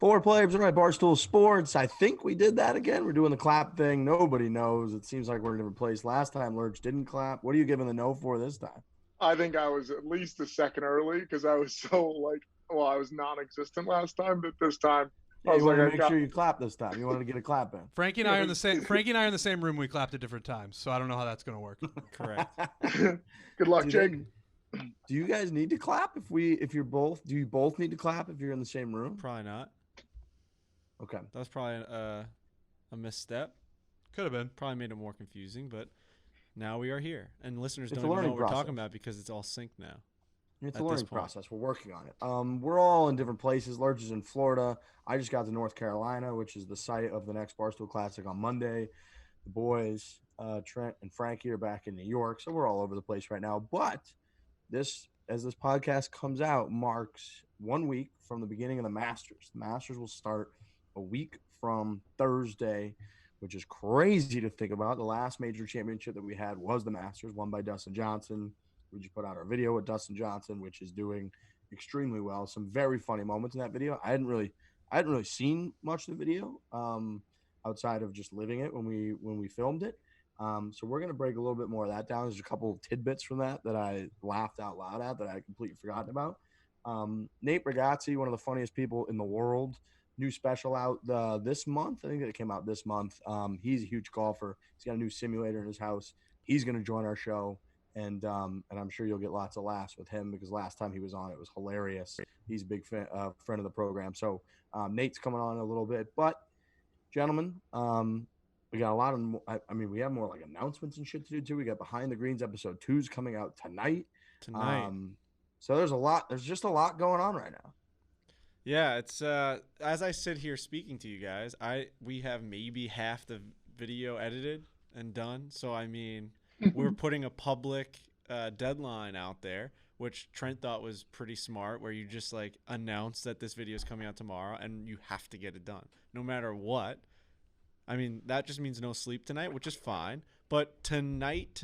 Four players, all right, Barstool Sports. I think we did that again. We're doing the clap thing. Nobody knows. It seems like we're in a different place. Last time Lurch didn't clap. What are you giving the no for this time? I think I was at least a second early because I was so I was non-existent last time, but this time I Yeah, was you like, wanted to I make got, sure you clapped this time. You wanted to get a clap in. Frankie and I are in the same. Frankie and I are in the same room. We clapped at different times, so I don't know how that's going to work. Correct. good luck, Jake. Do you guys need to clap if you're both? Do you both need to clap if you're in the same room? Probably not. Okay. That was probably a misstep. Could have been. Probably made it more confusing, but now we are here. And listeners It's don't a even know learning what we're process. talking about because it's all synced now. It's at a this learning point. process. We're working on it. We're all in different places. Lurch is in Florida. I just got to North Carolina, which is the site of the next Barstool Classic on Monday. The boys, Trent and Frankie, are back in New York, so we're all over the place right now. But as this podcast comes out, marks 1 week from the beginning of the Masters. The Masters will start a week from Thursday, which is crazy to think about. The last major championship that we had was the Masters, won by Dustin Johnson. We just put out our video with Dustin Johnson, which is doing extremely well. Some very funny moments in that video. I hadn't really seen much of the video outside of just living it when we filmed it. So we're gonna break a little bit more of that down. There's a couple of tidbits from that I laughed out loud at that I had completely forgotten about. Nate Bargatze, one of the funniest people in the world. New special out this month. I think it came out this month. He's a huge golfer. He's got a new simulator in his house. He's going to join our show, and I'm sure you'll get lots of laughs with him because last time he was on, it was hilarious. He's a big friend of the program. So Nate's coming on a little bit, but gentlemen, we got a lot of. I mean, we have more like announcements and shit to do too. We got Behind the Greens episode 2's coming out tonight. So there's a lot. There's just a lot going on right now. Yeah, it's as I sit here speaking to you guys, we have maybe half the video edited and done. So I mean, we're putting a public deadline out there, which Trent thought was pretty smart, where you just like announce that this video is coming out tomorrow and you have to get it done no matter what. I mean, that just means no sleep tonight, which is fine. But tonight,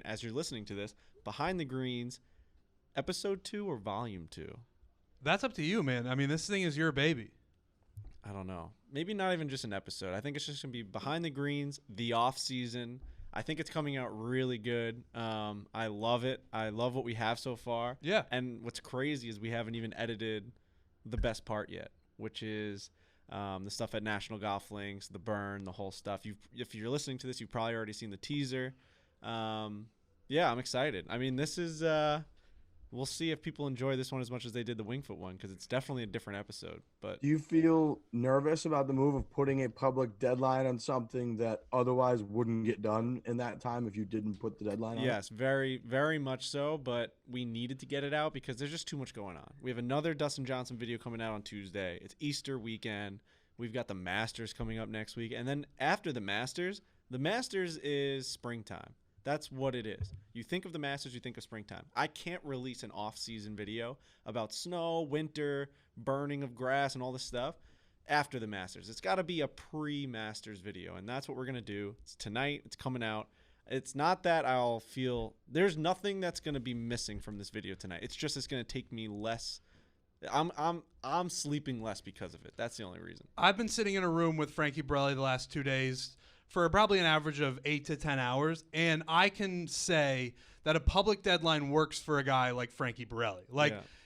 as you're listening to this, Behind the Greens, episode 2 or volume 2? That's up to you, man. I mean, this thing is your baby. I don't know. Maybe not even just an episode. I think it's just going to be Behind the Greens, the off season. I think it's coming out really good. I love it. I love what we have so far. Yeah. And what's crazy is we haven't even edited the best part yet, which is the stuff at National Golf Links, the burn, the whole stuff. If you're listening to this, you've probably already seen the teaser. Yeah, I'm excited. I mean, this is we'll see if people enjoy this one as much as they did the Wingfoot one, because it's definitely a different episode. But do you feel nervous about the move of putting a public deadline on something that otherwise wouldn't get done in that time if you didn't put the deadline on? Yes, very, very much so. But we needed to get it out because there's just too much going on. We have another Dustin Johnson video coming out on Tuesday. It's Easter weekend. We've got the Masters coming up next week. And then after the Masters is springtime. That's what it is. You think of the Masters, you think of springtime. I can't release an off-season video about snow, winter, burning of grass, and all this stuff after the Masters. It's got to be a pre-Masters video, and that's what we're going to do. It's tonight. It's coming out. It's not that I'll feel – there's nothing that's going to be missing from this video tonight. It's just it's going to take me less – I'm sleeping less because of it. That's the only reason. I've been sitting in a room with Frankie Borelli the last 2 days for probably an average of 8 to 10 hours, and I can say that a public deadline works for a guy like Frankie Borelli.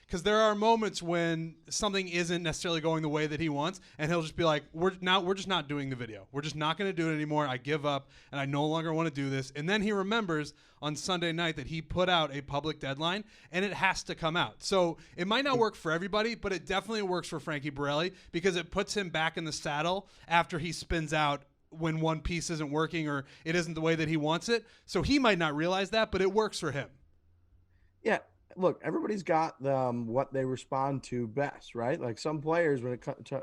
Because there are moments when something isn't necessarily going the way that he wants, and he'll just be like, we're just not doing the video. We're just not going to do it anymore. I give up, and I no longer want to do this. And then he remembers on Sunday night that he put out a public deadline, and it has to come out. So it might not work for everybody, but it definitely works for Frankie Borelli because it puts him back in the saddle after he spins out when one piece isn't working or it isn't the way that he wants it. So he might not realize that, but it works for him. Yeah. Look, everybody's got what they respond to best, right? Like some players, when it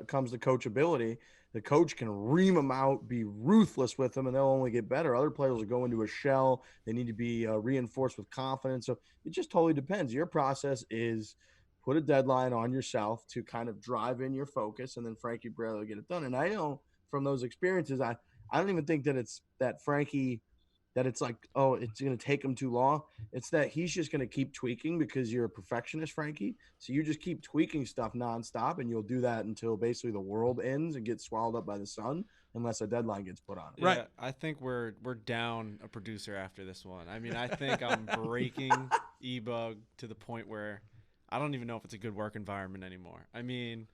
comes to coachability, the coach can ream them out, be ruthless with them, and they'll only get better. Other players will go into a shell. They need to be reinforced with confidence. So it just totally depends. Your process is put a deadline on yourself to kind of drive in your focus, and then Frankie Borelli will get it done. And I know from those experiences, I don't even think that it's that Frankie – that it's like, oh, it's going to take him too long. It's that he's just going to keep tweaking because you're a perfectionist, Frankie. So you just keep tweaking stuff nonstop, and you'll do that until basically the world ends and gets swallowed up by the sun, unless a deadline gets put on it. Right. Yeah, I think we're down a producer after this one. I mean, I think I'm breaking E-Bug to the point where I don't even know if it's a good work environment anymore. I mean,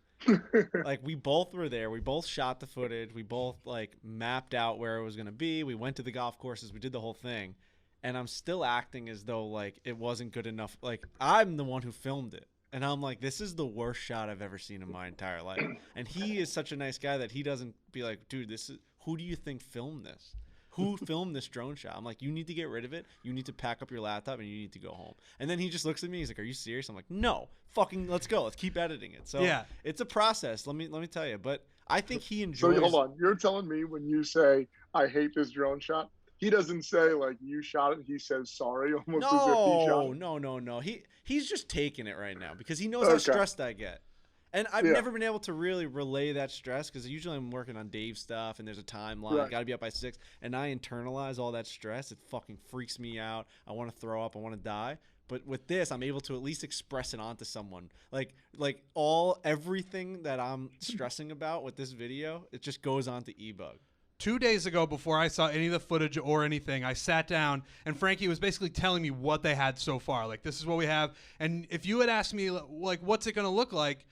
like, we both were there. We both shot the footage. We both, like, mapped out where it was going to be. We went to the golf courses. We did the whole thing. And I'm still acting as though, like, it wasn't good enough. Like, I'm the one who filmed it. And I'm like, this is the worst shot I've ever seen in my entire life. And he is such a nice guy that he doesn't be like, dude, this is who do you think filmed this? Who filmed this drone shot? I'm like, you need to get rid of it. You need to pack up your laptop and you need to go home. And then he just looks at me. He's like, are you serious? I'm like, no, fucking let's go. Let's keep editing it. So Yeah. it's a process. Let me tell you. But I think he enjoys. So hold on. You're telling me when you say, I hate this drone shot, he doesn't say, like, you shot it. He says sorry almost as if he shot it. No. He's just taking it right now because he knows how stressed I get. And I've never been able to really relay that stress because usually I'm working on Dave's stuff and there's a timeline. Right. Got to be up by 6. And I internalize all that stress. It fucking freaks me out. I want to throw up. I want to die. But with this, I'm able to at least express it onto someone. Like everything that I'm stressing about with this video, it just goes onto E-Bug. 2 days ago, before I saw any of the footage or anything, I sat down and Frankie was basically telling me what they had so far. Like, this is what we have. And if you had asked me, like, what's it going to look like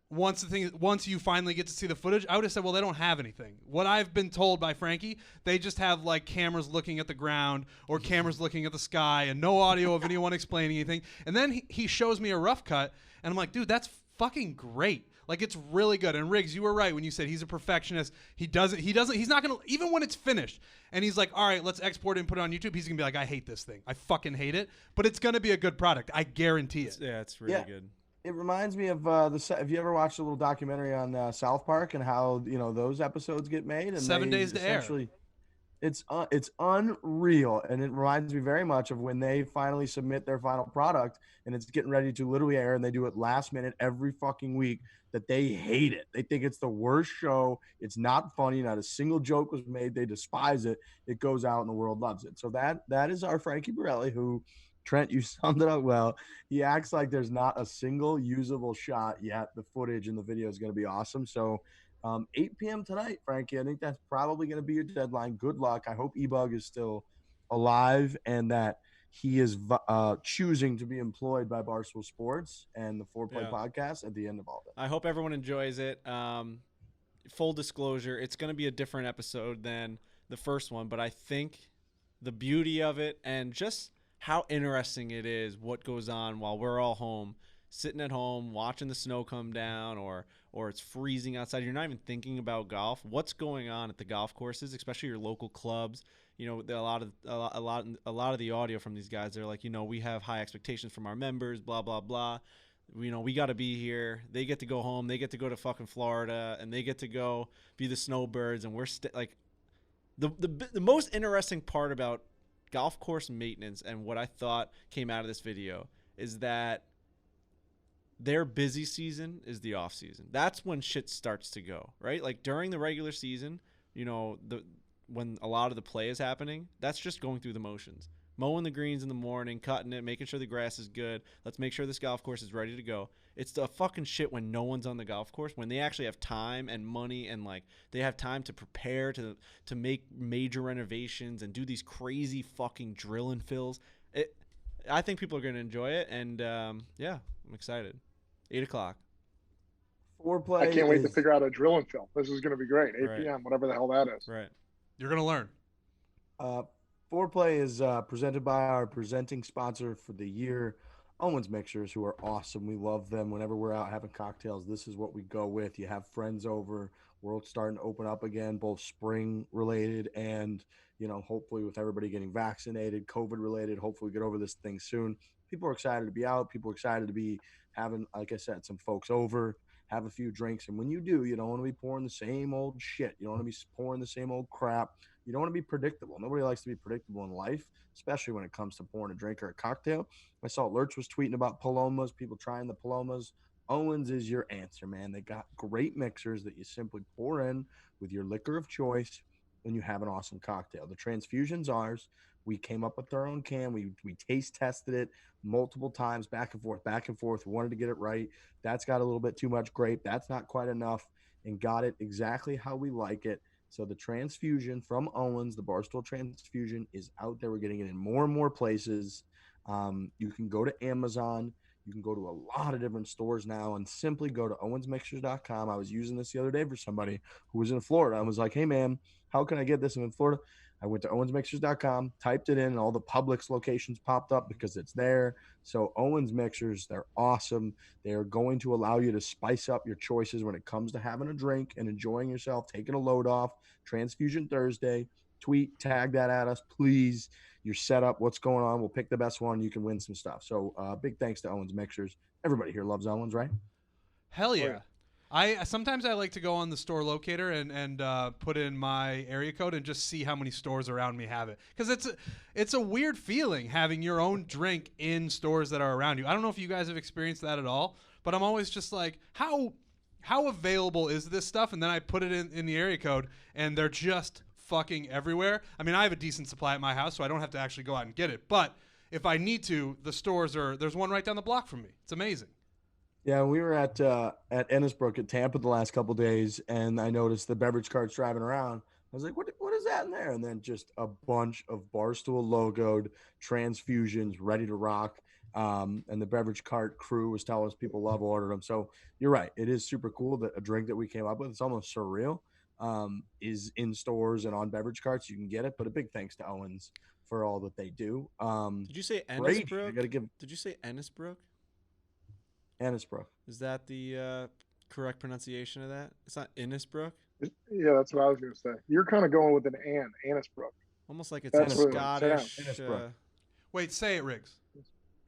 once you finally get to see the footage, I would have said, well, they don't have anything. What I've been told by Frankie, they just have, like, cameras looking at the ground or cameras looking at the sky and no audio of anyone explaining anything. And then he shows me a rough cut, and I'm like, dude, that's fucking great. Like, it's really good. And Riggs, you were right when you said he's a perfectionist. He's not going to, even when it's finished, and he's like, all right, let's export it and put it on YouTube, he's going to be like, I hate this thing. I fucking hate it. But it's going to be a good product. I guarantee it. It's really good. It reminds me of have you ever watched a little documentary on South Park and how those episodes get made? And 7 days to air. It's unreal, and it reminds me very much of when they finally submit their final product and it's getting ready to literally air, and they do it last minute every fucking week. That they hate it. They think it's the worst show. It's not funny. Not a single joke was made. They despise it. It goes out and the world loves it. So that is our Frankie Borelli, who, Trent, you summed it up well. He acts like there's not a single usable shot yet. The footage and the video is going to be awesome. So 8 p.m. tonight, Frankie. I think that's probably going to be your deadline. Good luck. I hope E-Bug is still alive and that he is choosing to be employed by Barstool Sports and the Foreplay podcast at the end of all that. I hope everyone enjoys it. Full disclosure, it's going to be a different episode than the first one, but I think the beauty of it and just how interesting it is what goes on while we're all home, sitting at home, watching the snow come down or it's freezing outside. You're not even thinking about golf. What's going on at the golf courses, especially your local clubs? You know, a lot of the audio from these guys, they're like, we have high expectations from our members, blah, blah, blah. We got to be here. They get to go home. They get to go to fucking Florida, and they get to go be the snowbirds. And we're like, the most interesting part about golf course maintenance and what I thought came out of this video is that their busy season is the off season. That's when shit starts to go, right? Like during the regular season, when a lot of the play is happening, that's just going through the motions. Mowing the greens in the morning, cutting it, making sure the grass is good. Let's make sure this golf course is ready to go. It's the fucking shit when no one's on the golf course, when they actually have time and money and like they have time to prepare to make major renovations and do these crazy fucking drill and fills. I think people are going to enjoy it, and I'm excited. 8 o'clock. Foreplay. I can't wait to figure out a drill and fill. This is going to be great. 8 Right. p.m., whatever the hell that is. Right. You're going to learn. Foreplay is presented by our presenting sponsor for the year, Owen's Mixers, who are awesome. We love them. Whenever we're out having cocktails, this is what we go with. You have friends over. World's starting to open up again, both spring related and, hopefully with everybody getting vaccinated, COVID related. Hopefully we get over this thing soon. People are excited to be out. People are excited to be having, like I said, some folks over, have a few drinks. And when you do, you don't want to be pouring the same old shit. You don't want to be pouring the same old crap. You don't want to be predictable. Nobody likes to be predictable in life, especially when it comes to pouring a drink or a cocktail. I saw Lurch was tweeting about Palomas, people trying the Palomas. Owens is your answer, man. They got great mixers that you simply pour in with your liquor of choice. and you have an awesome cocktail. The Transfusion's ours. We came up with our own can. We taste tested it multiple times, back and forth, back and forth. We wanted to get it right. That's got a little bit too much grape. That's not quite enough, and got it exactly how we like it. So the Transfusion from Owens, the Barstool Transfusion, is out there. We're getting it in more and more places. You can go to Amazon. You can go to a lot of different stores now and simply go to owensmixers.com. I was using this the other day for somebody who was in Florida. I was like, hey, man, how can I get this? I'm in Florida. I went to owensmixers.com, typed it in, and all the Publix locations popped up because it's there. So Owens Mixers, they're awesome. They're going to allow you to spice up your choices when it comes to having a drink and enjoying yourself, taking a load off. Transfusion Thursday. Tweet, tag that at us, please. Your setup, what's going on? We'll pick the best one. You can win some stuff. So big thanks to Owens Mixers. Everybody here loves Owens, right? Hell yeah. Sometimes I like to go on the store locator and put in my area code and just see how many stores around me have it, because it's a weird feeling having your own drink in stores that are around you. I don't know if you guys have experienced that at all, but I'm always just like, how available is this stuff? And then I put it in the area code, and they're just fucking everywhere. I mean, I have a decent supply at my house, so I don't have to actually go out and get it. But if I need to, the stores there's one right down the block from me. It's amazing. Yeah, we were at Ennisbrook at Tampa the last couple of days, and I noticed the beverage carts driving around. I was like, what is that in there? And then just a bunch of Barstool logoed Transfusions ready to rock. And the beverage cart crew was telling us people love ordering them. So you're right. It is super cool that a drink that we came up with, it's almost surreal, is in stores and on beverage carts. You can get it. But a big thanks to Owens for all that they do. Did you say Brady, Ennisbrook? Did you say Ennisbrook? Ennisbrook. Is that the correct pronunciation of that? It's not Innisbrook? Yeah, that's what I was going to say. You're kind of going with an Annisbrook. Almost like it's a Scottish. Wait, say it, Riggs.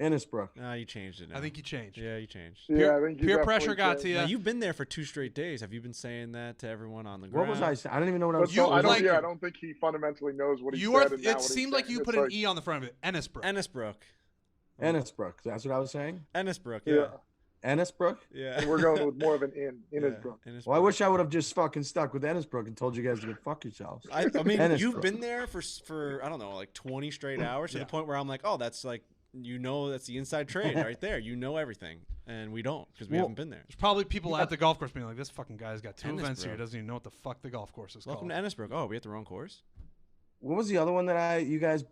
Innisbrook. No, you changed it now. I think you changed. Yeah, you changed. Yeah, I think you peer pressure got to you. Now, you've been there for 2 straight days. Have you been saying that to everyone on the ground? What was I saying? I don't even know what I was saying. saying. I don't think he fundamentally knows what he said. It seemed like you put an E on the front of it. Ennisbrook. Ennisbrook. That's what I was saying? Ennisbrook, yeah. Ennisbrook? Yeah. And we're going with more of an Innisbrook. Well, I wish I would have just fucking stuck with Ennisbrook and told you guys to go fuck yourselves. I mean, you've been there for I don't know, like 20 straight hours to the point where I'm like, oh, that's like, that's the inside trade right there. You know everything. And we don't, because we haven't been there. There's probably people at the golf course being like, this fucking guy's got 2 events here. He doesn't even know what the fuck the golf course is Welcome called. to Ennisbrook. Oh, we at the wrong course? What was the other one that you guys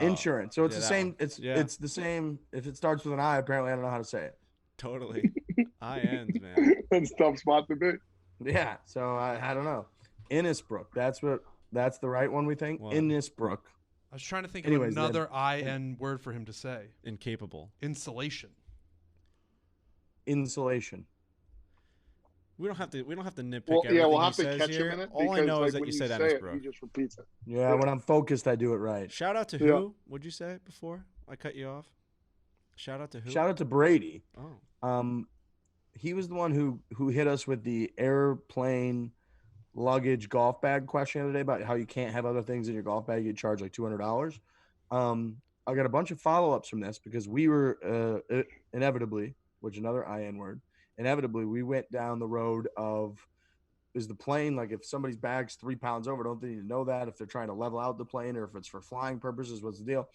insurance. So it's the same. One. It's the same. If it starts with an I, apparently I don't know how to say it. Totally. I-ends, man. That's a tough spot to be. Yeah. So I don't know. Innisbrook. That's the right one, we think. Innisbrook. I was trying to think of another I-N word for him to say. Incapable. Insulation. Insulation. We don't have to nitpick everything we'll have he to says catch here. him in it. All I know is that you said Ennisbrook. He just repeats it. Yeah, when I'm focused, I do it right. Shout out to who? What'd you say before I cut you off? Shout out to who? Shout out to Brady. Oh. He was the one who hit us with the airplane luggage golf bag question the other day about how you can't have other things in your golf bag. You charge like $200. I got a bunch of follow-ups from this because we were inevitably, which is another IN word, inevitably we went down the road of, is the plane, like if somebody's bag's 3 pounds over, don't they need to know that if they're trying to level out the plane or if it's for flying purposes, what's the deal?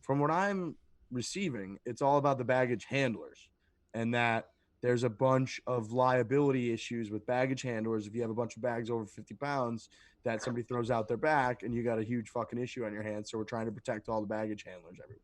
From what I'm receiving, it's all about the baggage handlers, and that there's a bunch of liability issues with baggage handlers if you have a bunch of bags over 50 pounds that somebody throws out their back and you got a huge fucking issue on your hands. So we're trying to protect all the baggage handlers everywhere.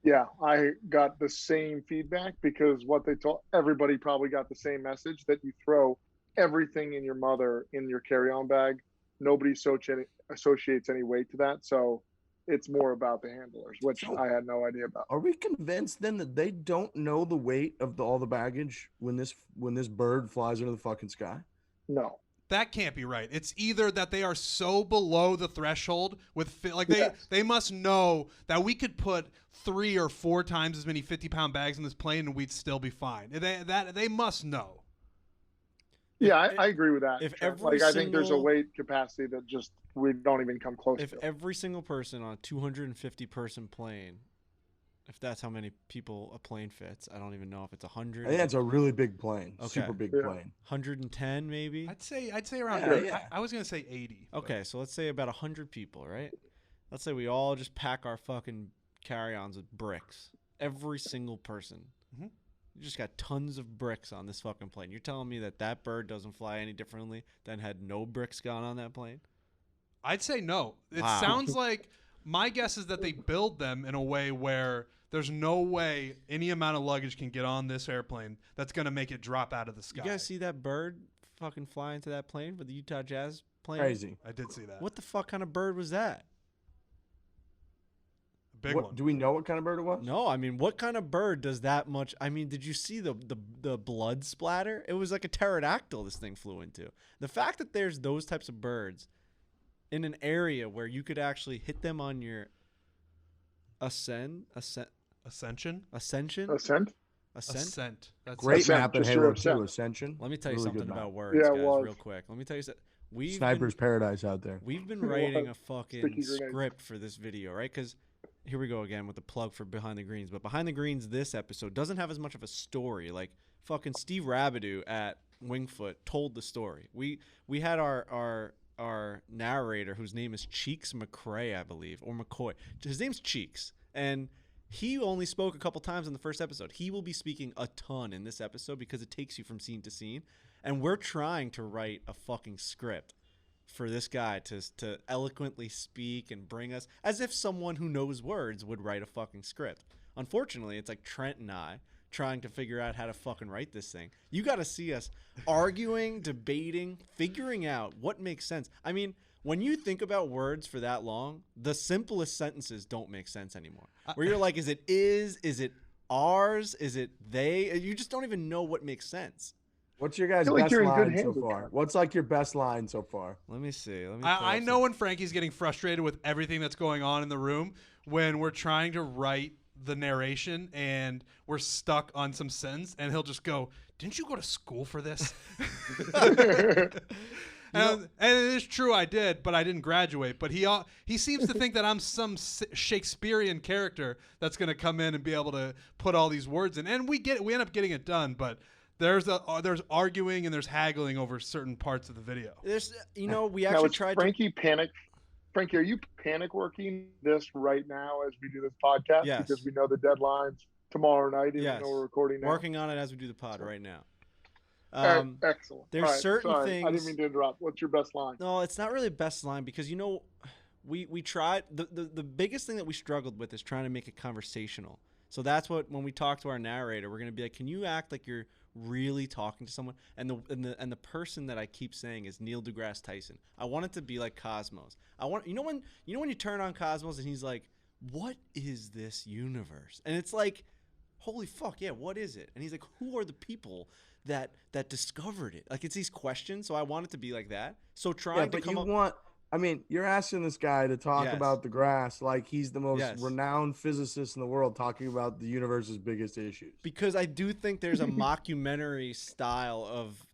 Yeah, I got the same feedback because what they told everybody probably got the same message that you throw everything in your mother in your carry-on bag. Nobody associates any weight to that. So it's more about the handlers, which I had no idea about. Are we convinced then that they don't know the weight of all the baggage when this bird flies into the fucking sky? No. That can't be right. It's either that they are so below the threshold with they must know that we could put 3 or 4 times as many 50-pound bags in this plane and we'd still be fine. They must know. Yeah, I agree with that. I think there's a weight capacity that just we don't even come close to. If every single person on a 250-person plane If that's how many people a plane fits, I don't even know if it's 100. I think that's a really big plane. Okay. Super big plane. 110 maybe. I'd say around. I was gonna say 80. Okay, so let's say about 100 people, right? Let's say we all just pack our fucking carry-ons with bricks. Every single person. Mm-hmm. You just got tons of bricks on this fucking plane. You're telling me that bird doesn't fly any differently than had no bricks gone on that plane? I'd say no. It Wow. sounds like my guess is that they build them in a way where there's no way any amount of luggage can get on this airplane that's going to make it drop out of the sky. You guys see that bird fucking fly into that plane with the Utah Jazz plane? Crazy. I did see that. What the fuck kind of bird was that? A big one. Do we know what kind of bird it was? No, I mean, what kind of bird does that much? I mean, did you see the blood splatter? It was like a pterodactyl this thing flew into. The fact that there's those types of birds in an area where you could actually hit them on your ascension. Ascent. Great That's Ascent, map in just Halo your 2, ascent. Ascension. Let me tell you Really something good about map. words, Yeah, it guys, was. real quick. Let me tell you something. Sniper's paradise out there. We've been It writing was. a fucking Sticky grenades. script for this video, right? Because here we go again with the plug for Behind the Greens. But Behind the Greens, this episode doesn't have as much of a story. Like fucking Steve Rabideau at Wingfoot told the story. We had our narrator, whose name is Cheeks McCrae, I believe, or McCoy. His name's Cheeks, and he only spoke a couple times in the first episode. He will be speaking a ton in this episode because it takes you from scene to scene. And we're trying to write a fucking script for this guy to eloquently speak and bring us as if someone who knows words would write a fucking script. Unfortunately, it's like Trent and I trying to figure out how to fucking write this thing. You got to see us arguing, debating, figuring out what makes sense. I mean, when you think about words for that long, the simplest sentences don't make sense anymore. Where you're like, is it ours? Is it they? You just don't even know what makes sense. What's your guys' feel like best you're in good line so hands with far? that. What's like your best line so far? Let me see. I know when Frankie's getting frustrated with everything that's going on in the room when we're trying to write the narration and we're stuck on some sentence, and he'll just go, "Didn't you go to school for this?" And it is true, I did, but I didn't graduate. But he seems to think that I'm some Shakespearean character that's going to come in and be able to put all these words in, and we end up getting it done. But there's arguing and there's haggling over certain parts of the video. We actually tried Frankie panic. Frankie, are you panic working this right now as we do this podcast? Yes. Because we know the deadline's tomorrow night, even Yes. though we're recording now. working on it as we do the pod right now. Excellent. There's All right, certain sorry, things. I didn't mean to interrupt. What's your best line? No, it's not really best line because we tried the biggest thing that we struggled with is trying to make it conversational. So that's what when we talk to our narrator, we're gonna be like, can you act like you're really talking to someone? And the person that I keep saying is Neil deGrasse Tyson. I want it to be like Cosmos. I want when you turn on Cosmos and he's like, what is this universe? And it's like, holy fuck, yeah, what is it? And he's like, who are the people that discovered it? Like, it's these questions. So I want it to be like that. So trying to come up. You're asking this guy to talk Yes. about the grass like he's the most Yes. renowned physicist in the world talking about the universe's biggest issues. Because I do think there's a mockumentary style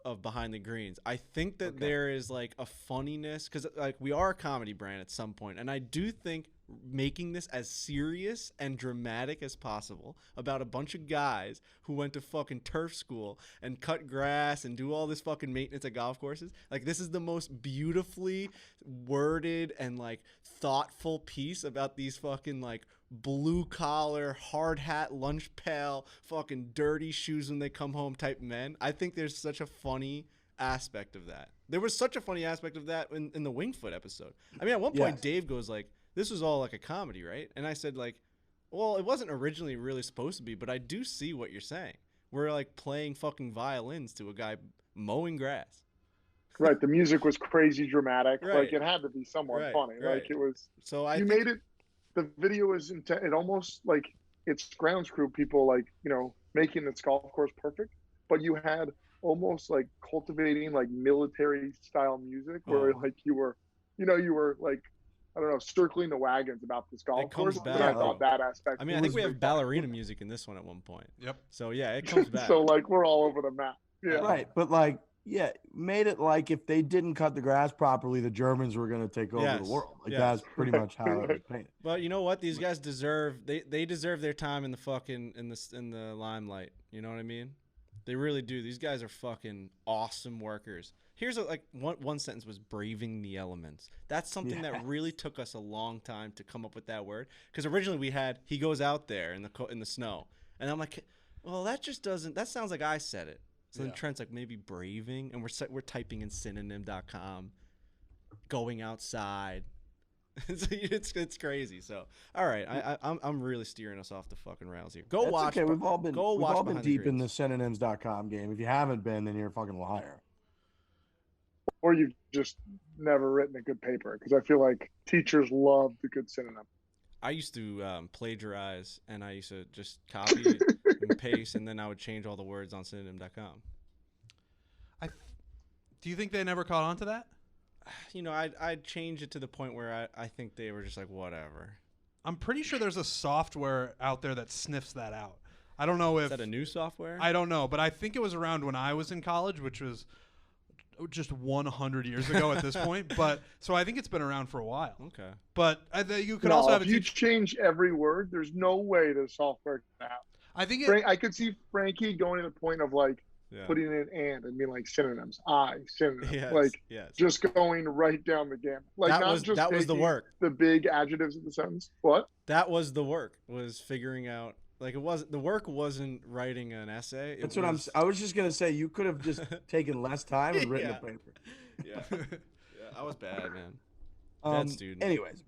of Behind the Greens. I think that there is like a funniness because like we are a comedy brand at some point, and I do think making this as serious and dramatic as possible about a bunch of guys who went to fucking turf school and cut grass and do all this fucking maintenance at golf courses. Like, this is the most beautifully worded and like thoughtful piece about these fucking like blue collar, hard hat, lunch pail, fucking dirty shoes when they come home type men. I think there's such a funny aspect of that. There was such a funny aspect of that in the Wingfoot episode. I mean, at one point, Yes. Dave goes like, this was all like a comedy, right? And I said like, well, it wasn't originally really supposed to be, but I do see what you're saying. We're like playing fucking violins to a guy mowing grass. Right. The music was crazy dramatic. Right. Like, it had to be somewhat Right, funny. right. Like, it was. So You made it. The video is it almost like it's grounds crew people, like, making this golf course perfect, but you had almost like cultivating like military style music where like you were like, I don't know, circling the wagons about this golf course. back. But I thought that aspect. I mean, I think we have ballerina music in this one at one point. Yep. So yeah, it comes back. So like we're all over the map. Yeah. Right, but like Yeah, made it like if they didn't cut the grass properly, the Germans were going to take over the world. Like that's pretty much how it was painted. But you know what? These guys deserve they deserve their time in the fucking in the limelight. You know what I mean? They really do. These guys are fucking awesome workers. Here's one sentence was braving the elements. That's something that really took us a long time to come up with that word, because originally we had he goes out there in the snow, and I'm like, well, that just doesn't. That sounds like I said it. So then Trent's like, maybe braving, and we're typing in synonym.com, going outside. It's crazy. So all right, I'm really steering us off the fucking rails here. Go watch. Okay, we've all been deep in the synonyms.com game. If you haven't been, then you're a fucking liar. Or you've just never written a good paper, because I feel like teachers love the good synonym. I used to plagiarize, and I used to just copy and paste, and then I would change all the words on synonym.com. Do you think they never caught on to that? You know, I'd change it to the point where I think they were just like, whatever. I'm pretty sure there's a software out there that sniffs that out. I don't know if... Is that a new software? I don't know, but I think it was around when I was in college, which was just 100 years ago at this point. But so I think it's been around for a while. Okay. But you could also have if you change every word, there's no way the software can out. I think I could see Frankie going to the point of like putting in and being like synonyms, synonyms, just going right down the gamut. Like that was the work. The big adjectives of the sentence. What? That was the work. Was figuring out. Like the work wasn't writing an essay. I was just gonna say, you could have just taken less time and written a paper. Yeah, I was bad, man. Bad student. Anyways,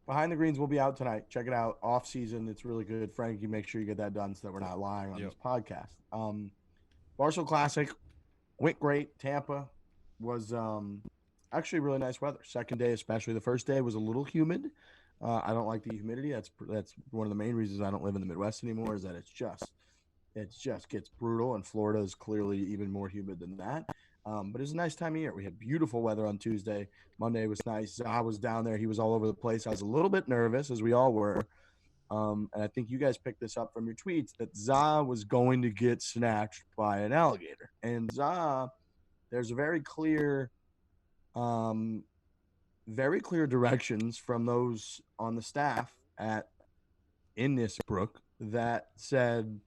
Behind the Greens will be out tonight. Check it out. Off season, it's really good. Frankie, make sure you get that done so that we're not lying on this podcast. Barstool Classic went great. Tampa was actually really nice weather. Second day, especially the first day, was a little humid. I don't like the humidity. That's one of the main reasons I don't live in the Midwest anymore, is that it just gets brutal, and Florida is clearly even more humid than that. But it was a nice time of year. We had beautiful weather on Tuesday. Monday was nice. Zah was down there. He was all over the place. I was a little bit nervous, as we all were. And I think you guys picked this up from your tweets, that Zah was going to get snatched by an alligator. And Zah, there's a very clear directions from those on the staff in this brook that said,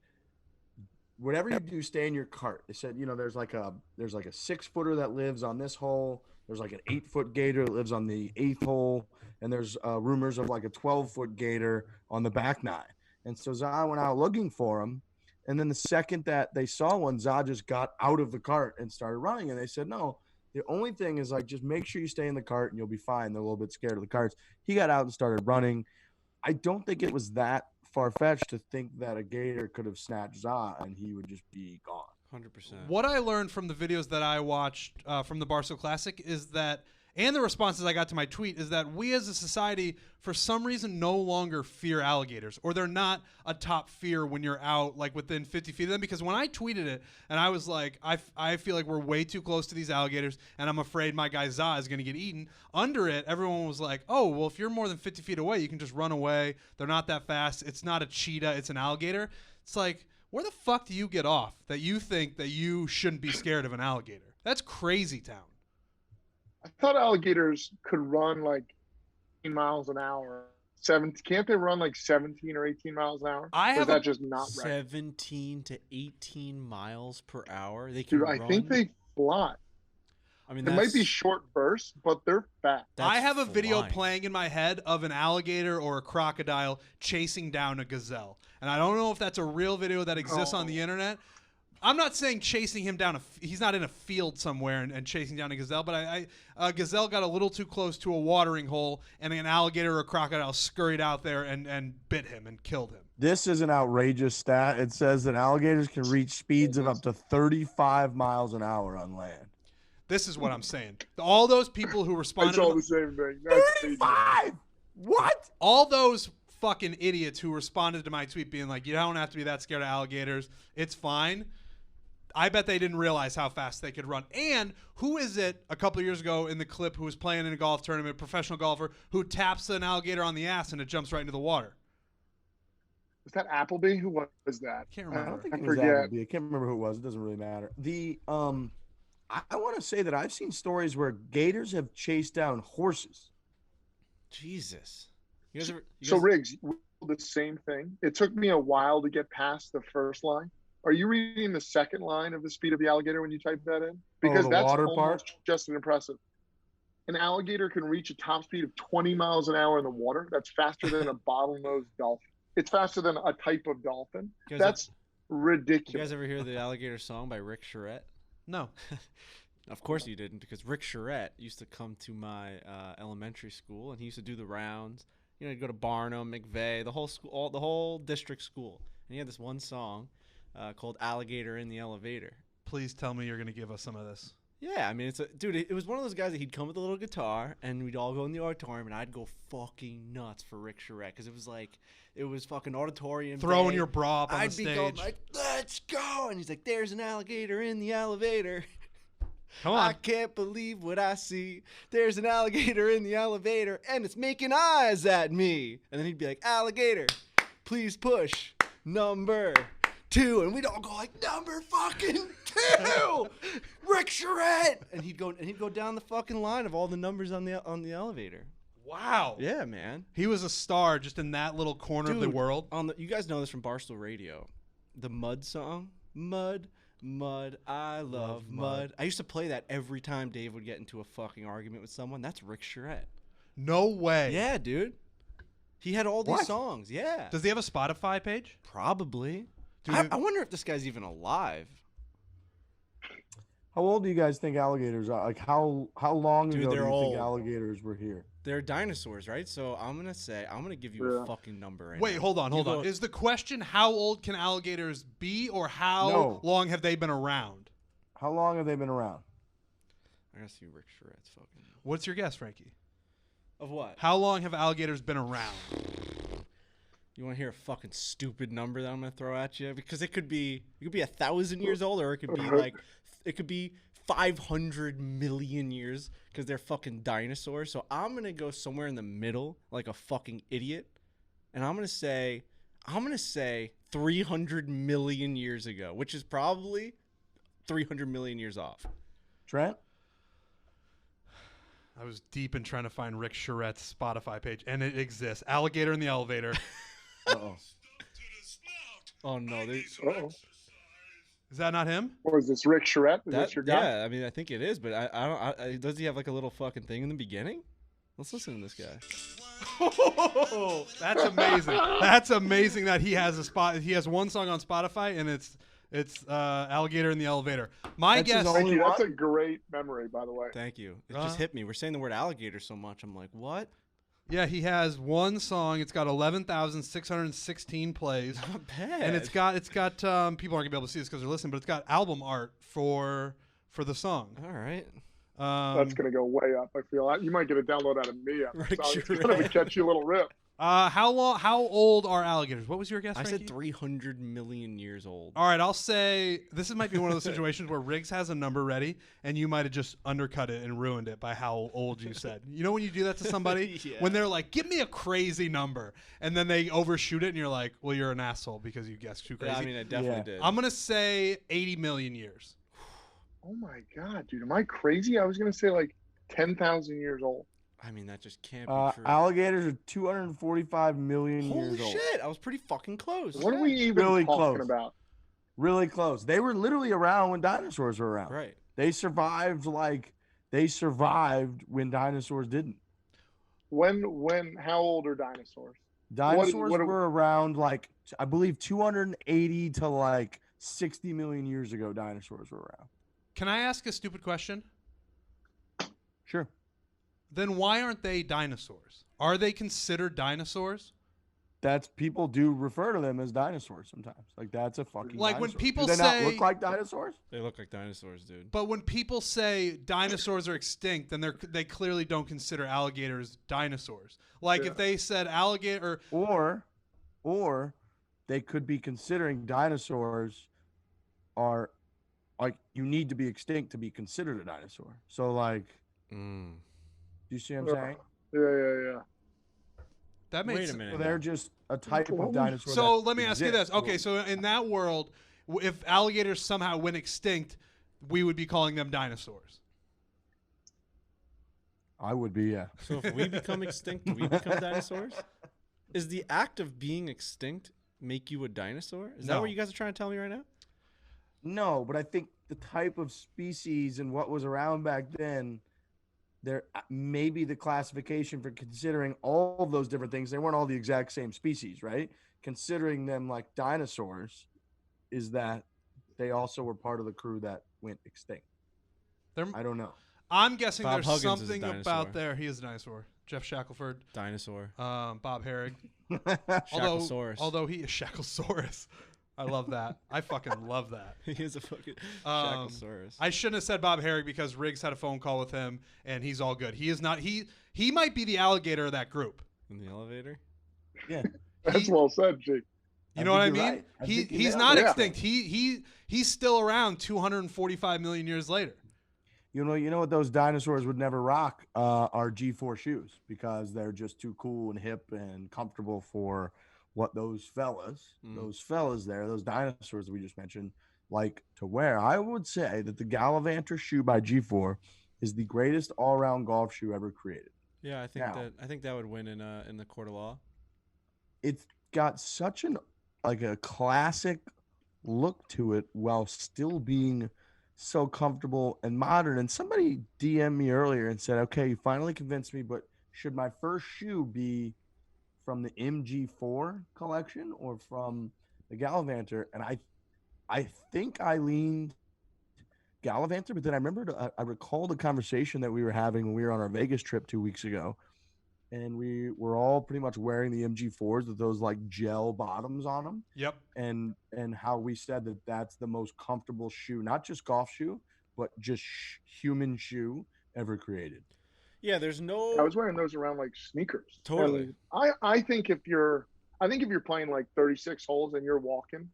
whatever you do, stay in your cart. They said, there's like a 6-footer that lives on this hole. There's like an 8-foot gator that lives on the 8th hole. And there's rumors of like a 12-foot gator on the back 9. And so Zah went out looking for him. And then the second that they saw one, Zah just got out of the cart and started running. And they said, no, the only thing is, like, just make sure you stay in the cart and you'll be fine. They're a little bit scared of the carts. He got out and started running. I don't think it was that far-fetched to think that a gator could have snatched Zah and he would just be gone. 100%. What I learned from the videos that I watched from the Barstool Classic is that, and the responses I got to my tweet, is that we as a society, for some reason, no longer fear alligators, or they're not a top fear when you're out like within 50 feet of them. Because when I tweeted it, and I was like, I feel like we're way too close to these alligators, and I'm afraid my guy Zah is going to get eaten. Under it, everyone was like, oh, well, if you're more than 50 feet away, you can just run away. They're not that fast. It's not a cheetah. It's an alligator. It's like, where the fuck do you get off that you think that you shouldn't be scared of an alligator? That's crazy town. I thought alligators could run like 18 miles an hour. Can't they run like 17 or 18 miles an hour? Or is that just not right? 17 to 18 miles per hour. They can run. I think they fly. I mean, it might be short bursts, but they're fast. I have a video playing in my head of an alligator or a crocodile chasing down a gazelle. And I don't know if that's a real video that exists on the internet. I'm not saying chasing him down. He's not in a field somewhere and chasing down a gazelle, but a gazelle got a little too close to a watering hole, and an alligator or a crocodile scurried out there and bit him and killed him. This is an outrageous stat. It says that alligators can reach speeds of up to 35 miles an hour on land. This is what I'm saying. All those people who responded. It's all the same thing. 35! What? All those fucking idiots who responded to my tweet being like, you don't have to be that scared of alligators. It's fine. I bet they didn't realize how fast they could run. And who is it a couple of years ago in the clip who was playing in a golf tournament, professional golfer, who taps an alligator on the ass and it jumps right into the water? Was that Appleby? Who was that? I can't remember. I don't think it was Appleby. I can't remember who it was. It doesn't really matter. I want to say that I've seen stories where gators have chased down horses. Jesus. So Riggs, the same thing. It took me a while to get past the first line. Are you reading the second line of the speed of the alligator when you type that in? Because the that's water almost part? just as impressive. An alligator can reach a top speed of 20 miles an hour in the water. That's faster than a bottlenose dolphin. It's faster than a type of dolphin. That's ridiculous. You guys ever hear the alligator song by Rick Charette? No. Of course you didn't, because Rick Charette used to come to my elementary school, and he used to do the rounds. You know, he'd go to Barnum, McVeigh, the whole school, the whole district school. And he had this one song called "Alligator in the Elevator." Please tell me you're gonna give us some of this. Yeah, I mean, it was one of those guys that he'd come with a little guitar, and we'd all go in the auditorium, and I'd go fucking nuts for Rick Charette, because it was fucking auditorium. Throwing day. your bra up on the stage. I'd be going like, "Let's go!" And he's like, "There's an alligator in the elevator." Come on. I can't believe what I see. There's an alligator in the elevator, and it's making eyes at me. And then he'd be like, "Alligator, please push number 2." And we'd all go like, "Number fucking 2, Rick Charette." And he'd go down the fucking line of all the numbers on the elevator. Wow. Yeah, man. He was a star just in that little corner of the world. You guys know this from Barstool Radio. The Mud song. Mud, I love mud. I used to play that every time Dave would get into a fucking argument with someone. That's Rick Charette. No way. Yeah, dude. He had all these songs. Yeah. Does he have a Spotify page? Probably. I wonder if this guy's even alive. How old do you guys think alligators are? Like how long ago do you think alligators were here? They're dinosaurs, right? So I'm gonna give you a fucking number right Wait, now. hold on. Is the question how old can alligators be, or how long have they been around? How long have they been around? I gotta see Rick Charette's fucking. What's your guess, Frankie? Of what? How long have alligators been around? You want to hear a fucking stupid number that I'm gonna throw at you? Because it could be 1,000 years old, or it could be 500 million years, because they're fucking dinosaurs. So I'm gonna go somewhere in the middle, like a fucking idiot, and I'm gonna say 300 million years ago, which is probably 300 million years off. Trent? I was deep in trying to find Rick Charette's Spotify page, and it exists. Alligator in the elevator. Uh-oh. Oh no! Uh-oh. Is that not him? Or is this Rick Charette? Is this your guy? Yeah, I mean, I think it is, but I don't. Does he have like a little fucking thing in the beginning? Let's listen to this guy. Oh, that's amazing. That's amazing that he has He has one song on Spotify, and it's Alligator in the Elevator. My guess. That's a great memory, by the way. Thank you. It just hit me. We're saying the word alligator so much. I'm like, what? Yeah, he has one song. It's got 11,616 plays. Not bad. And it's got people aren't gonna be able to see this because they're listening, but it's got album art for the song. All right. That's gonna go way up. I feel you might get a download out of me. It's gonna catch you a little rip. How old are alligators? What was your guess, Frankie? I said 300 million years old. All right, I'll say this might be one of those situations where Riggs has a number ready, and you might have just undercut it and ruined it by how old you said. You know when you do that to somebody? Yeah. When they're like, give me a crazy number, and then they overshoot it, and you're like, well, you're an asshole because you guessed too crazy. Yeah, I mean, I definitely did. I'm going to say 80 million years. Oh, my God, dude. Am I crazy? I was going to say like 10,000 years old. I mean, that just can't be true. Alligators are 245 million years old. Holy shit! I was pretty fucking close. What are we even talking about? Really close. They were literally around when dinosaurs were around. Right. They survived when dinosaurs didn't. How old are dinosaurs? Dinosaurs were around I believe 280 to 60 million years ago. Dinosaurs were around. Can I ask a stupid question? Sure. Then why aren't they dinosaurs? Are they considered dinosaurs? People do refer to them as dinosaurs sometimes. That's a fucking when dinosaur. people do they say not look like dinosaurs? They look like dinosaurs, dude. But when people say dinosaurs are extinct, then they clearly don't consider alligators dinosaurs. If they said alligator, or they could be considering dinosaurs are you need to be extinct to be considered a dinosaur. So do you see what I'm saying? Yeah. That makes Wait a minute. So they're just a type of dinosaur. So let me ask you this. Okay, so in that world, if alligators somehow went extinct, we would be calling them dinosaurs. I would be, yeah. So if we become extinct, do we become dinosaurs? Is the act of being extinct make you a dinosaur? Is that what you guys are trying to tell me right now? No, but I think the type of species and what was around back then, there maybe the classification for considering all of those different things, they weren't all the exact same species, right? Considering them like dinosaurs is that they also were part of the crew that went extinct. I don't know. I'm guessing Bob there's Huggins something about there. He is a dinosaur. Jeff Shackelford. Dinosaur. Bob Herrig. Shacklesaurus. Although he is Shacklesaurus. I love that. I fucking love that. He is a fucking Shacklesaurus. I shouldn't have said Bob Herrig because Riggs had a phone call with him and he's all good. He is not. He might be the alligator of that group. In the elevator? Yeah. That's well said, Jake. You know what I mean? Right. He's not extinct. He's still around 245 million years later. You know what those dinosaurs would never rock are G4 shoes because they're just too cool and hip and comfortable for what those fellas there, those dinosaurs that we just mentioned, like to wear. I would say that the Gallivanter shoe by G4 is the greatest all-around golf shoe ever created. Yeah, I think that would win in the court of law. It's got such a classic look to it while still being so comfortable and modern. And somebody DM'd me earlier and said, okay, you finally convinced me, but should my first shoe be from the MG4 collection or from the Gallivanter? And I think I leaned Gallivanter, but then I recall the conversation that we were having when we were on our Vegas trip 2 weeks ago. And we were all pretty much wearing the MG4s with those like gel bottoms on them. Yep. And how we said that that's the most comfortable shoe, not just golf shoe, but just human shoe ever created. Yeah, there's no. I was wearing those around like sneakers. Totally. And I think if you're playing like 36 holes and you're walking,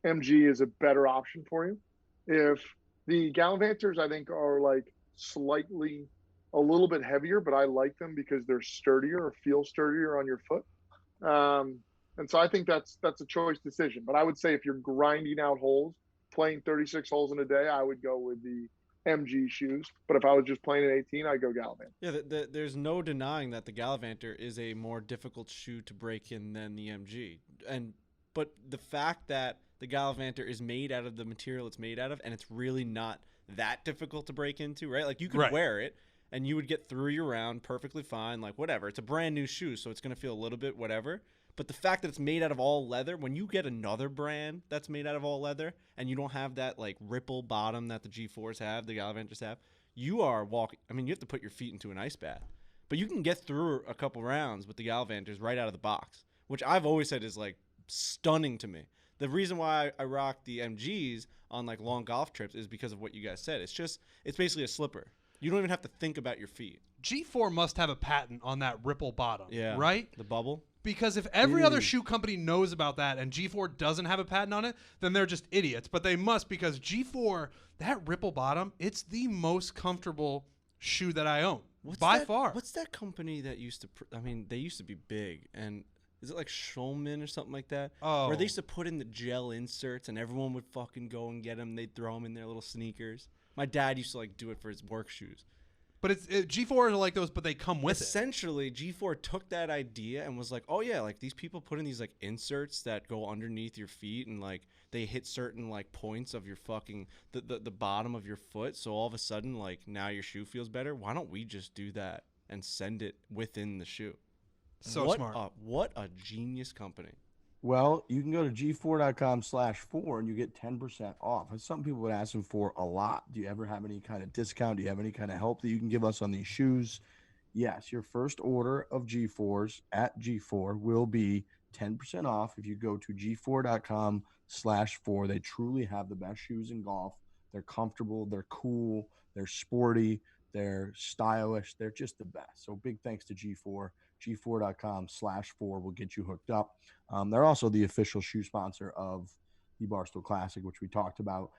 MG is a better option for you. If the Gallivanters, I think, are like slightly a little bit heavier, but I like them because they're sturdier or feel sturdier on your foot. And so I think that's a choice decision. But I would say if you're grinding out holes, playing 36 holes in a day, I would go with the MG shoes. But if I was just playing at 18, I'd go Gallivanter. Yeah, there's no denying that the Gallivanter is a more difficult shoe to break in than the MG. But the fact that the Gallivanter is made out of the material it's made out of, and it's really not that difficult to break into, right? Like you could wear it, and you would get through your round perfectly fine, like whatever. It's a brand new shoe, so it's going to feel a little bit whatever. But the fact that it's made out of all leather, when you get another brand that's made out of all leather, and you don't have that like ripple bottom that the G4s have, the Gallivanters have, you are walking. I mean, you have to put your feet into an ice bath. But you can get through a couple rounds with the Gallivanters right out of the box, which I've always said is like stunning to me. The reason why I rock the MGs on like long golf trips is because of what you guys said. It's basically a slipper. You don't even have to think about your feet. G4 must have a patent on that ripple bottom, right? The bubble. Because if every other shoe company knows about that and G4 doesn't have a patent on it, then they're just idiots. But they must, because G4, that ripple bottom, it's the most comfortable shoe that I own by far. What's that company that used to? They used to be big, and is it like Schulman or something like that? Oh, where they used to put in the gel inserts, and everyone would fucking go and get them. They'd throw them in their little sneakers. My dad used to like do it for his work shoes. But G4 are like those, but they come with Essentially, G4 took that idea and was like, oh yeah, like these people put in these like inserts that go underneath your feet and like they hit certain like points of your fucking the bottom of your foot. So all of a sudden, like now your shoe feels better. Why don't we just do that and send it within the shoe? So smart. What a genius company. Well, you can go to g4.com/4 and you get 10% off. That's something people would ask them for a lot. Do you ever have any kind of discount? Do you have any kind of help that you can give us on these shoes? Yes, your first order of G4s at G4 will be 10% off if you go to g4.com/4. They truly have the best shoes in golf. They're comfortable, they're cool, they're sporty, they're stylish. They're just the best. So big thanks to G4. g4.com/4 will get you hooked up. They're also the official shoe sponsor of the Barstool Classic, which we talked about.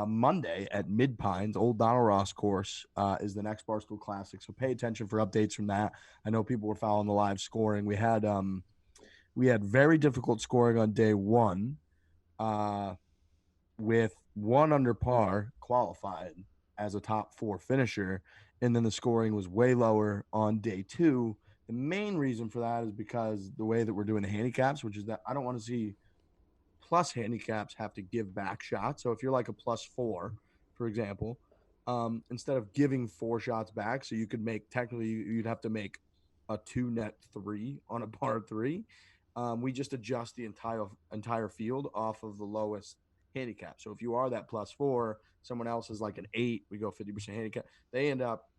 Monday at Mid Pines, Old Donald Ross course, is the next Barstool Classic. So pay attention for updates from that. I know people were following the live scoring. We had very difficult scoring on day one. with 1 under par qualified as a top 4 finisher, and then the scoring was way lower on day 2. The main reason for that is because the way that we're doing the handicaps, which is that I don't want to see plus handicaps have to give back shots. So if you're like a +4, for example, instead of giving 4 shots back, so you could make technically you'd have to make a 2 net 3 on a par 3. We just adjust the entire field off of the lowest handicap. So if you are that +4, someone else is like an 8, we go 50% handicap. They end up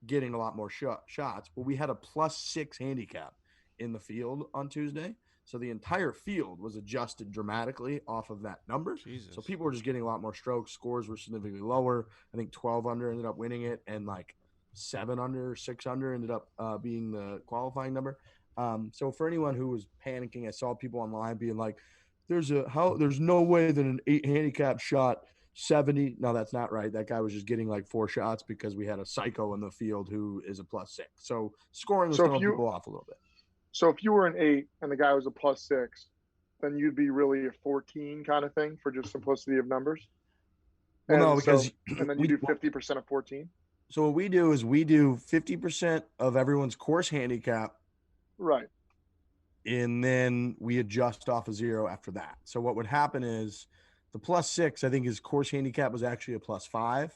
getting a lot more shots. But we had a +6 handicap in the field on Tuesday. So the entire field was adjusted dramatically off of that number. Jesus. So people were just getting a lot more strokes. Scores were significantly lower. I think 12 under ended up winning it, and like 7 under, 6 under ended up being the qualifying number. So for anyone who was panicking, I saw people online being like, there's no way that an 8 handicap shot 70. No, that's not right. That guy was just getting like 4 shots because we had a psycho in the field who is a +6. So scoring was throwing people off a little bit. So if you were an 8 and the guy was a +6, then you'd be really a 14 kind of thing for just simplicity of numbers. Well, no, because and then you do 50% of 14. So what we do is we do 50% of everyone's course handicap, right? And then we adjust off of 0 after that. So what would happen is the +6, I think his course handicap was actually a +5.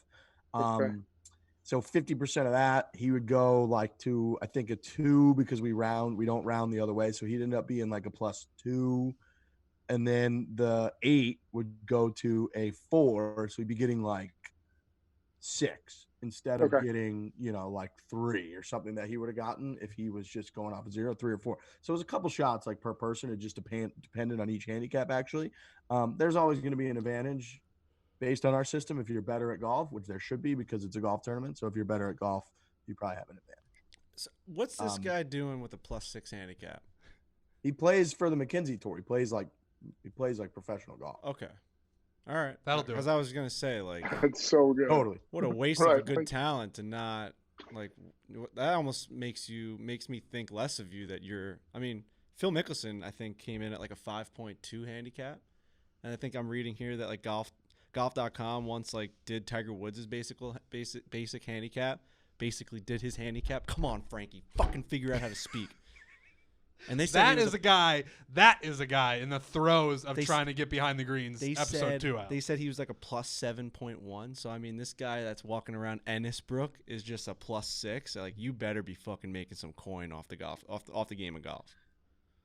Okay. So 50% of that, he would go like to, I think, a 2 because we don't round the other way. So he'd end up being like a +2. And then the 8 would go to a 4. So he'd be getting like 6 instead of getting, like 3 or something that he would have gotten if he was just going off of 0, 3 or 4. So it was a couple shots like per person. It just depended on each handicap, actually. There's always going to be an advantage based on our system if you're better at golf, which there should be because it's a golf tournament. So if you're better at golf, you probably have an advantage. So what's this guy doing with a +6 handicap? He plays for the McKenzie Tour. He plays like professional golf. Okay. All right. That'll do it. Because I was going to say, like, that's so good. Totally. What a waste of a good talent to not, like, that almost makes me think less of you that you're, I mean, Phil Mickelson, I think, came in at like a 5.2 handicap. And I think I'm reading here that like golf.com once like did Tiger Woods' basic handicap, basically did his handicap. Come on, Frankie, fucking figure out how to speak. And they said that is a guy in the throes of trying to get behind the greens. Episode 2 out. They said he was like a +7.1. So I mean, this guy that's walking around Ennisbrook is just a +6. Like, you better be fucking making some coin off the game of golf.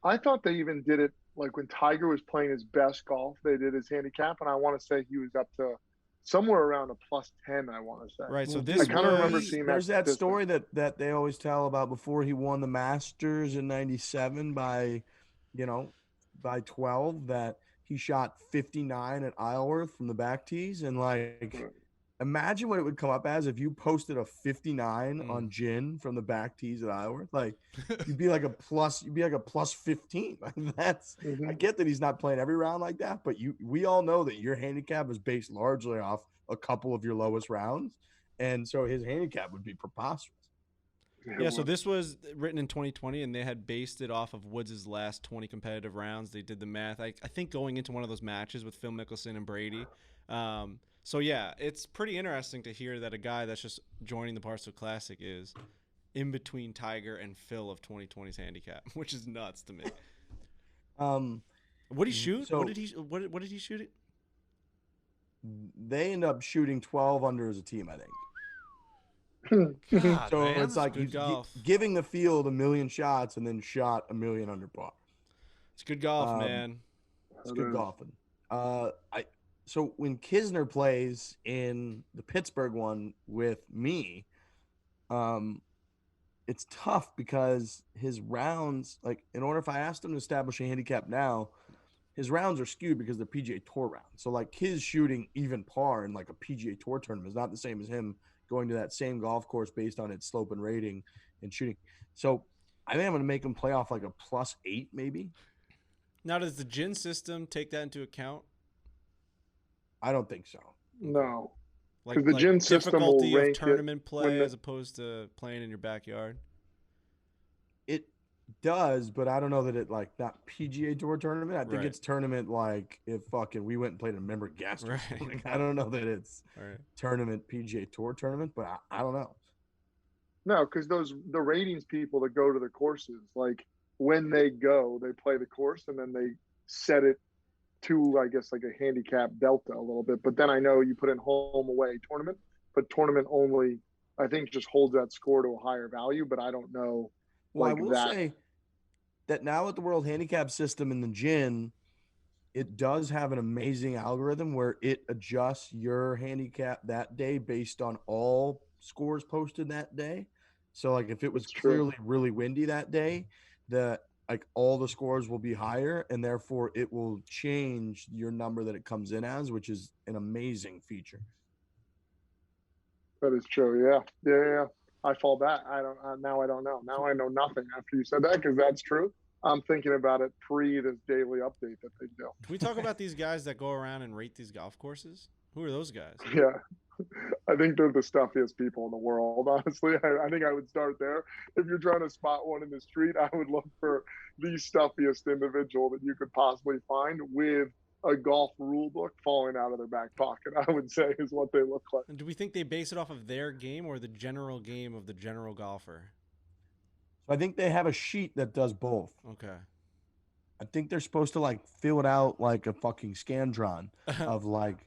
I thought they even did it like when Tiger was playing his best golf. They did his handicap, and I want to say he was up to somewhere around a +10. I want to say. Right. So I kind of remember seeing that. There's that story that they always tell about before he won the Masters in '97 by 12, that he shot 59 at Isleworth from the back tees, and like. Imagine what it would come up as if you posted a 59 on gin from the back tees at Isleworth. Like, you'd be like a +15. Like, that's I get that he's not playing every round like that, but we all know that your handicap is based largely off a couple of your lowest rounds, and so his handicap would be preposterous. Yeah, so this was written in 2020, and they had based it off of Woods' last 20 competitive rounds. They did the math. I think going into one of those matches with Phil Mickelson and Brady. So, yeah, it's pretty interesting to hear that a guy that's just joining the Barstool Classic is in between Tiger and Phil of 2020's handicap, which is nuts to me. What did he shoot? So what did he shoot it? They end up shooting 12 under as a team, I think. God, so man, it's like he's giving the field 1 million shots and then shot 1 million under par. It's good golf, man. It's good golfing. So when Kisner plays in the Pittsburgh one with me, it's tough because his rounds, like, in order if I asked him to establish a handicap now, his rounds are skewed because they're PGA Tour rounds. So like his shooting even par in like a PGA Tour tournament is not the same as him going to that same golf course based on its slope and rating and shooting. So I think I'm going to make him play off like a +8 maybe. Now, does the gin system take that into account? I don't think so. No. Like the gin system will difficulty rank of tournament play when as opposed to playing in your backyard? does, but I don't know that it like not PGA Tour tournament. I think Right. it's tournament like if fucking we went and played a member guest or Right. something. I don't know that it's Right. tournament PGA Tour tournament, but I don't know. No, because the ratings people that go to the courses, like when they go, they play the course and then they set it to, I guess, like a handicap delta a little bit. But then I know you put in home away tournament, but tournament only, I think, just holds that score to a higher value. But I don't know. Well, Like I will that. say that now with the World Handicap System in the gin, it does have an amazing algorithm where it adjusts your handicap that day based on all scores posted that day. So like if it was That's true. clearly really windy that day, the like all the scores will be higher and therefore it will change your number that it comes in as, which is an amazing feature. That is true. Yeah. I fall back. I don't now. I don't know. Now I know nothing after you said that because that's true. I'm thinking about it pre this daily update that they do. Can we talk about these guys that go around and rate these golf courses? Who are those guys? Yeah, I think they're the stuffiest people in the world. Honestly, I think I would start there. If you're trying to spot one in the street, I would look for the stuffiest individual that you could possibly find with a golf rule book falling out of their back pocket. I would say is what they look like. And do we think they base it off of their game or the general game of the general golfer? So I think they have a sheet that does both. Okay. I think they're supposed to like fill it out like a fucking Scantron of like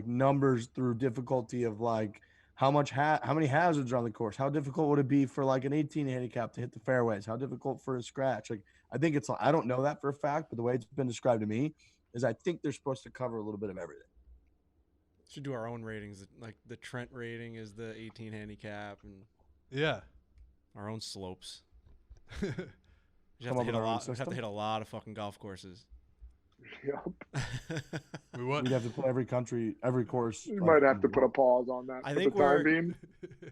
numbers through difficulty of like how many hazards are on the course, how difficult would it be for like an 18 handicap to hit the fairways, how difficult for a scratch. Like I think it's I don't know that for a fact, but the way it's been described to me is I think they're supposed to cover a little bit of everything. Should do our own ratings. Like the Trent rating is the 18 handicap and Yeah. our own slopes. You Come have up to hit with a our own lot. We have to system? hit a lot of fucking golf courses. Yep. We what? We'd have to put every course. You like, might have in to the put a world. pause on that I for think the time being.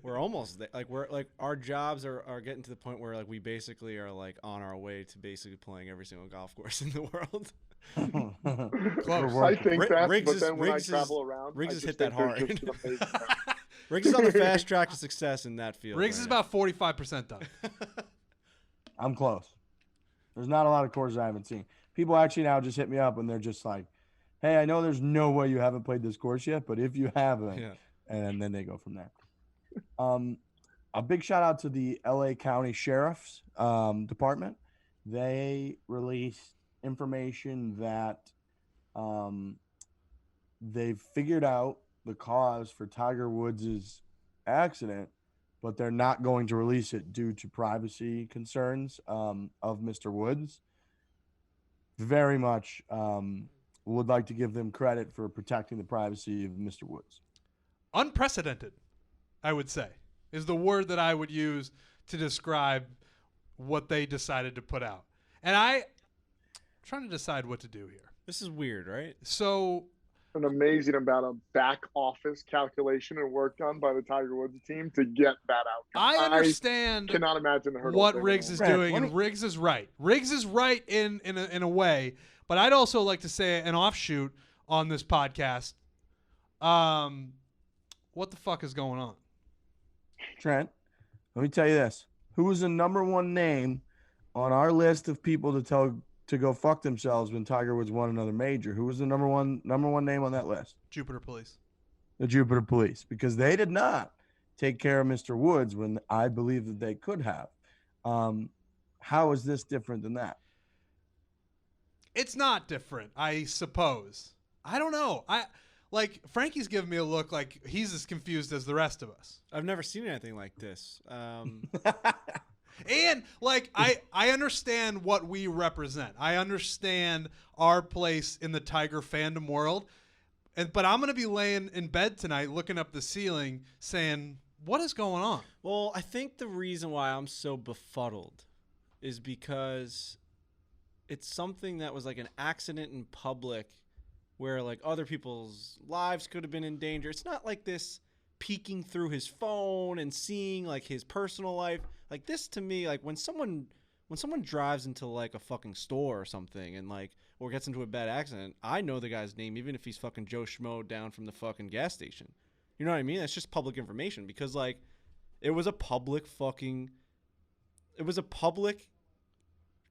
we're almost there. Like we're like our jobs are getting to the point where like we basically are like on our way to basically playing every single golf course in the world. Close. We're I working. think that, Riggs but is- then when Riggs I is- travel around, Riggs I has just hit that think there's hard. just an amazing- Riggs is on the fast track to success in that field. Riggs right is now. about 45% done. I'm close. There's not a lot of courses I haven't seen. People actually now just hit me up and they're just like, hey, I know there's no way you haven't played this course yet, but if you haven't, Yeah. and then they go from there. A big shout out to the LA County Sheriff's Department. They released information that they've figured out the cause for Tiger Woods' accident, but they're not going to release it due to privacy concerns of Mr. Woods. Very much would like to give them credit for protecting the privacy of Mr. Woods. Unprecedented, I would say, is the word that I would use to describe what they decided to put out. And I'm trying to decide what to do here. This is weird, right? So an amazing amount of back office calculation and work done by the Tiger Woods team to get that outcome. I understand cannot imagine the hurdles what they Riggs went is over. Right, doing, let and me- Riggs is right. Riggs is right in a way, but I'd also like to say an offshoot on this podcast. What the fuck is going on? Trent, let me tell you this. Who was the number one name on our list of people to go fuck themselves when Tiger Woods won another major? Who was the number one name on that list? Jupiter Police. The Jupiter Police, because they did not take care of Mr. Woods when I believe that they could have. How is this different than that? It's not different, I suppose. I don't know. Frankie's giving me a look like he's as confused as the rest of us. I've never seen anything like this. And I understand what we represent. I understand our place in the Tiger fandom world. But I'm going to be laying in bed tonight looking up the ceiling saying, what is going on? Well, I think the reason why I'm so befuddled is because it's something that was like an accident in public where like other people's lives could have been in danger. It's not like this peeking through his phone and seeing like his personal life. Like this to me, like when someone drives into like a fucking store or something and like or gets into a bad accident, I know the guy's name even if he's fucking Joe Schmo down from the fucking gas station. You know what I mean? That's just public information because like it was a public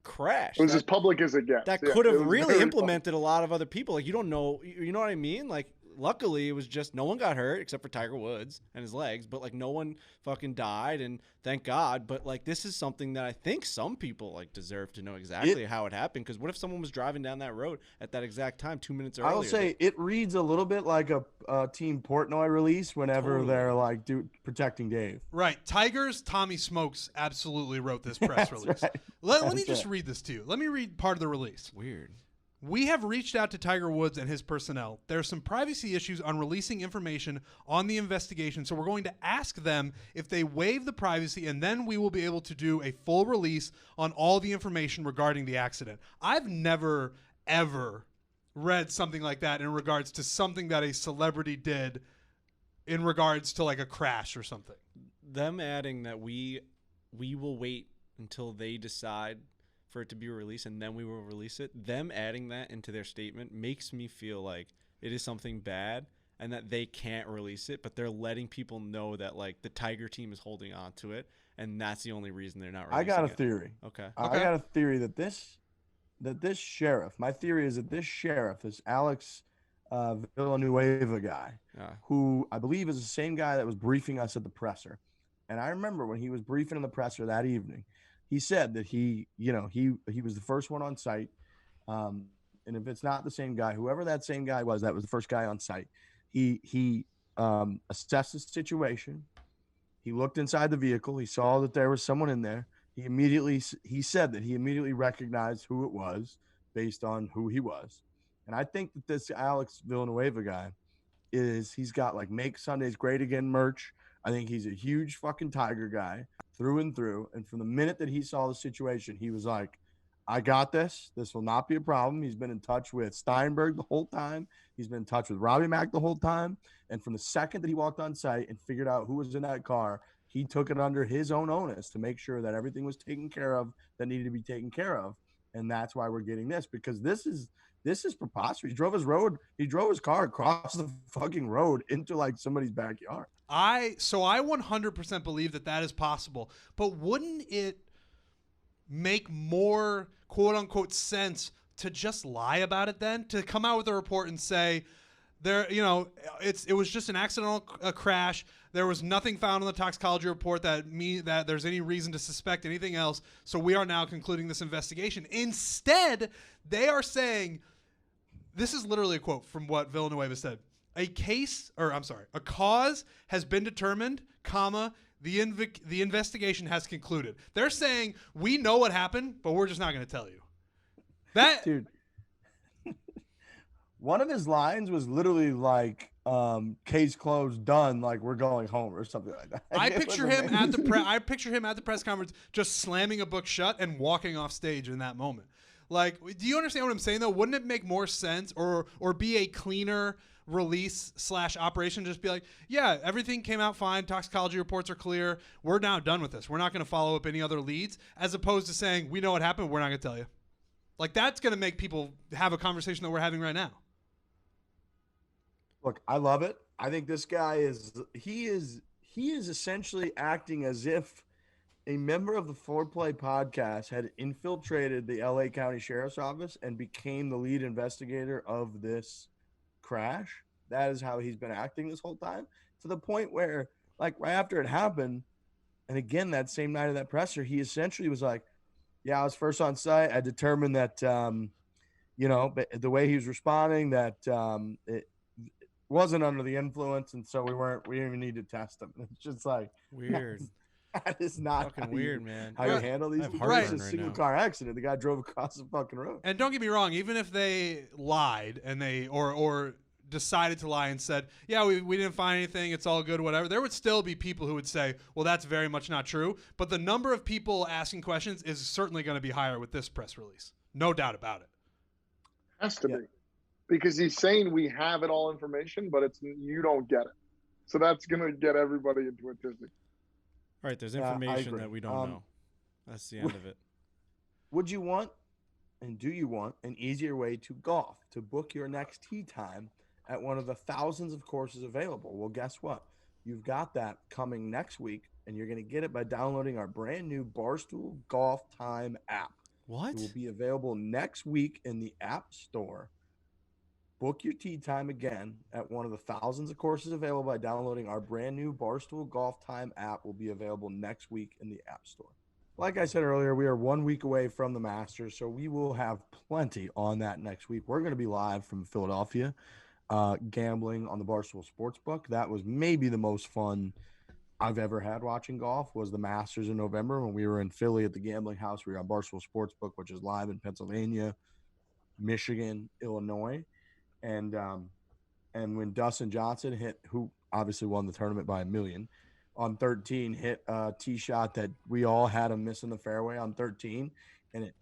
crash. It was as public as it gets. That Yeah, could it have was really very implemented a lot of other people. Like, you don't know, you know what I mean? Like, luckily it was just no one got hurt except for Tiger Woods and his legs, but like no one fucking died, and thank God. But like, this is something that I think some people like deserve to know exactly how it happened. Because what if someone was driving down that road at that exact time 2 minutes earlier? I'll say it reads a little bit like a Team Portnoy release whenever they're like protecting Dave. Right. Tiger's Tommy Smokes absolutely wrote this press release. Right. Let me just read this to you. Let me read part of the release. Weird. We have reached out to Tiger Woods and his personnel. There are some privacy issues on releasing information on the investigation, so we're going to ask them if they waive the privacy, and then we will be able to do a full release on all the information regarding the accident. I've never, ever read something like that in regards to something that a celebrity did in regards to like a crash or something. Them adding that we will wait until they decide for it to be released and then we will release it. Them adding that into their statement makes me feel like it is something bad and that they can't release it, but they're letting people know that like the Tiger team is holding on to it, and that's the only reason they're not releasing it. I got a theory. Okay. I got a theory that this sheriff, my theory is that this sheriff, this Alex Villanueva guy, who I believe is the same guy that was briefing us at the presser. And I remember when he was briefing in the presser that evening, he said that he was the first one on site. And if it's not the same guy, whoever that same guy was, that was the first guy on site. He assessed the situation. He looked inside the vehicle. He saw that there was someone in there. He said that he immediately recognized who it was based on who he was. And I think that this Alex Villanueva guy he's got like Make Sundays Great Again merch. I think he's a huge fucking Tiger guy through and through. And from the minute that he saw the situation, he was like, I got this. This will not be a problem. He's been in touch with Steinberg the whole time. He's been in touch with Robbie Mack the whole time. And from the second that he walked on site and figured out who was in that car, he took it under his own onus to make sure that everything was taken care of that needed to be taken care of. And that's why we're getting this, because this is preposterous. He drove his car across the fucking road into like somebody's backyard. I 100% believe that is possible, but wouldn't it make more quote unquote sense to just lie about it then? To come out with a report and say it was just an accidental crash. There was nothing found on the toxicology report that there's any reason to suspect anything else. So we are now concluding this investigation. Instead, they are saying, this is literally a quote from what Villanueva said. A cause has been determined, the investigation has concluded. They're saying, we know what happened, but we're just not going to tell you. That dude. One of his lines was literally like, case closed, done, like we're going home or something like that. I picture him at the press conference just slamming a book shut and walking off stage in that moment. Like, do you understand what I'm saying though? Wouldn't it make more sense or be a cleaner release / operation? Just be like, yeah, everything came out fine. Toxicology reports are clear. We're now done with this. We're not going to follow up any other leads, as opposed to saying, we know what happened. We're not going to tell you. Like, that's going to make people have a conversation that we're having right now. Look, I love it. I think this guy is essentially acting as if a member of the Foreplay podcast had infiltrated the LA County Sheriff's Office and became the lead investigator of this crash. That is how he's been acting this whole time, to the point where, like, right after it happened, and again that same night of that presser, he essentially was like, yeah, I was first on site. I determined that the way he was responding, that it wasn't under the influence, and so we didn't even need to test him. It's just like weird. That is not fucking weird, man. How you handle these people. It's a single car accident. The guy drove across the fucking road. And don't get me wrong, even if they lied and they or decided to lie and said, yeah, we didn't find anything, it's all good, whatever, there would still be people who would say, well, that's very much not true. But the number of people asking questions is certainly going to be higher with this press release. No doubt about it. Has to be. Because he's saying we have it all information, but you don't get it. So that's going to get everybody into a tizzy. Right, there's information that we don't know. That's the end of it. Would you want, and do you want, an easier way to golf, to book your next tee time at one of the thousands of courses available? Well, guess what? You've got that coming next week, and you're going to get it by downloading our brand new Barstool Golf Time app. What? It will be available next week in the App Store. Book your tee time again at one of the thousands of courses available by downloading our brand new Barstool Golf Time app. Will be available next week in the App Store. Like I said earlier, we are 1 week away from the Masters, so we will have plenty on that next week. We're going to be live from Philadelphia, gambling on the Barstool Sportsbook. That was maybe the most fun I've ever had watching golf. Was the Masters in November when we were in Philly at the gambling house. We were on Barstool Sportsbook, which is live in Pennsylvania, Michigan, Illinois. And when Dustin Johnson hit, who obviously won the tournament by 1 million, on 13, hit a tee shot that we all had him missing the fairway on 13, and it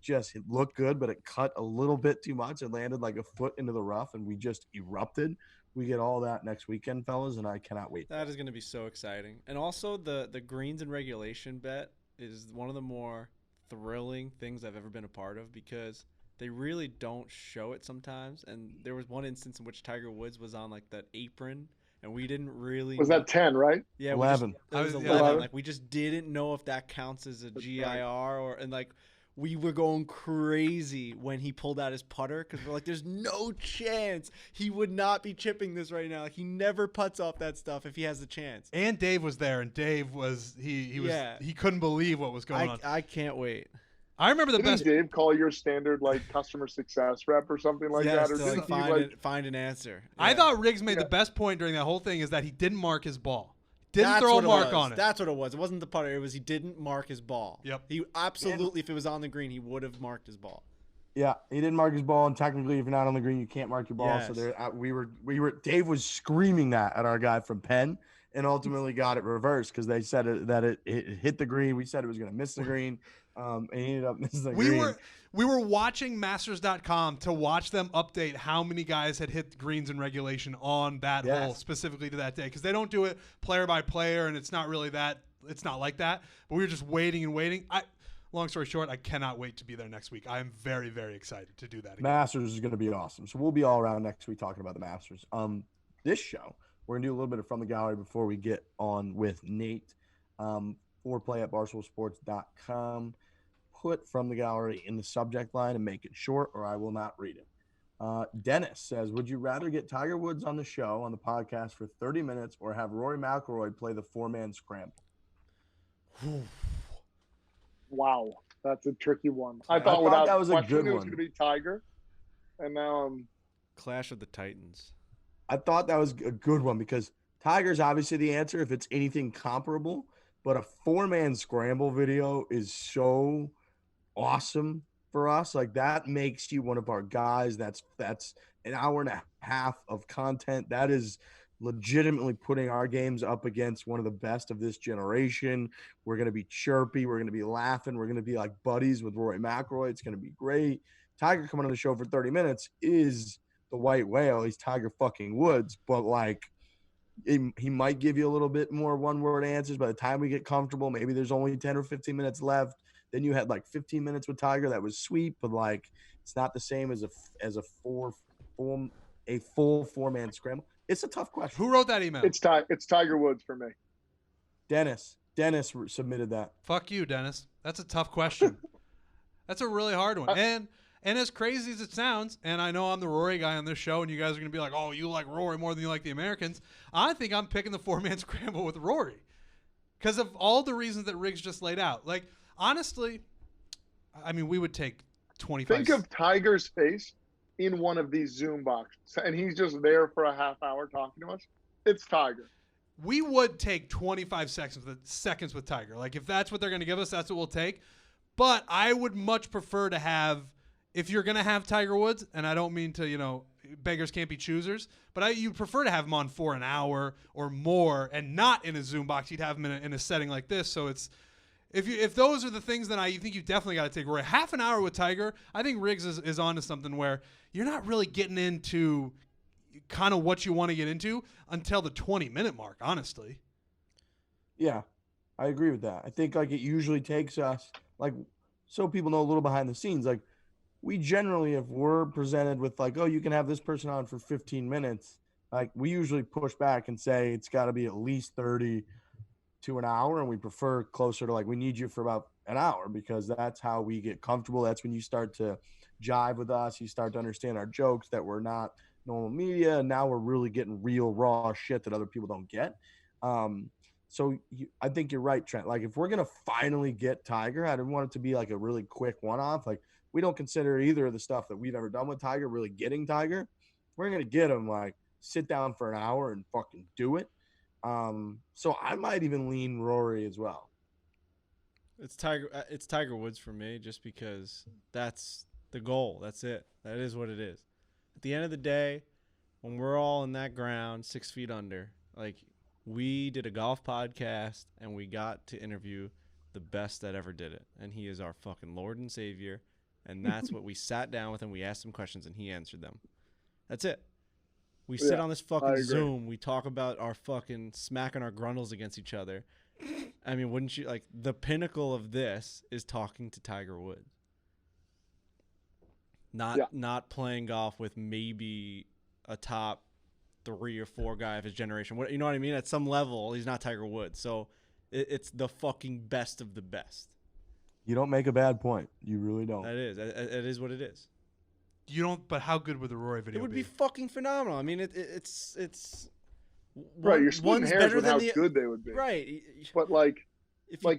looked good, but it cut a little bit too much. It landed like a foot into the rough, and we just erupted. We get all that next weekend, fellas, and I cannot wait. That is going to be so exciting. And also the greens and regulation bet is one of the more thrilling things I've ever been a part of, because they really don't show it sometimes. And there was one instance in which Tiger Woods was on like that apron, and we didn't really. Was that 10, right? Yeah, 11. That was 11. Like, we just didn't know if that counts as a GIR or, and like, we were going crazy when he pulled out his putter, because we're like, there's no chance he would not be chipping this right now. Like, he never putts off that stuff if he has the chance. And Dave was there, and Dave was he couldn't believe what was going on. I can't wait. I remember the Didn't best. Dave call your standard like customer success rep or something like that? Or to didn't like he find an answer. I Yeah. thought Riggs made the best point during that whole thing is that he didn't mark his ball. Didn't That's throw a what mark was. on it. That's what it was. It wasn't the putter. It was he didn't mark his ball. Yep. He absolutely, if it was on the green, he would have marked his ball. Yeah, he didn't mark his ball, and technically, if you're not on the green, you can't mark your ball. Yes. So there, we were. Dave was screaming that at our guy from Penn, and ultimately got it reversed because they said that it hit the green. We said it was going to miss the green, and he ended up missing the green. We were watching Masters.com to watch them update how many guys had hit greens in regulation on that hole specifically to that day, because they don't do it player by player, and it's not really that. It's not like that. But we were just waiting and waiting. Long story short, I cannot wait to be there next week. I am very, very excited to do that again. Masters is going to be awesome. So we'll be all around next week talking about the Masters. This show, we're going to do a little bit of From the Gallery before we get on with Nate. Foreplay at barstoolsports.com. Put From the Gallery in the subject line and make it short, or I will not read it. Dennis says, would you rather get Tiger Woods on the show, on the podcast, for 30 minutes, or have Rory McIlroy play the Fore Man Scramble? Wow, that's a tricky one. I thought that was a good it was one. going to be Tiger, and now Clash of the Titans. I thought that was a good one because Tiger's obviously the answer if it's anything comparable, but a Fore-Man Scramble video is so awesome for us. Like, that makes you one of our guys. That's an hour and a half of content. That is legitimately putting our games up against one of the best of this generation. We're going to be chirpy. We're going to be laughing. We're going to be like buddies with Rory McIlroy. It's going to be great. Tiger coming on the show for 30 minutes is the white whale. He's Tiger fucking Woods, but like he might give you a little bit more one-word answers. By the time we get comfortable, maybe there's only 10 or 15 minutes left. Then you had like 15 minutes with Tiger. That was sweet, but like it's not the same as a full Fore-Man Scramble. It's a tough question. Who wrote that email? it's Tiger Woods for me. Dennis submitted that. Fuck you, Dennis. That's a tough question. That's a really hard one. And as crazy as it sounds, and I know I'm the Rory guy on this show, and you guys are going to be like, oh, you like Rory more than you like the Americans. I think I'm picking the Fore-Man Scramble with Rory because of all the reasons that Riggs just laid out. Like, honestly, I mean, we would take 25. Think of Tiger's face in one of these Zoom boxes, and he's just there for a half hour talking to us. It's Tiger. We would take 25 seconds with Tiger. Like, if that's what they're going to give us, that's what we'll take. But I would much prefer to have, if you're going to have Tiger Woods, and I don't mean to, beggars can't be choosers, but you'd prefer to have him on for an hour or more and not in a Zoom box. You'd have him in a setting like this. So it's, if those are the things, then you think you definitely got to take Rory. Half an hour with Tiger, I think Riggs is onto something where you're not really getting into kind of what you want to get into until the 20-minute mark, honestly. Yeah, I agree with that. I think like it usually takes us, like, so people know a little behind the scenes, like we generally, if we're presented with like, oh, you can have this person on for 15 minutes, like we usually push back and say it's got to be at least 30 to an hour, and we prefer closer to, like, we need you for about an hour, because that's how we get comfortable. That's when you start to jive with us. You start to understand our jokes, that we're not normal media, and now we're really getting real raw shit that other people don't get. I think you're right, Trent. Like, if we're gonna finally get Tiger, I didn't want it to be like a really quick one-off. Like, we don't consider either of the stuff that we've ever done with Tiger really getting Tiger. We're gonna get him, like, sit down for an hour and fucking do it. So I might even lean Rory as well. It's Tiger Woods for me, just because that's the goal. That's it. That is what it is. At the end of the day, when we're all in that ground 6 feet under, like, we did a golf podcast and we got to interview the best that ever did it, and he is our fucking Lord and Savior. And that's what we sat down with him. We asked him questions and he answered them. That's it. We sit on this fucking Zoom. We talk about our fucking smacking our grundles against each other. I mean, wouldn't you, like, the pinnacle of this is talking to Tiger Woods. Not playing golf with maybe a top 3 or 4 guy of his generation. You know what I mean? At some level, he's not Tiger Woods. So it's the fucking best of the best. You don't make a bad point. You really don't. That is. It is what it is. You don't. But how good would the Rory video be? It would be? be fucking phenomenal. I mean, it's right. You're splitting hairs with how the, good they would be. Right. But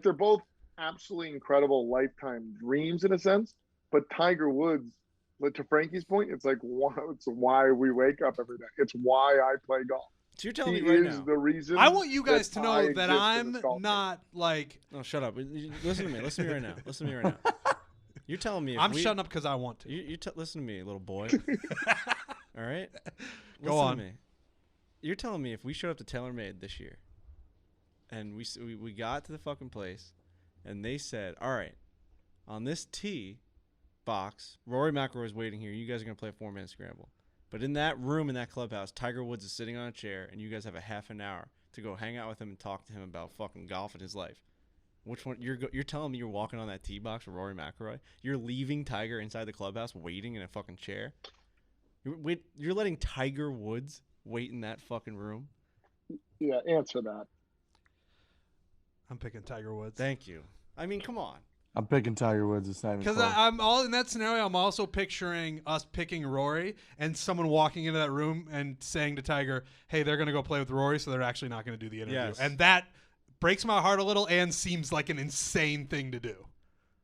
they're both absolutely incredible lifetime dreams in a sense. But Tiger Woods, to Frankie's point, it's like, it's why we wake up every day. It's why I play golf. So you're telling me right now. He is the reason. I want you guys to know that I'm not like. No, shut up. Listen to me. Listen to me right now. You're telling me. I'm shutting up because I want to. Listen to me, little boy. All right. Go on. To me. You're telling me if we showed up to TaylorMade this year, and we got to the fucking place, and they said, "All right, on this tee box, Rory McIlroy is waiting here. You guys are gonna play a 4-man scramble." But in that room, in that clubhouse, Tiger Woods is sitting on a chair, and you guys have a half an hour to go hang out with him and talk to him about fucking golf and his life. Which one? You're telling me you're walking on that tee box with Rory McIlroy? You're leaving Tiger inside the clubhouse waiting in a fucking chair? You're letting Tiger Woods wait in that fucking room? Yeah, answer that. I'm picking Tiger Woods. Thank you. I mean, come on. I'm picking Tiger Woods this time. Because I'm all in that scenario. I'm also picturing us picking Rory and someone walking into that room and saying to Tiger, "Hey, they're going to go play with Rory, so they're actually not going to do the interview." Yes. And that breaks my heart a little and seems like an insane thing to do.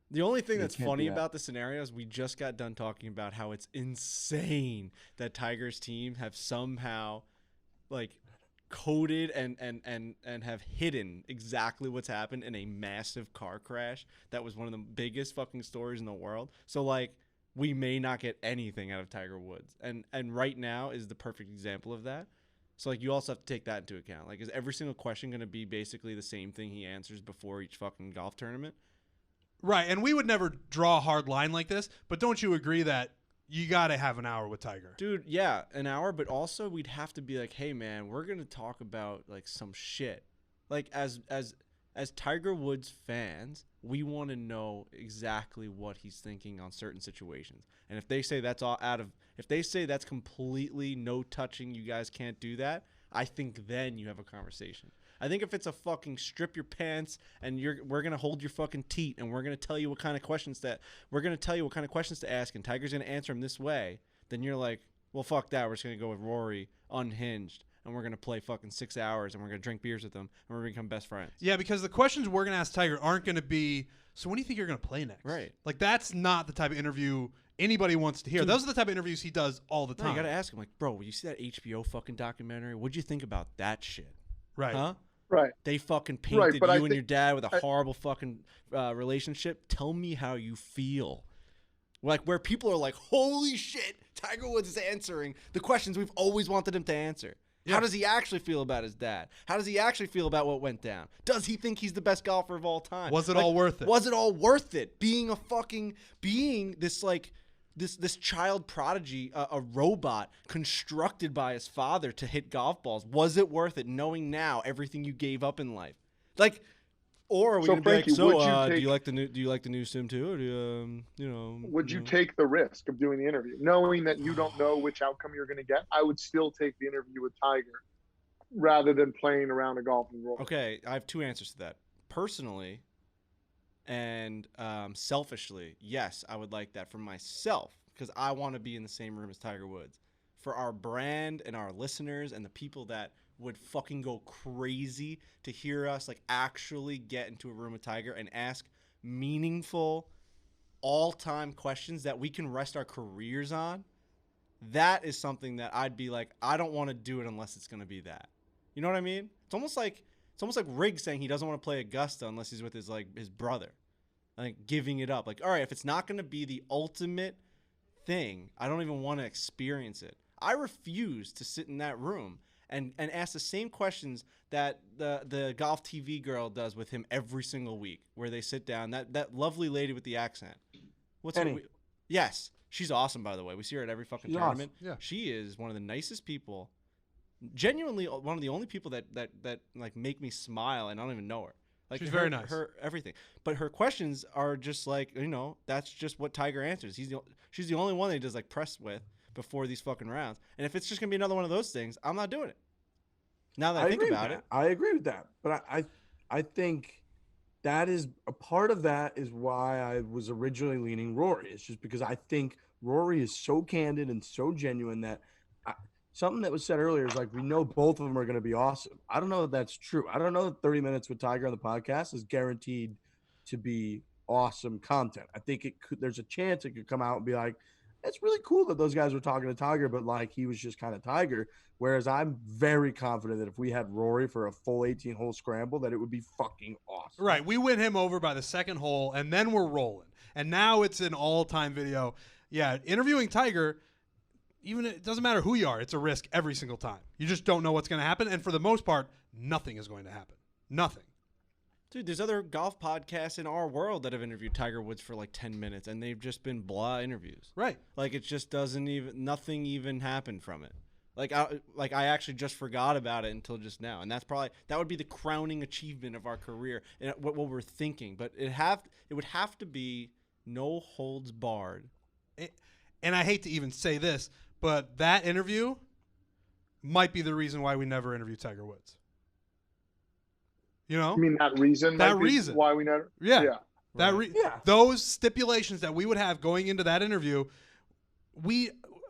The only thing that's funny about the scenario is we just got done talking about how it's insane that Tiger's team have somehow, like, coded and have hidden exactly what's happened in a massive car crash that was one of the biggest fucking stories in the world. So, like, we may not get anything out of Tiger Woods, and right now is the perfect example of that. So, like, you also have to take that into account. Like, is every single question going to be basically the same thing he answers before each fucking golf tournament? Right, and we would never draw a hard line like this, but don't you agree that you got to have an hour with Tiger? Dude, yeah, an hour, but also we'd have to be like, hey, man, we're going to talk about, like, some shit. Like, as Tiger Woods fans, we want to know exactly what he's thinking on certain situations. And if they say that's if they say that's completely no touching, you guys can't do that, I think then you have a conversation. I think if it's a fucking strip your pants and we're gonna hold your fucking teat and we're gonna tell you what kind of questions to ask and Tiger's gonna answer them this way, then you're like, well, fuck that. We're just gonna go with Rory unhinged and we're gonna play fucking 6 hours and we're gonna drink beers with them and we're gonna become best friends. Yeah, because the questions we're gonna ask Tiger aren't gonna be, so when do you think you're gonna play next? Right. Like, that's not the type of interview anybody wants to hear. Dude, those are the type of interviews he does all the time. You gotta ask him, like, bro, you see that HBO fucking documentary? What'd you think about that shit? Right. Huh? Right. They fucking painted you and your dad with a horrible fucking relationship. Tell me how you feel. Like, where people are like, holy shit, Tiger Woods is answering the questions we've always wanted him to answer. Yeah. How does he actually feel about his dad? How does he actually feel about what went down? Does he think he's the best golfer of all time? Was it all worth it? Was it all worth it? Being this, like, this child prodigy, a robot constructed by his father to hit golf balls. Was it worth it, knowing now everything you gave up in life? Like, or are we gonna Frankie, be like, do you like the new sim too, or do you would you take the risk of doing the interview, knowing that you don't know which outcome you're going to get? I would still take the interview with Tiger, rather than playing around a golf and roll. Okay, I have two answers to that. Personally and selfishly, yes, I would like that for myself because I want to be in the same room as Tiger Woods. For our brand and our listeners and the people that would fucking go crazy to hear us like actually get into a room with Tiger and ask meaningful all-time questions that we can rest our careers on, that is something that I'd be like, I don't want to do it unless it's going to be that. You know what I mean? It's almost like Riggs saying he doesn't want to play Augusta unless he's with his brother. Like giving it up. Like, all right, if it's not going to be the ultimate thing, I don't even want to experience it. I refuse to sit in that room and ask the same questions that the golf TV girl does with him every single week, where they sit down. That lovely lady with the accent. What's her? Yes, she's awesome, by the way. We see her at every fucking tournament. Awesome. Yeah. She is one of the nicest people. Genuinely, one of the only people that like make me smile, and I don't even know her. Like she's very nice. Her everything, but her questions are just like, you know, that's just what Tiger answers. She's the only one that he does like press with before these fucking rounds. And if it's just gonna be another one of those things, I'm not doing it. Now that I think about it, I agree with that. But I think that is a part of that is why I was originally leaning Rory. It's just because I think Rory is so candid and so genuine that something that was said earlier is like, we know both of them are going to be awesome. I don't know that that's true. I don't know that 30 minutes with Tiger on the podcast is guaranteed to be awesome content. I think there's a chance it could come out and be like, it's really cool that those guys were talking to Tiger, but like he was just kind of Tiger. Whereas I'm very confident that if we had Rory for a full 18-hole scramble, that it would be fucking awesome. Right. We win him over by the second hole, and then we're rolling. And now it's an all-time video. Yeah, interviewing Tiger, even it doesn't matter who you are, it's a risk every single time. You just don't know what's going to happen. And for the most part, nothing is going to happen. Nothing. Dude, there's other golf podcasts in our world that have interviewed Tiger Woods for like 10 minutes, and they've just been blah interviews. Right. Like it just nothing even happened from it. Like I actually just forgot about it until just now, and that would be the crowning achievement of our career and what we're thinking. But it would have to be no holds barred. And I hate to even say this, but that interview might be the reason why we never interview Tiger Woods. You know? You mean that reason? That reason. Why we never? Yeah. Yeah. Those stipulations that we would have going into that interview,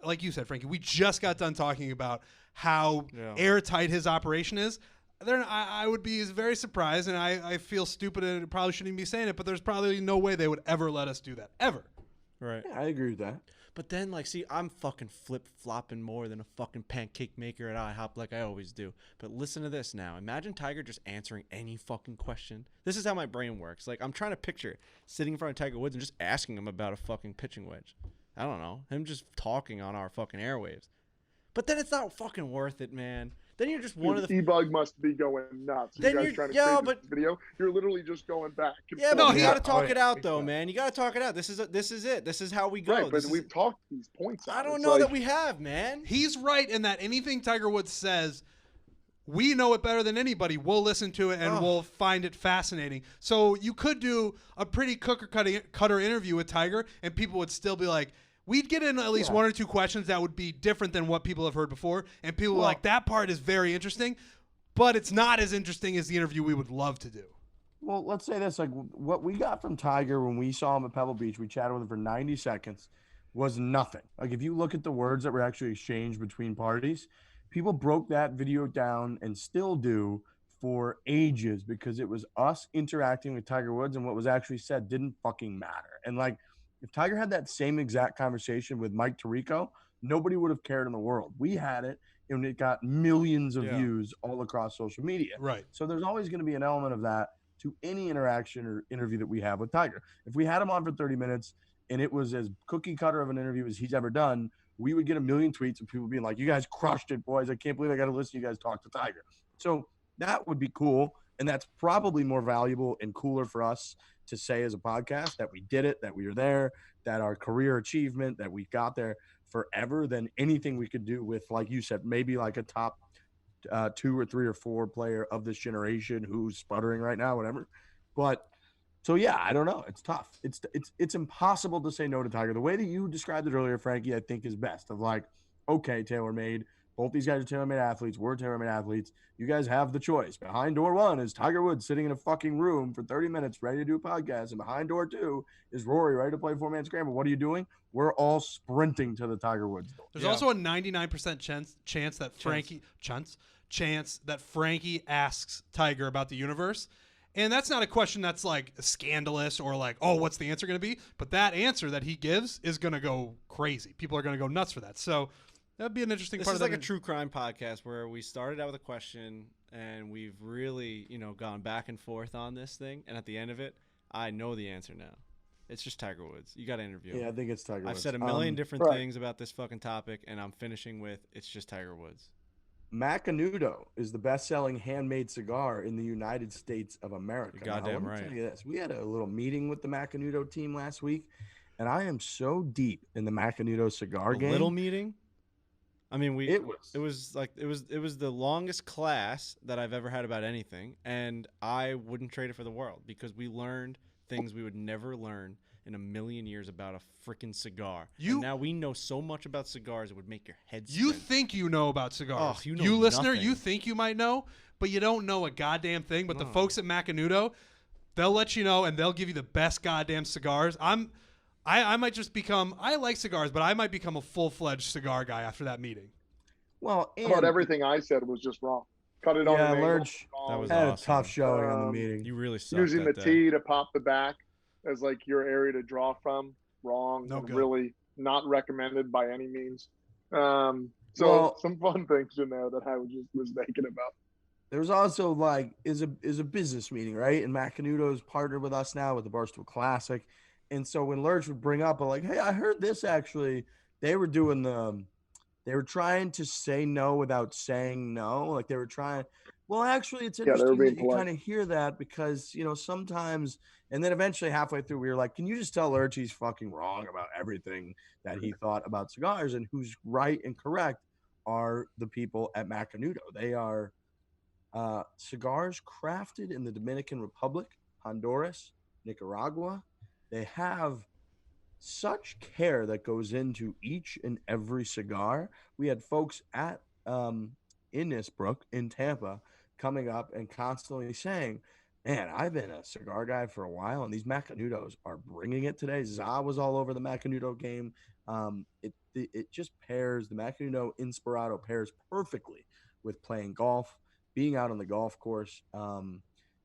like you said, Frankie, we just got done talking about how airtight his operation is. I would be very surprised, and I feel stupid and probably shouldn't even be saying it, but there's probably no way they would ever let us do that. Ever. Right. Yeah, I agree with that. But then, like, see, I'm fucking flip-flopping more than a fucking pancake maker at IHOP like I always do. But listen to this now. Imagine Tiger just answering any fucking question. This is how my brain works. Like, I'm trying to picture sitting in front of Tiger Woods and just asking him about a fucking pitching wedge. I don't know. Him just talking on our fucking airwaves. But then it's not fucking worth it, man. Then you're just one of the E-Bug must be going nuts. Then you guys trying to create this video. You're literally just going back. Yeah, but you got to talk it out, though, man. You got to talk it out. This is it. This is how we go. Right, but we've talked these points out. I don't know that we have, man. He's right in that anything Tiger Woods says, we know it better than anybody. We'll listen to it and we'll find it fascinating. So you could do a pretty cooker-cutter interview with Tiger, and people would still be like, we'd get in at least one or two questions that would be different than what people have heard before, and people were like, that part is very interesting, but it's not as interesting as the interview we would love to do. Well, let's say this. Like, what we got from Tiger when we saw him at Pebble Beach, we chatted with him for 90 seconds, was nothing. Like, if you look at the words that were actually exchanged between parties, people broke that video down and still do for ages because it was us interacting with Tiger Woods, and what was actually said didn't fucking matter. And, like, if Tiger had that same exact conversation with Mike Tirico, nobody would have cared in the world. We had it, and it got millions of views all across social media. Right. So there's always going to be an element of that to any interaction or interview that we have with Tiger. If we had him on for 30 minutes and it was as cookie cutter of an interview as he's ever done, we would get a million tweets of people being like, you guys crushed it, boys. I can't believe I got to listen to you guys talk to Tiger. So that would be cool. And that's probably more valuable and cooler for us to say as a podcast that we did it, that we were there, that our career achievement, that we got there forever than anything we could do with, like you said, maybe like a top 2 or 3 or 4 player of this generation who's sputtering right now, whatever. But so, yeah, I don't know. It's tough. It's impossible to say no to Tiger. The way that you described it earlier, Frankie, I think is best of like, okay, TaylorMade, Both these guys are tailor-made athletes. We're tailor-made athletes. You guys have the choice. Behind door 1 is Tiger Woods sitting in a fucking room for 30 minutes ready to do a podcast. And behind door 2 is Rory ready to play Fore Man Scramble. What are you doing? We're all sprinting to the Tiger Woods door. There's also a 99% chance that Frankie asks Tiger about the universe. And that's not a question that's like scandalous or like, oh, what's the answer going to be? But that answer that he gives is going to go crazy. People are going to go nuts for that. So that'd be an interesting part of that. This is like a true crime podcast where we started out with a question and we've really, gone back and forth on this thing. And at the end of it, I know the answer now. It's just Tiger Woods. You got to interview him. Yeah, I think it's Tiger Woods. I've said a million different things about this fucking topic, and I'm finishing with it's just Tiger Woods. Macanudo is the best-selling handmade cigar in the United States of America. You're goddamn right. Tell you this. We had a little meeting with the Macanudo team last week, and I am so deep in the Macanudo cigar game. Little meeting? I mean, it was the longest class that I've ever had about anything, and I wouldn't trade it for the world because we learned things we would never learn in a million years about a freaking cigar. And now we know so much about cigars it would make your head spin. You think you know about cigars. Oh, you listener, you think you might know, but you don't know a goddamn thing. But the folks at Macanudo, they'll let you know and they'll give you the best goddamn cigars. I might just become, I like cigars, but I might become a full-fledged cigar guy after that meeting. Well, about everything I said was just wrong. Cut it on the angle. Lurch had a tough showing on the meeting. You really sucked using the that tee to pop the back as like your area to draw from, wrong. No good. Really not recommended by any means. So some fun things in there that I was thinking about. There's also is a business meeting, right? And Macanudo's partnered with us now with the Barstool Classic. And so when Lurch would bring up hey, I heard this actually, they were trying to say no without saying no. Like they were trying. Well, actually, it's interesting that you kind of hear that because, sometimes, and then eventually halfway through, we were like, can you just tell Lurch he's fucking wrong about everything that he thought about cigars, and who's right and correct are the people at Macanudo. They are cigars crafted in the Dominican Republic, Honduras, Nicaragua. They have such care that goes into each and every cigar. We had folks at Innisbrook in Tampa coming up and constantly saying, man, I've been a cigar guy for a while, and these Macanudos are bringing it today. Za was all over the Macanudo game. It just pairs, the Macanudo Inspirado pairs perfectly with playing golf, being out on the golf course.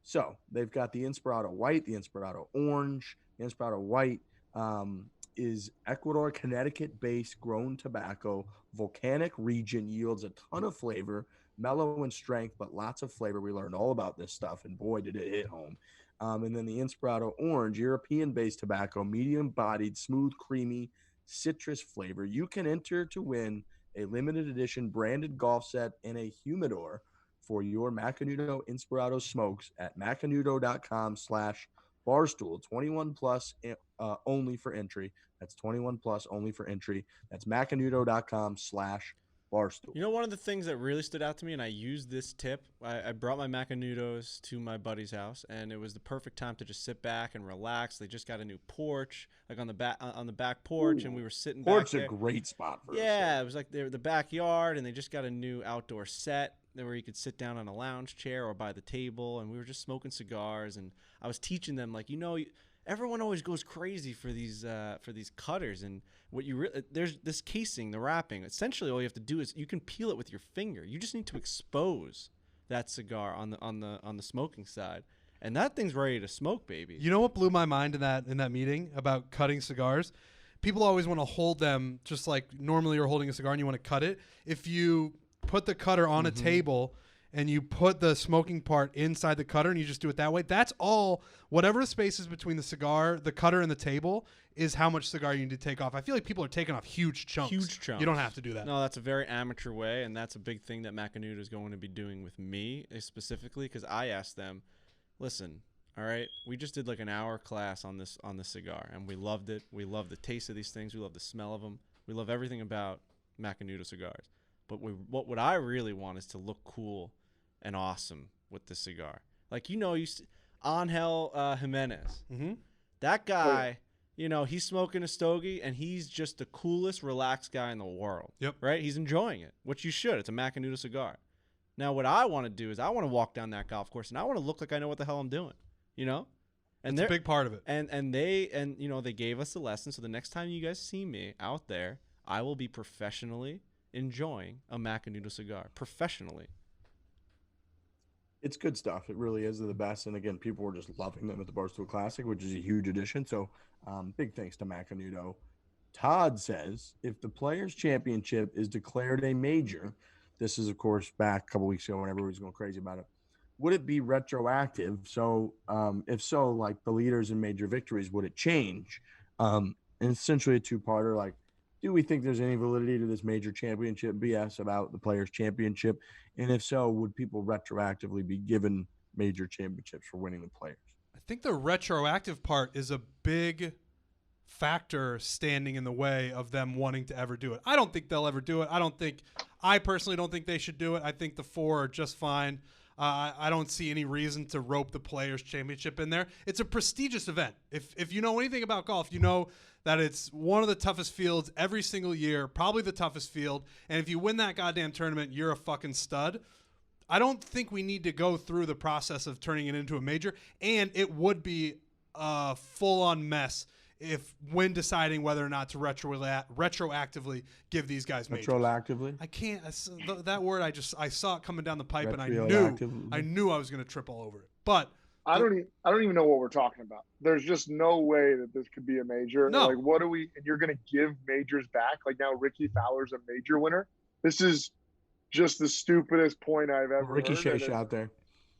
So they've got the Inspirado White, the Inspirado Orange. The Inspirado White is Ecuador, Connecticut-based grown tobacco. Volcanic region, yields a ton of flavor, mellow in strength, but lots of flavor. We learned all about this stuff, and boy, did it hit home. And then the Inspirado Orange, European-based tobacco, medium-bodied, smooth, creamy, citrus flavor. You can enter to win a limited edition branded golf set and a humidor for your Macanudo Inspirado smokes at macanudo.com/Barstool, 21 plus only for entry. That's 21 plus only for entry. That's macanudo.com/Barstool. One of the things that really stood out to me, and I used this tip, I brought my Macanudos to my buddy's house, and it was the perfect time to just sit back and relax. They just got a new porch, like on the back porch. Ooh, and we were sitting back there. Porch is a great spot for it was like the backyard, and they just got a new outdoor set where you could sit down on a lounge chair or by the table, and we were just smoking cigars, and I was teaching them, everyone always goes crazy for these cutters, and what there's this casing, the wrapping. Essentially, all you have to do is you can peel it with your finger. You just need to expose that cigar on the smoking side, and that thing's ready to smoke, baby. You know what blew my mind in that meeting about cutting cigars? People always want to hold them just like normally you're holding a cigar and you want to cut it. If you put the cutter on a table and you put the smoking part inside the cutter and you just do it that way, that's all. Whatever the space is between the cigar, the cutter, and the table is how much cigar you need to take off. I feel like people are taking off huge chunks. You don't have to do that. No, that's a very amateur way, and that's a big thing that Macanudo is going to be doing with me specifically, because I asked them, listen, all right, we just did like an hour class on this cigar, and we loved it. We love the taste of these things. We love the smell of them. We love everything about Macanudo cigars. But what I really want is to look cool and awesome with the cigar. Like, Angel Jimenez. Mm-hmm. That guy you know, he's smoking a stogie, and he's just the coolest, relaxed guy in the world. Yep. Right? He's enjoying it, which you should. It's a Macanudo cigar. Now, what I want to do is I want to walk down that golf course, and I want to look like I know what the hell I'm doing, you know? And That's a big part of it. And they gave us a lesson. So the next time you guys see me out there, I will be professionally enjoying a Macanudo cigar. Professionally. It's good stuff. It really is. They're the best. And again, people were just loving them at the Barstool Classic, which is a huge addition. So big thanks to Macanudo. Todd says, if the Players' Championship is declared a major, this is, of course, back a couple weeks ago when everybody was going crazy about it, would it be retroactive? So if so, like the leaders in major victories, would it change? And essentially a two-parter, like, do we think there's any validity to this major championship BS about the Players' Championship? And if so, would people retroactively be given major championships for winning the Players? I think the retroactive part is a big factor standing in the way of them wanting to ever do it. I don't think they'll ever do it. I personally don't think they should do it. I think the four are just fine. I don't see any reason to rope the Players' Championship in there. It's a prestigious event. If you know anything about golf, you know that it's one of the toughest fields every single year, probably the toughest field. And if you win that goddamn tournament, you're a fucking stud. I don't think we need to go through the process of turning it into a major. And it would be a full-on mess when deciding whether or not to retroactively give these guys majors. Retroactively? I can't. That word, I saw it coming down the pipe, and I knew I was going to trip all over it. But I don't even know what we're talking about. There's just no way that this could be a major. No. Like, what do we? And you're going to give majors back? Like now, Ricky Fowler's a major winner. This is just the stupidest point I've ever Ricky heard. Shay out there.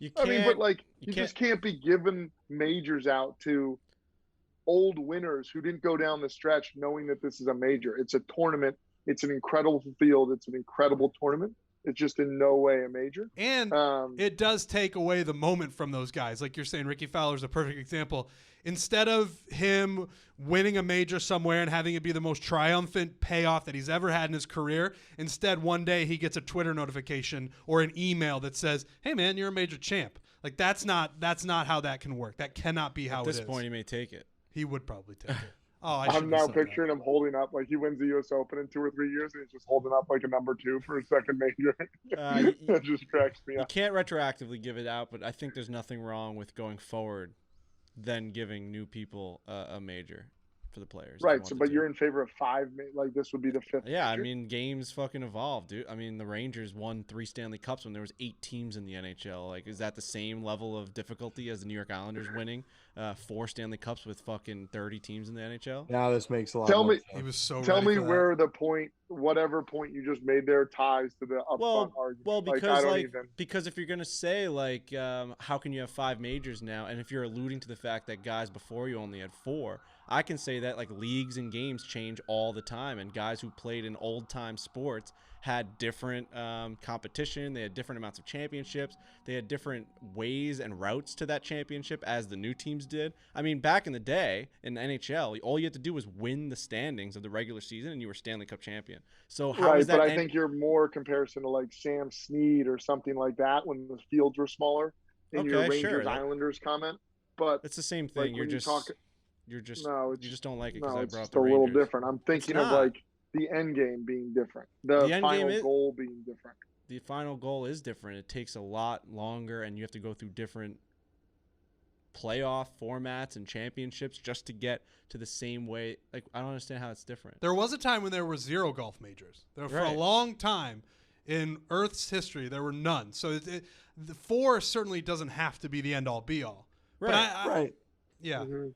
But like, you just can't be giving majors out to old winners who didn't go down the stretch knowing that this is a major. It's a tournament. It's an incredible field. It's an incredible tournament. It's just in no way a major. And it does take away the moment from those guys. Like you're saying, Ricky Fowler's a perfect example. Instead of him winning a major somewhere and having it be the most triumphant payoff that he's ever had in his career, instead one day he gets a Twitter notification or an email that says, "Hey man, you're a major champ." Like that's not how that can work. That cannot be how it is. At this point, he may take it. He would probably take it. Oh, I'm now picturing him holding up like he wins the U.S. Open in 2 or 3 years, and he's just holding up like a number 2 for a second major. It just cracks me up. You can't retroactively give it out, but I think there's nothing wrong with going forward, then giving new people a major for the Players. Right. So, but you're in favor of 5? Like this would be the 5th. Yeah, major? I mean, games fucking evolved, dude. I mean, the Rangers won 3 Stanley Cups when there was 8 teams in the NHL. Like, is that the same level of difficulty as the New York Islanders winning 4 Stanley Cups with fucking 30 teams in the NHL? Now this makes a lot. Tell me, he was so. Tell me where the point, whatever point you just made there, ties to the upfront argument. Well, because because if you're gonna say like, how can you have 5 majors now? And if you're alluding to the fact that guys before you only had 4. I can say that like leagues and games change all the time, and guys who played in old time sports had different competition. They had different amounts of championships. They had different ways and routes to that championship as the new teams did. I mean, back in the day in the NHL, all you had to do was win the standings of the regular season, and you were Stanley Cup champion. So how is that? But I think you're more comparison to like Sam Snead or something like that when the fields were smaller in your Rangers Islanders comment. But it's the same thing. Like you just don't like it because I brought it's the a Rangers. little different. I'm thinking of like the end game being different, the final goal being different. The final goal is different. It takes a lot longer, and you have to go through different playoff formats and championships just to get to the same way. Like, I don't understand how it's different. There was a time when there were 0 golf majors. For a long time in Earth's history, there were none. So the 4 certainly doesn't have to be the end all be all. Right. Yeah. Mm-hmm.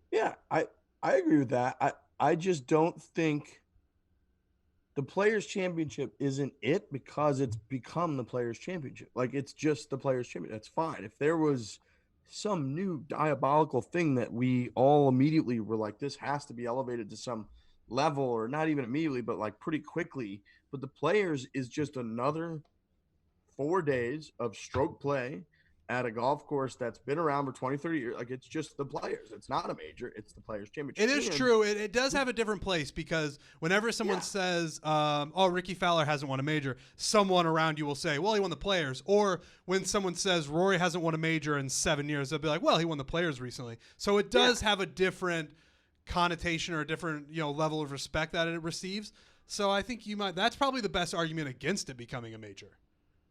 Yeah, I agree with that. I just don't think the Players' Championship isn't it because it's become the Players' Championship. Like, it's just the Players' Championship. That's fine. If there was some new diabolical thing that we all immediately were like, this has to be elevated to some level, or not even immediately, but like pretty quickly. But the Players is just another 4 days of stroke play at a golf course that's been around for 20, 30 years. Like, it's just the Players. It's not a major. It's the Players' Championship. It is true. It does have a different place because whenever someone says, oh, Ricky Fowler hasn't won a major, someone around you will say, well, he won the Players. Or when someone says Rory hasn't won a major in 7 years, they'll be like, well, he won the Players recently. So it does have a different connotation or a different, level of respect that it receives. So I think that's probably the best argument against it becoming a major.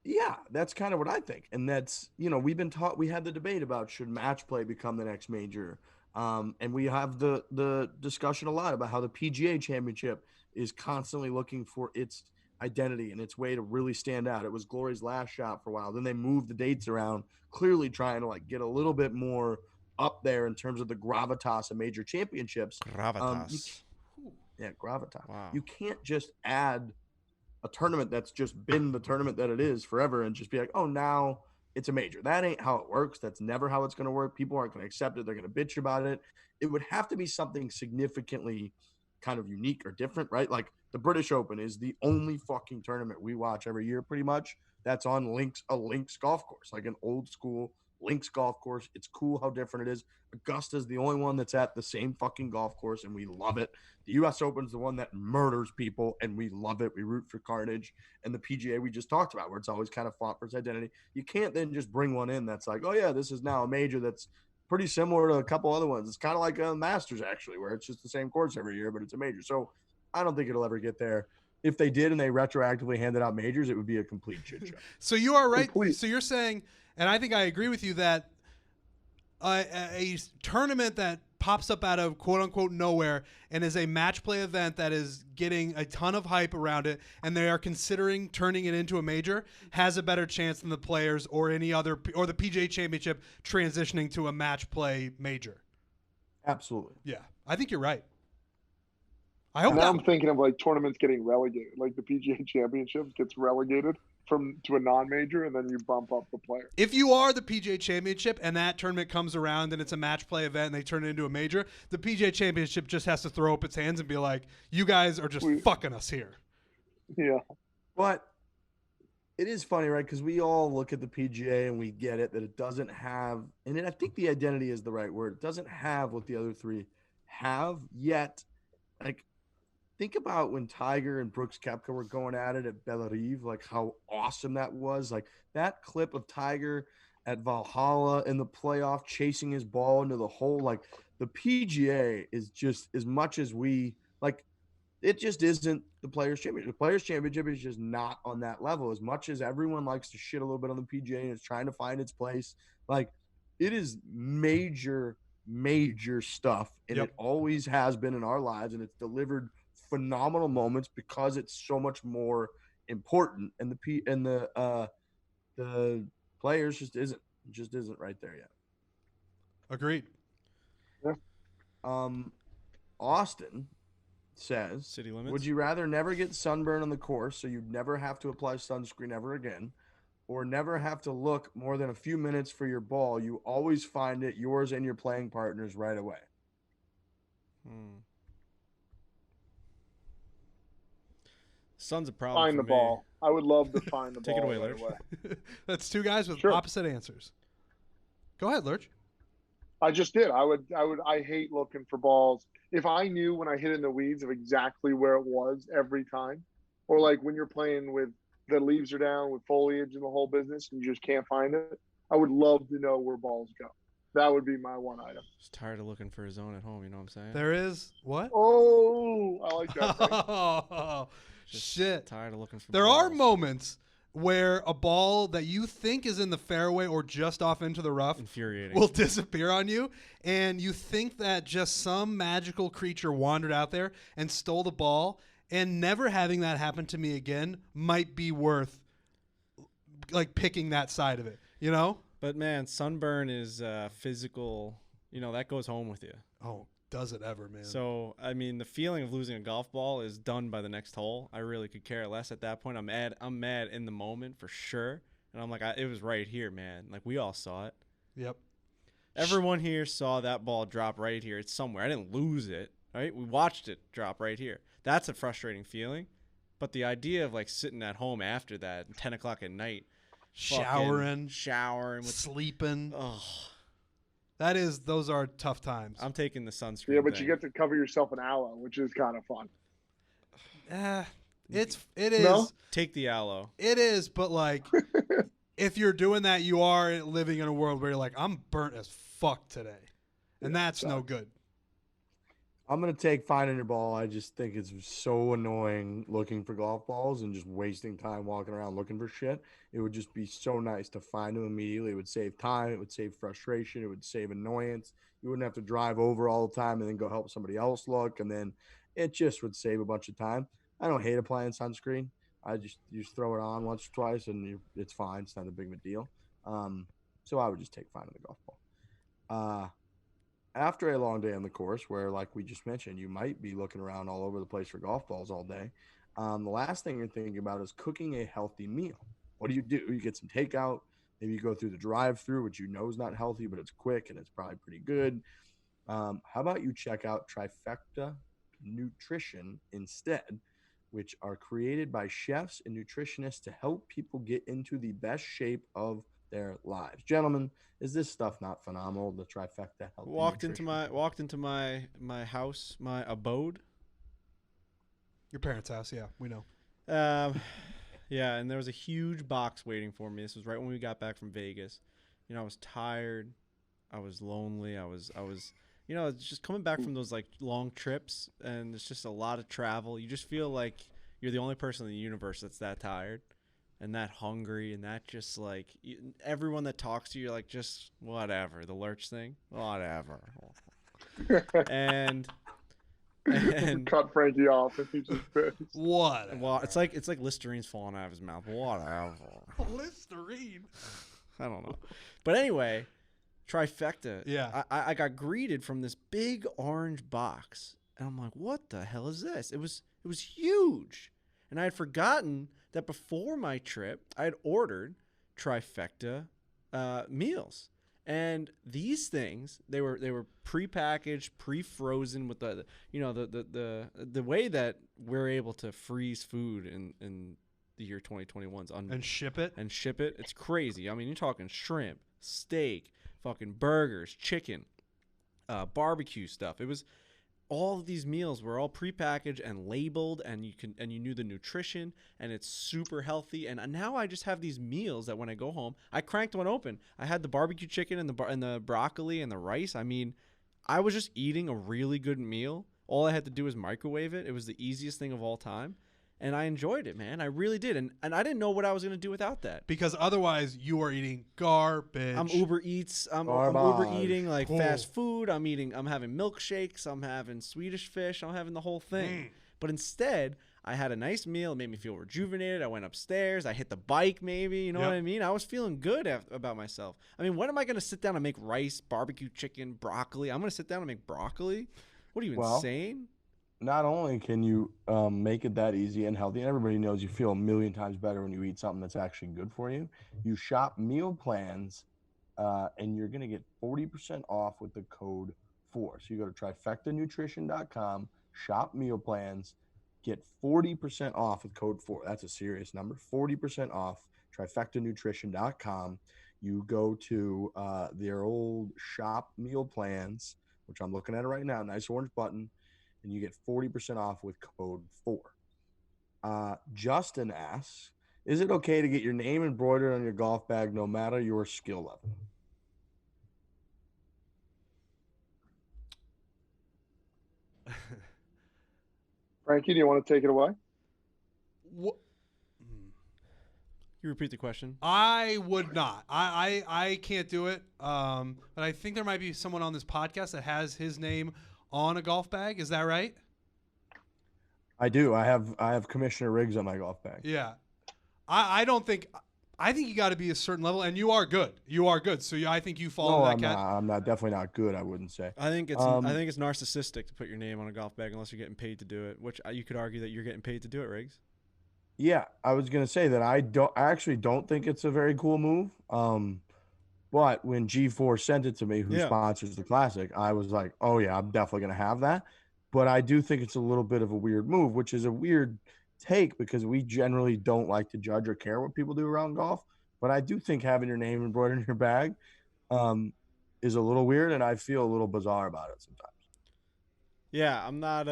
Yeah, that's kind of what I think. And that's, we had the debate about should match play become the next major. And we have the discussion a lot about how the PGA Championship is constantly looking for its identity and its way to really stand out. It was Glory's last shot for a while. Then they moved the dates around, clearly trying to get a little bit more up there in terms of the gravitas of major championships. Gravitas. Gravitas. Wow. You can't just add a tournament that's just been the tournament that it is forever and just be like, oh, now it's a major. That ain't how it works. That's never how it's going to work. People aren't going to accept it. They're going to bitch about it. It would have to be something significantly kind of unique or different, right? Like the British Open is the only fucking tournament we watch every year pretty much that's on a links golf course, like an old school links golf course. It's cool how different it is. Augusta's the only one that's at the same fucking golf course, and we love it. The U.S. Open's the one that murders people, and we love it. We root for carnage. And the PGA we just talked about, where it's always kind of fought for its identity. You can't then just bring one in that's like, oh, yeah, this is now a major that's pretty similar to a couple other ones. It's kind of like a Masters, actually, where it's just the same course every year, but it's a major. So I don't think it'll ever get there. If they did and they retroactively handed out majors, it would be a complete shit show. So you are right. Complete. So you're saying, and I think I agree with you, that a tournament that pops up out of quote unquote nowhere and is a match play event that is getting a ton of hype around it, and they are considering turning it into a major, has a better chance than the Players or any other, or the PGA Championship transitioning to a match play major. Absolutely. Yeah, I think you're right. I hope now I'm thinking of tournaments getting relegated, like the PGA Championship gets relegated to a non-major, and then you bump up the player. If you are the PGA Championship and that tournament comes around and it's a match play event and they turn it into a major, the PGA Championship just has to throw up its hands and be like, you guys are just fucking us here. Yeah. But it is funny, right? Because we all look at the PGA and we get it, that it doesn't have, and I think the identity is the right word. It doesn't have what the other three have yet. Think about when Tiger and Brooks Koepka were going at it at Bellerive, how awesome that was. That clip of Tiger at Valhalla in the playoff chasing his ball into the hole. The PGA is just, as much as it just isn't the Players Championship. The Players Championship is just not on that level. As much as everyone likes to shit a little bit on the PGA and is trying to find its place, it is major stuff, and it always has been in our lives, and it's delivered phenomenal moments because it's so much more important, and the Players just isn't right there yet. Agreed. Yeah. Austin says, city limits. Would you rather never get sunburn on the course, so you'd never have to apply sunscreen ever again, or never have to look more than a few minutes for your ball? You always find it, yours and your playing partner's, right away. Sun's a problem. Find for the me. ball. I would love to find the Take ball. it away, right Lurch. That's two guys with Sure. opposite answers. Go ahead, Lurch. I just did. I hate looking for balls. If I knew when I hit in the weeds of exactly where it was every time, or when you're playing with the leaves are down with foliage and the whole business and you just can't find it, I would love to know where balls go. That would be my one item. Just tired of looking for his own at home. You know what I'm saying? There is what? Oh, I like that. Oh, shit. Tired of looking for There balls. are moments where a ball that you think is in the fairway or just off into the rough Infuriating. will disappear on you, and you think that just some magical creature wandered out there and stole the ball, and never having that happen to me again might be worth picking that side of it, you know? But man, sunburn is physical. That goes home with you. Oh, does it ever, man? So, I mean, the feeling of losing a golf ball is done by the next hole. I really could care less at that point. I'm mad in the moment for sure. And I'm like, it was right here, man. We all saw it. Yep. Everyone here saw that ball drop right here. It's somewhere. I didn't lose it, right? We watched it drop right here. That's a frustrating feeling. But the idea of sitting at home after that, 10 o'clock at night, showering, with sleeping. Oh, those are tough times. I'm taking the sunscreen. Yeah, but thing. you get to cover yourself in aloe, which is kind of fun. It is. No? Take the aloe. It is, but if you're doing that, you are living in a world where you're I'm burnt as fuck today, and that's no good. I'm gonna take finding your ball. I just think it's so annoying looking for golf balls and just wasting time walking around looking for shit. It would just be so nice to find them immediately. It would save time. It would save frustration. It would save annoyance. You wouldn't have to drive over all the time and then go help somebody else look. And then it just would save a bunch of time. I don't hate applying sunscreen. You just throw it on once or twice and it's fine. It's not a big of a deal. So I would just take finding the golf ball. After a long day on the course, where, like we just mentioned, you might be looking around all over the place for golf balls all day, the last thing you're thinking about is cooking a healthy meal. What do? You get some takeout. Maybe you go through the drive-through, which you know is not healthy, but it's quick and it's probably pretty good. How about you check out Trifecta Nutrition instead, which are created by chefs and nutritionists to help people get into the best shape of their lives. Gentlemen, is this stuff not phenomenal? The Trifecta Healthy Nutrition. Walked into my house, my abode. Your parents' house, yeah, we know. Yeah, and there was a huge box waiting for me. This was right when we got back from Vegas. I was tired. I was lonely. I was it's just coming back from those like long trips, and it's just a lot of travel. You just feel like you're the only person in the universe that's that tired and that hungry, and that just like everyone that talks to you, you're like, just whatever. The lurch thing, whatever. and cut Frankie off if he's just pissed. What? Well, it's like Listerine's falling out of his mouth. Whatever. Listerine. I don't know. But anyway, Trifecta. Yeah. I got greeted from this big orange box, and I'm like, what the hell is this? It was huge, and I had forgotten that before my trip I had ordered Trifecta meals. And these things, they were prepackaged, pre-frozen with the way that we're able to freeze food in the year 2021's and ship it. It's crazy. I mean, you're talking shrimp, steak, fucking burgers, chicken, barbecue stuff. It was all of these meals were all prepackaged and labeled, and you knew the nutrition, and it's super healthy. And now I just have these meals that when I go home, I cranked one open. I had the barbecue chicken and the broccoli and the rice. I mean, I was just eating a really good meal. All I had to do was microwave it. It was the easiest thing of all time. And I enjoyed it, man. I really did. And I didn't know what I was going to do without that. Because otherwise you are eating garbage. I'm Uber Eats. I'm Uber eating like fast food. I'm having milkshakes. I'm having Swedish fish. I'm having the whole thing. But instead, I had a nice meal. It made me feel rejuvenated. I went upstairs. I hit the bike maybe. You know what I mean? I was feeling good about myself. I mean, when am I going to sit down and make rice, barbecue chicken, broccoli? I'm going to sit down and make broccoli? What are you, insane? Not only can you make it that easy and healthy, and everybody knows you feel a million times better when you eat something that's actually good for you. You shop meal plans, and you're going to get 40% off with the code FORE. So you go to trifectanutrition.com, shop meal plans, get 40% off with code FORE. That's a serious number. 40% off, trifectanutrition.com. You go to their old shop meal plans, which I'm looking at it right now, nice orange button, and you get 40% off with code FORE. Justin asks, is it okay to get your name embroidered on your golf bag no matter your skill level? Frankie, do you want to take it away? What? You repeat the question? I would not. I can't do it. But I think there might be someone on this podcast that has his name on a golf bag. Is that right? I do. I have Commissioner Riggs on my golf bag. Yeah. I think you got to be a certain level, and you are good. So I think you fall in that cat. I'm not definitely not good, I wouldn't say. I think it's narcissistic to put your name on a golf bag unless you're getting paid to do it, which you could argue that you're getting paid to do it, Riggs. Yeah, I was gonna say that I actually don't think it's a very cool move. But when G4 sent it to me, who sponsors the Classic, I was like, oh yeah, I'm definitely gonna have that. But I do think it's a little bit of a weird move, which is a weird take because we generally don't like to judge or care what people do around golf. But I do think having your name embroidered in your bag is a little weird, and I feel a little bizarre about it sometimes. Yeah, I'm not.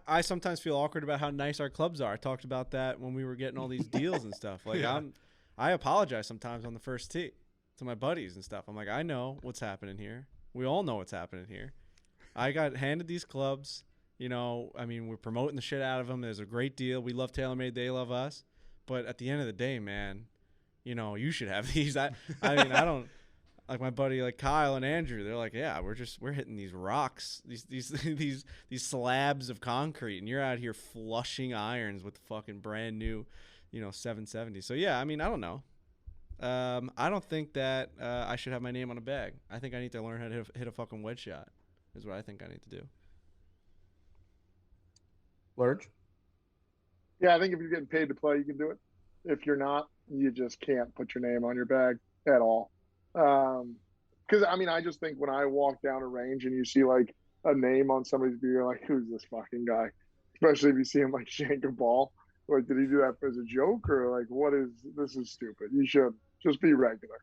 I sometimes feel awkward about how nice our clubs are. I talked about that when we were getting all these deals and stuff. Like I apologize sometimes on the first tee to my buddies and stuff. I'm like, I know what's happening here. We all know what's happening here. I got handed these clubs. You know, I mean, we're promoting the shit out of them. There's a great deal. We love TaylorMade. They love us. But at the end of the day, man, you know, you should have these. I mean, I don't like my buddy like Kyle and Andrew. They're like, yeah, we're hitting these rocks, these slabs of concrete, and you're out here flushing irons with fucking brand new, you know, 770. So yeah, I mean, I don't know. I don't think that I should have my name on a bag. I think I need to learn how to hit a fucking wedge shot. Is what I think I need to do. Lurch? Yeah, I think if you're getting paid to play, you can do it. If you're not, you just can't put your name on your bag at all. Because, I mean, I just think when I walk down a range and you see, like, a name on somebody's beer, you're like, who's this fucking guy? Especially if you see him, like, shank a ball. Like, did he do that as a joke? Or, like, this is stupid. You should just be regular.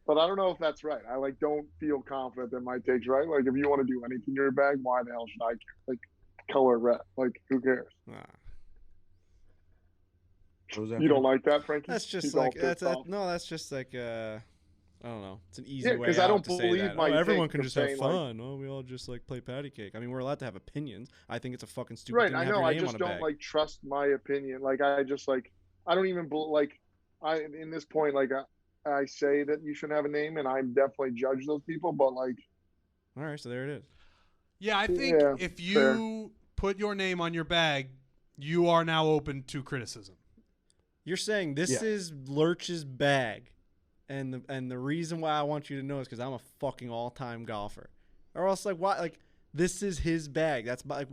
But I don't know if that's right. I, like, don't feel confident that my take's right. Like, if you want to do anything in your bag, why the hell should I care? Like, color red. Like, who cares? You don't like that, Frankie? That's just like that's just like I don't know. It's an easy way because I don't believe my everyone can just have saying, fun. Like, we all just like play patty cake. I mean, we're allowed to have opinions. I think it's a fucking stupid thing to have your name I just don't like trust my opinion. Like I just like I don't even like I in this point like I say that you shouldn't have a name, and I definitely judge those people. But like, all right, so there it is. Yeah, I think if you put your name on your bag, you are now open to criticism. You're saying this is Lurch's bag, and the reason why I want you to know is because I'm a fucking all-time golfer, or else like why like this is his bag. That's like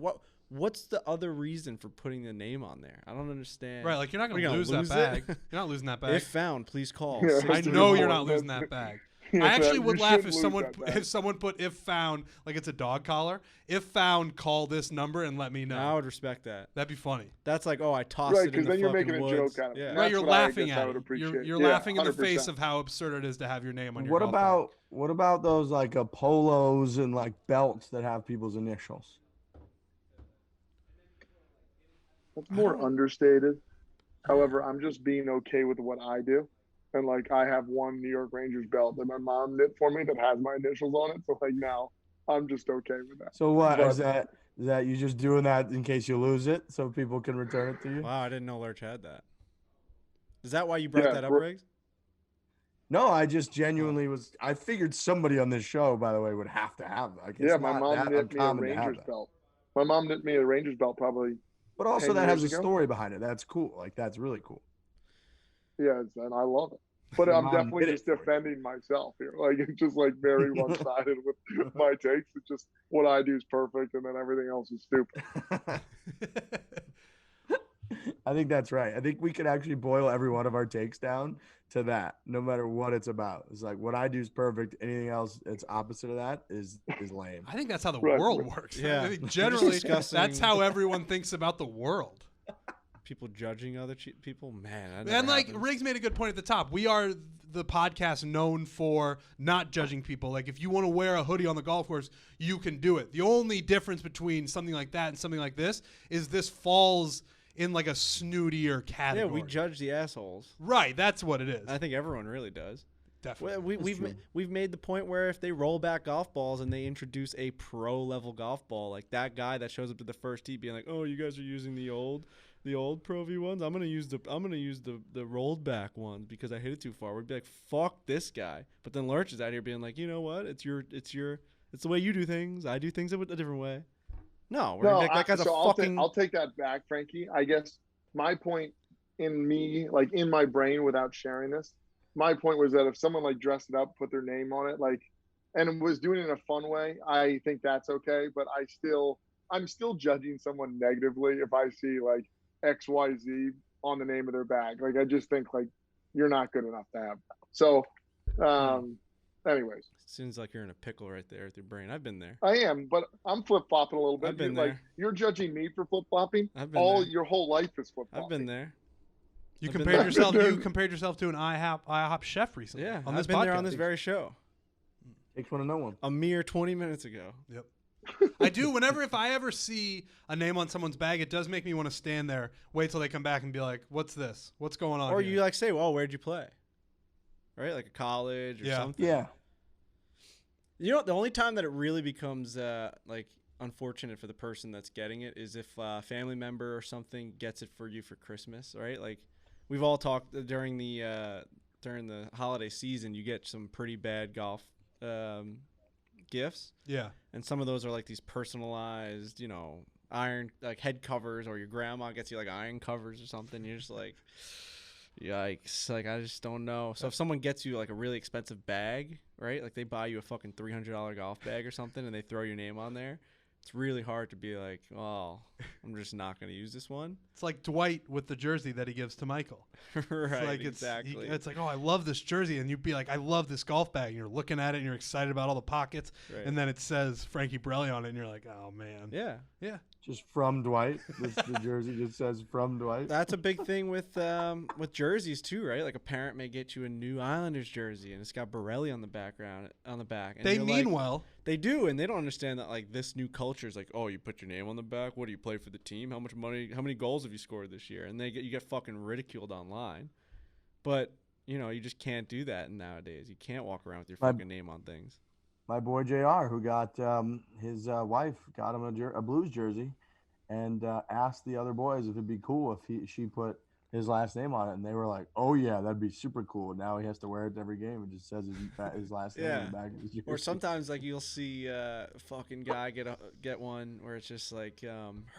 what's the other reason for putting the name on there? I don't understand. Right, like you're not gonna lose that bag. You're not losing that bag. If found, please call. Yeah, I know you're not losing that bag. Yeah, I actually would laugh if that someone put if found like it's a dog collar. If found, call this number and let me know. I would respect that. That'd be funny. That's like, oh, I tossed it in the then you're fucking making woods. a joke out of it. Yeah. Right, you're laughing at it. Appreciate. You're laughing in the 100%. face of how absurd it is to have your name on your What golf about bag. what about those like polos and like belts that have people's initials? That's more understated. However, I'm just being okay with what I do. And like I have one New York Rangers belt that my mom knit for me that has my initials on it. So like now I'm just okay with that. So what But- is that? Is that you just doing that in case you lose it so people can return it to you? Wow, I didn't know Lurch had that. Is that why you brought that up, Riggs? No, I just genuinely was. I figured somebody on this show, by the way, would have to have that. Like, it's my not mom that knit me a uncommon to have Rangers that. belt. My mom knit me a Rangers belt probably. But also 10 that has a years ago. story behind it. That's cool. Like that's really cool. Yeah, and I love it. But Your I'm mom definitely did it just for you. defending myself here. Like it's just like very one-sided with my takes. It's just what I do is perfect, and then everything else is stupid. I think that's right. I think we could actually boil every one of our takes down to that, no matter what it's about. It's like what I do is perfect. Anything else that's opposite of that is lame. I think that's how the Right. world works. Yeah. I think generally, Discussing- that's how everyone thinks about the world. People judging other people, man. That And never like happens. Riggs made a good point at the top. We are the podcast known for not judging people. Like if you want to wear a hoodie on the golf course, you can do it. The only difference between something like that and something like this is this falls in like a snootier Yeah, category. we judge the assholes. Right, that's what it is. I think everyone really does. Definitely. We've made the point where if they roll back golf balls and they introduce a pro level golf ball, like that guy that shows up to the first tee being like, "Oh, you guys are using the old Pro V ones. I'm gonna use the rolled back ones because I hit it too far." We'd be like, "Fuck this guy." But then Lurch is out here being like, "You know what? It's the way you do things. I do things a different way." No, we're gonna be like, that guy's a fucking. I'll take that back, Frankie. I guess my point in me, like in my brain, without sharing this, my point was that if someone like dressed it up, put their name on it, like, and was doing it in a fun way, I think that's okay. But I'm still judging someone negatively if I see like XYZ on the name of their bag. Like I just think like you're not good enough to have that. So, anyways, Seems like you're in a pickle right there with your brain. I've been there. I am, but I'm flip flopping a little bit. I've been Like there. you're judging me for flip flopping. I've been there. Your whole life is flip flopping. I've been there. You I've been compared there. yourself. You compared yourself to an IHOP chef recently. Yeah, on this I've been there podcast. on this very show Takes one to know one. a mere 20 minutes ago. Yep. I do. If I ever see a name on someone's bag, it does make me want to stand there, wait till they come back and be like, "What's this? What's going on?" Or here?" you like say, "Well, where'd you play?" Right, like a college or Yeah. something. Yeah. You know, the only time that it really becomes like unfortunate for the person that's getting it is if a family member or something gets it for you for Christmas, right? Like we've all talked during the holiday season, you get some pretty bad golf gifts. Yeah. And some of those are like these personalized, you know, iron like head covers, or your grandma gets you like iron covers or something. You're just like, yikes. Like, I just don't know. So if someone gets you like a really expensive bag, right? Like they buy you a fucking $300 golf bag or something and they throw your name on there. It's really hard to be like, oh, I'm just not going to use this one. It's like Dwight with the jersey that he gives to Michael. Right, like exactly. It's like, oh, I love this jersey. And you'd be like, I love this golf bag. And you're looking at it and you're excited about all the pockets. Right. And then it says Frankie Borelli on it. And you're like, oh, man. Yeah. Yeah. Just from Dwight. The jersey just says from Dwight. That's a big thing with jerseys too, right? Like a parent may get you a new Islanders jersey and it's got Borelli on the back. And they mean like, well. They do, and they don't understand that like this new culture is like, oh, you put your name on the back. What do you play for the team? How much money? How many goals have you scored this year? And you get fucking ridiculed online. But you know, you just can't do that nowadays. You can't walk around with your fucking name on things. My boy JR, who got his wife got him a Blues jersey, and asked the other boys if it'd be cool if she put his last name on it, and they were like, "Oh yeah, that'd be super cool." And now he has to wear it to every game. It just says his last name on the back of his jersey. Or sometimes like you'll see a fucking guy get one where it's just like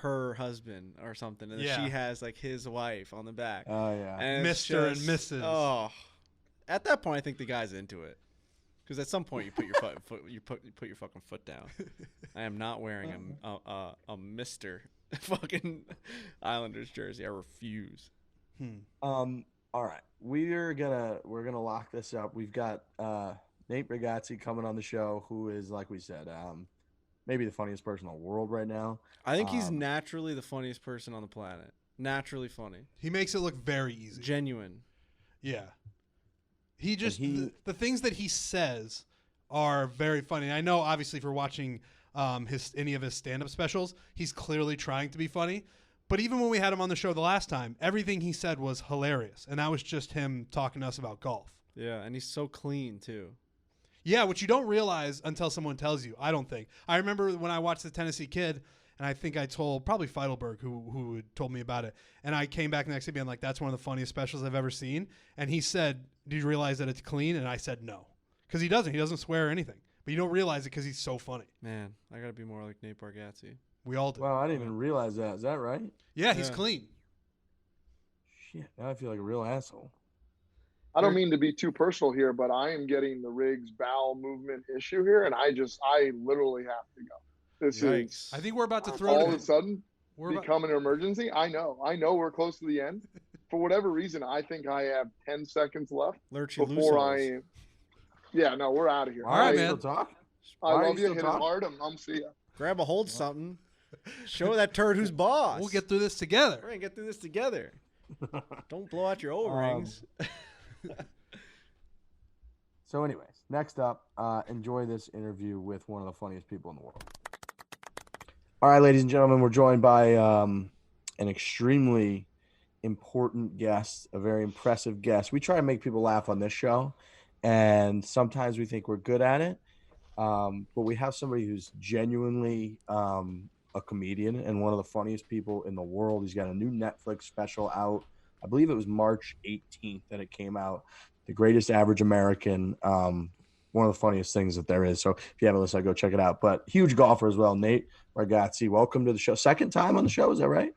her husband or something, and she has like his wife on the back. Oh yeah, and Mr. and Mrs. Oh, at that point, I think the guy's into it. Because at some point you put your you put your fucking foot down. I am not wearing a Mr. fucking Islanders jersey. I refuse. All right, we're gonna lock this up. We've got Nate Bargatze coming on the show, who is, like we said, maybe the funniest person in the world right now. I think he's naturally the funniest person on the planet. Naturally funny. He makes it look very easy. Genuine. Yeah. He just the things that he says are very funny. I know, obviously, if you're watching any of his stand-up specials, he's clearly trying to be funny. But even when we had him on the show the last time, everything he said was hilarious, and that was just him talking to us about golf. Yeah, and he's so clean too. Yeah, which you don't realize until someone tells you. I don't think. I remember when I watched The Tennessee Kid, and I think I told probably Feidelberg who had told me about it, and I came back the next day being like, "That's one of the funniest specials I've ever seen." And he said, "Do you realize that it's clean?" And I said, "No," because he doesn't swear or anything. But you don't realize it because he's so funny. Man, I gotta be more like Nate Bargatze. We all do. Wow, I didn't even realize that. Is that right? Yeah, he's clean. Shit, now I feel like a real asshole. I don't mean to be too personal here, but I am getting the Riggs bowel movement issue here, and I literally have to go. This is. I think we're about to throw all it of a sudden become an emergency. I know we're close to the end. For whatever reason, I think I have 10 seconds left before Yeah, no, we're out of here. All right, man. Talk. I love you. Hit it hard. I'm see ya. Grab a hold of something. Show that turd who's boss. We'll get through this together. We're gonna get through this together. Don't blow out your O-rings. So anyways, next up, enjoy this interview with one of the funniest people in the world. All right, ladies and gentlemen, we're joined by an extremely important guest, a very impressive guest. We try to make people laugh on this show, and sometimes we think we're good at it. But we have somebody who's genuinely a comedian and one of the funniest people in the world. He's got a new Netflix special out. I believe it was March 18th that it came out. The Greatest Average American. One of the funniest things that there is. So if you haven't listened, go check it out. But huge golfer as well, Nate Bargatze. Welcome to the show. Second time on the show, is that right?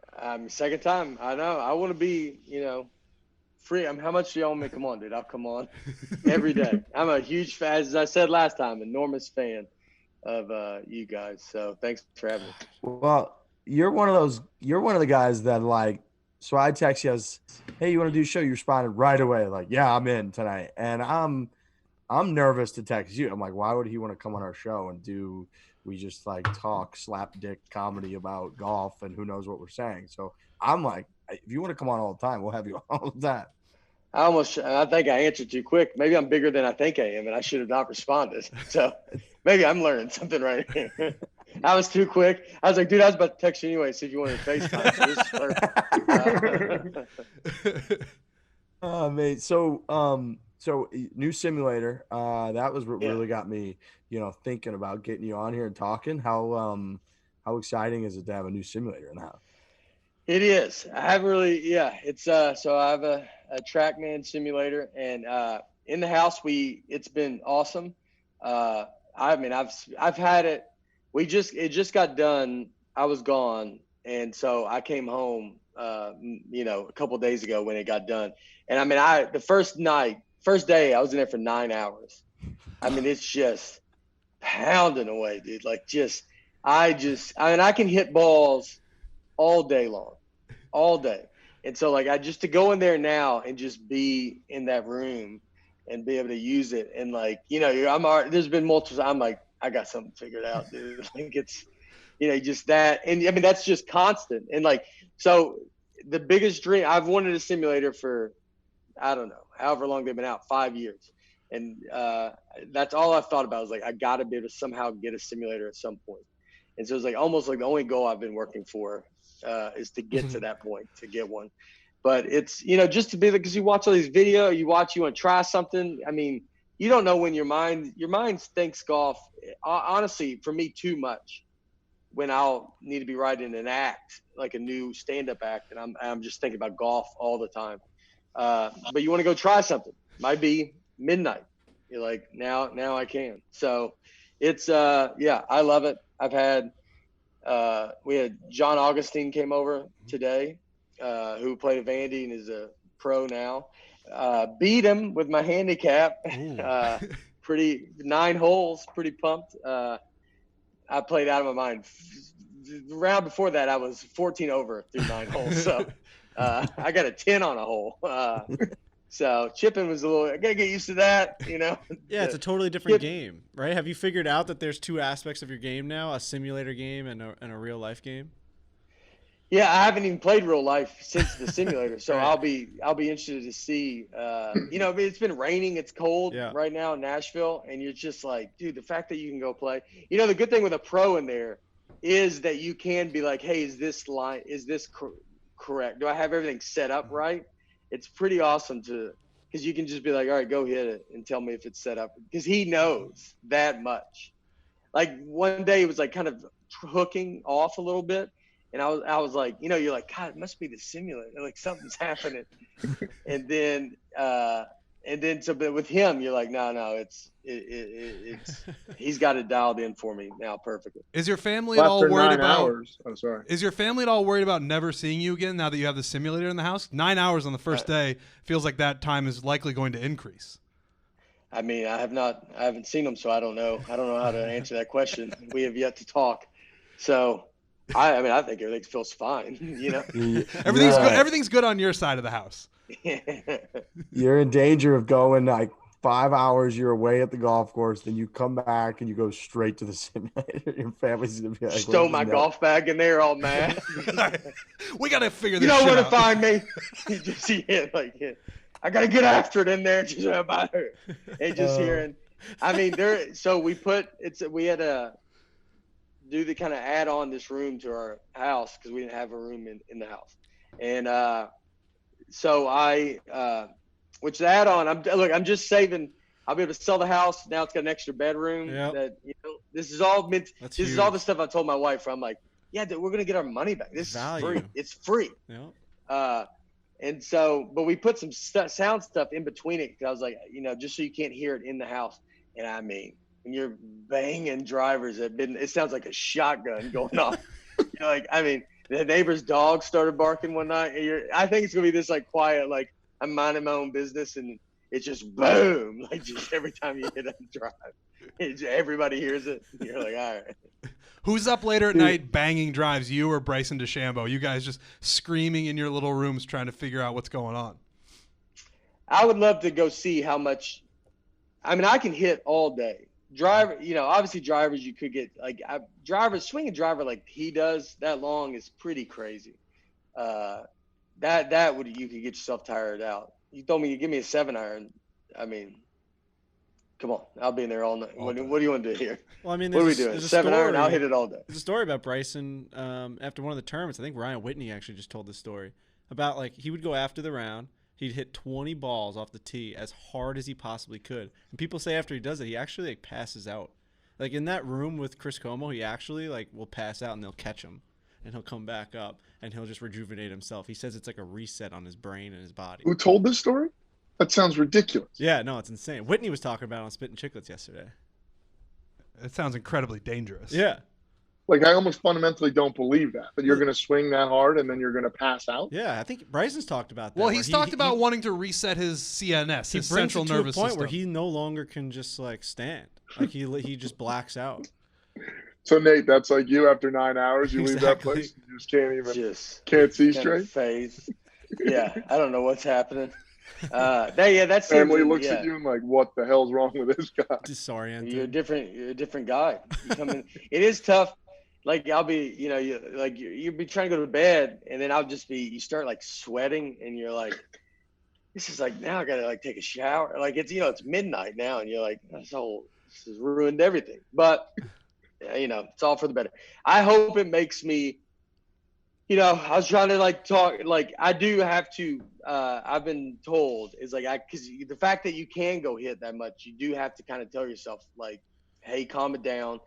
Second time. I know. I want to be, free. How much do y'all want me to come on, dude? I'll come on every day. I'm a huge fan, as I said last time, enormous fan of you guys. So thanks for having me. Well, you're one of the guys that so I text you as, "Hey, you want to do a show?" You responded right away, like, "Yeah, I'm in tonight." And I'm nervous to text you. I'm like, why would he want to come on our show and we just talk slapdick comedy about golf and who knows what we're saying. So I'm like, if you want to come on all the time, we'll have you all the time. I think I answered too quick. Maybe I'm bigger than I think I am, and I should have not responded. So maybe I'm learning something right here. I was too quick. I was like, dude, I was about to text you anyway, see if you wanted to FaceTime. Mate. So So new simulator. That was what really got me, thinking about getting you on here and talking. How exciting is it to have a new simulator in the house? It is. I haven't really, yeah. It's so I have a TrackMan simulator, and in the house it's been awesome. I mean, I've had it. It just got done. I was gone, and so I came home, a couple of days ago when it got done. And I mean, the first day, I was in there for 9 hours. I mean, it's just pounding away, dude. Like I mean, I can hit balls all day long, all day. And so like, to go in there now and just be in that room and be able to use it. And like, there's been multiple, I'm like, I got something figured out, dude. Like it's, just that. And I mean, that's just constant. And like, so the biggest dream, I've wanted a simulator for, I don't know, however long they've been out, 5 years. And that's all I've thought about is like, I got to be able to somehow get a simulator at some point. And so it's like almost like the only goal I've been working for is to get to that point, to get one. But it's, just to be like, because you watch all these videos, you want to try something. I mean, you don't know when your mind thinks golf, honestly, for me, too much. When I'll need to be writing an act, like a new stand-up act, and I'm just thinking about golf all the time. But you want to go try something. Might be midnight. You're like, now I can. So it's, I love it. I've had, we had John Augustine came over today, who played at Vandy and is a pro now. Beat him with my handicap. 9 holes, pretty pumped. I played out of my mind. The round before that, I was 14 over through 9 holes. So I got a 10 on a hole. So chipping was I got to get used to that, Yeah, it's a totally different game, right? Have you figured out that there's 2 aspects of your game now, a simulator game and a real life game? Yeah, I haven't even played real life since the simulator, so right. I'll be interested to see. It's been raining, it's cold right now in Nashville, and you're just like, dude, the fact that you can go play. The good thing with a pro in there is that you can be like, hey, is this correct? Do I have everything set up right? It's pretty awesome because you can just be like, all right, go hit it and tell me if it's set up, because he knows that much. Like one day it was like kind of hooking off a little bit. And I was like, you're like, God, it must be the simulator. Like something's happening. and then but with him, you're like, no, it's he's got it dialed in for me now perfectly. Is your family at all worried about? Hours. I'm sorry. Is your family at all worried about never seeing you again now that you have the simulator in the house? 9 hours on the first day feels like that time is likely going to increase. I mean, I haven't seen them, so I don't know how to answer that question. We have yet to talk, so. I mean, I think everything feels fine, Everything's good. Everything's good on your side of the house. You're in danger of going like 5 hours. You're away at the golf course, then you come back and you go straight to the simulator. Your family's gonna be like, stow my golf bag in there, all mad. We gotta figure this. You know where to find me. Just I gotta get after it in there. Just about her. And just hearing. I mean, So we had a. Do the kind of add on this room to our house because we didn't have a room in the house. And so which the add on, I'm just saving. I'll be able to sell the house. Now it's got an extra bedroom. Yep. That this is all That's huge. Is all the stuff I told my wife. I'm like, yeah, dude, we're going to get our money back. This is free. It's free. Yep. And so, but we put some sound stuff in between it. Cause I was like, just so you can't hear it in the house. And I mean, when you're banging drivers, it sounds like a shotgun going off. The neighbor's dog started barking one night. I think it's gonna be this like quiet, like I'm minding my own business, and it's just boom, like just every time you hit a drive, everybody hears it. You're like, all right. Who's up later at night banging drives? You or Bryson DeChambeau? You guys just screaming in your little rooms trying to figure out what's going on. I would love to go see how much. I mean, I can hit all day. Driver, obviously drivers you could get swing a driver like he does that long is pretty crazy. You could get yourself tired out. You told me you give me a 7-iron. I mean, come on, I'll be in there all night. What do you want to do here? Well, I mean, what are we doing? 7-iron, I'll hit it all day. There's a story about Bryson after one of the tournaments. I think Ryan Whitney actually just told this story about like he would go after the round. he'd hit 20 balls off the tee as hard as he possibly could. And people say after he does it, he actually like passes out. Like in that room with Chris Como, he actually like will pass out and they'll catch him and he'll come back up and he'll just rejuvenate himself. He says it's like a reset on his brain and his body. Who told this story? That sounds ridiculous. Yeah, no, it's insane. Whitney was talking about it on Spittin' Chicklets yesterday. It sounds incredibly dangerous. Yeah. Like, I almost fundamentally don't believe that you're going to swing that hard and then you're going to pass out. Yeah, I think Bryson's talked about that. Well, he's talked about wanting to reset his CNS, his central nervous system. Point system. where he no longer can just like stand. Like he just blacks out. So Nate, that's like you after 9 hours, you leave that Exactly. place, you just can't see straight. Phase. Yeah, I don't know what's happening. That's family looks at you and like, what the hell's wrong with this guy? Disoriented. You're a different guy. You come in. It is tough. Like I'll be, you'll be trying to go to bed, and then you start like sweating, and you're like, this is like, now I gotta like take a shower. Like it's midnight now, and you're like, this has ruined everything. But it's all for the better. I hope it makes me. I was trying to like talk, like I do have to. I've been told is like because the fact that you can go hit that much, you do have to kind of tell yourself like, hey, calm it down.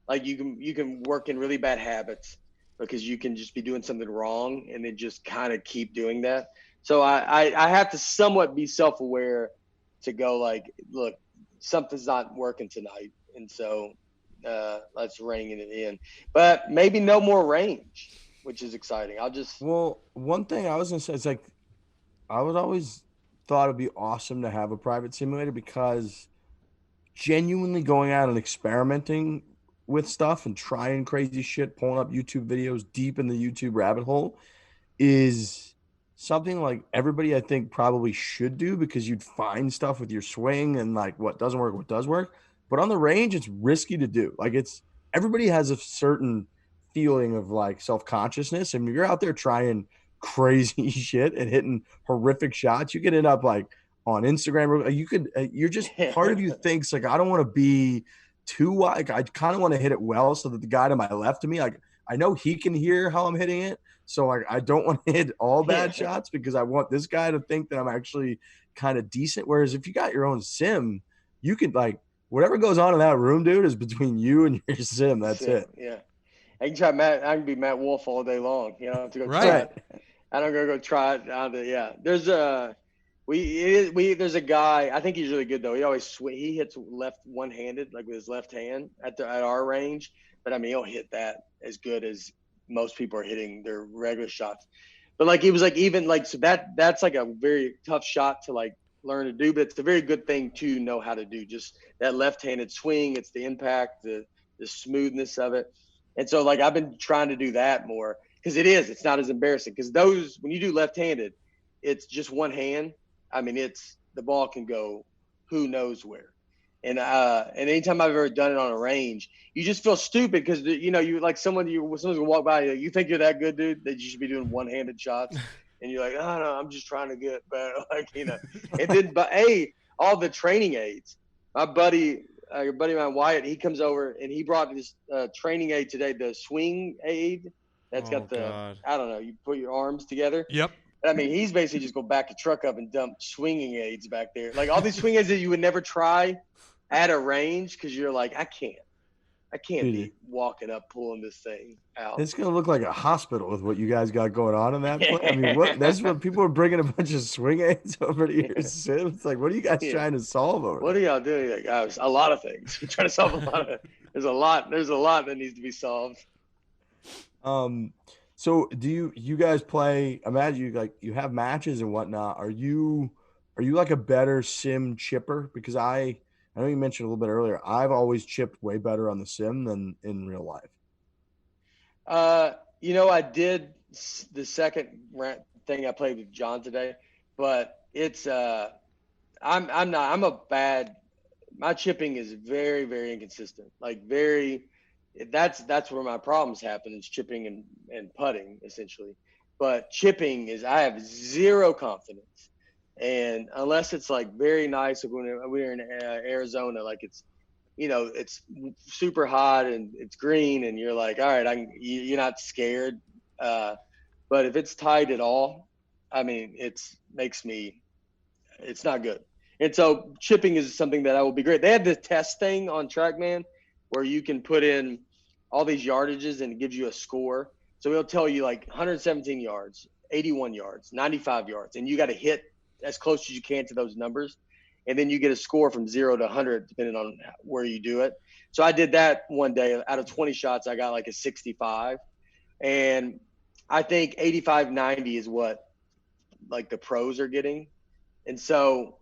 Like you can work in really bad habits because you can just be doing something wrong and then just kind of keep doing that. So I have to somewhat be self-aware to go like, look, something's not working tonight, and so let's rein it in. But maybe no more range, which is exciting. Well, one thing I was gonna say is like, I would always thought it'd be awesome to have a private simulator because genuinely going out and experimenting with stuff and trying crazy shit, pulling up YouTube videos deep in the YouTube rabbit hole is something like everybody I think probably should do because you'd find stuff with your swing and like what doesn't work, what does work. But on the range, it's risky to do. Like everybody has a certain feeling of like self-consciousness. And if you're out there trying crazy shit and hitting horrific shots, you could end up like on Instagram. You're just part of you thinks like, I don't want to be too wide. Like, I kind of want to hit it well so that the guy to my left of me, like I know he can hear how I'm hitting it. So like, I don't want to hit all bad shots because I want this guy to think that I'm actually kind of decent. Whereas if you got your own sim, you could like, whatever goes on in that room, dude, is between you and your sim. That's it. Yeah. I can be Matt Wolf all day long. I have to go right. try it. I don't go try it. There's a guy. I think he's really good though. He hits left one-handed, like with his left hand at our range. But I mean, he'll hit that as good as most people are hitting their regular shots. But like he was like even like so that's like a very tough shot to like learn to do. But it's a very good thing to know how to do. Just that left-handed swing. It's the impact, the smoothness of it. And so like I've been trying to do that more because it's not as embarrassing because when you do left-handed, it's just one hand. I mean, the ball can go who knows where. And anytime I've ever done it on a range, you just feel stupid because you like someone's gonna walk by you think you're that good, dude, that you should be doing one-handed shots, and you're like, oh no, I'm just trying to get better, And then, but all the training aids. My buddy, your buddy of mine, Wyatt, he comes over and he brought this training aid today, the swing aid. That's got God. I don't know, you put your arms together. Yep. I mean, he's basically just go back the truck up and dump swinging aids back there. Like all these swing aids that you would never try at a range because you're like, I can't be walking up pulling this thing out. It's gonna look like a hospital with what you guys got going on in that place. I mean, that's what people are bringing a bunch of swing aids over to your sim. It's like, what are you guys trying to solve over? What are y'all doing? Like, a lot of things. We're trying to solve a lot of. There's a lot that needs to be solved. So do you guys play? Imagine you have matches and whatnot. Are you like a better sim chipper? Because I know you mentioned a little bit earlier. I've always chipped way better on the sim than in real life. I did the second thing I played with John today, but it's my chipping is very, very inconsistent. Like that's where my problems happen is chipping and putting essentially. But chipping I have zero confidence. And unless it's like very nice, like when we're in Arizona, like it's super hot and it's green and you're like, all right, you're not scared. But if it's tight at all, I mean, it makes me It's not good. And so chipping is something that I will be great. They had this test thing on TrackMan where you can put in all these yardages and it gives you a score. So it'll tell you like 117 yards, 81 yards, 95 yards, and you got to hit as close as you can to those numbers. And then you get a score from 0 to 100 depending on where you do it. So I did that one day. Out of 20 shots, I got like a 65. And I think 85, 90 is what like the pros are getting. And so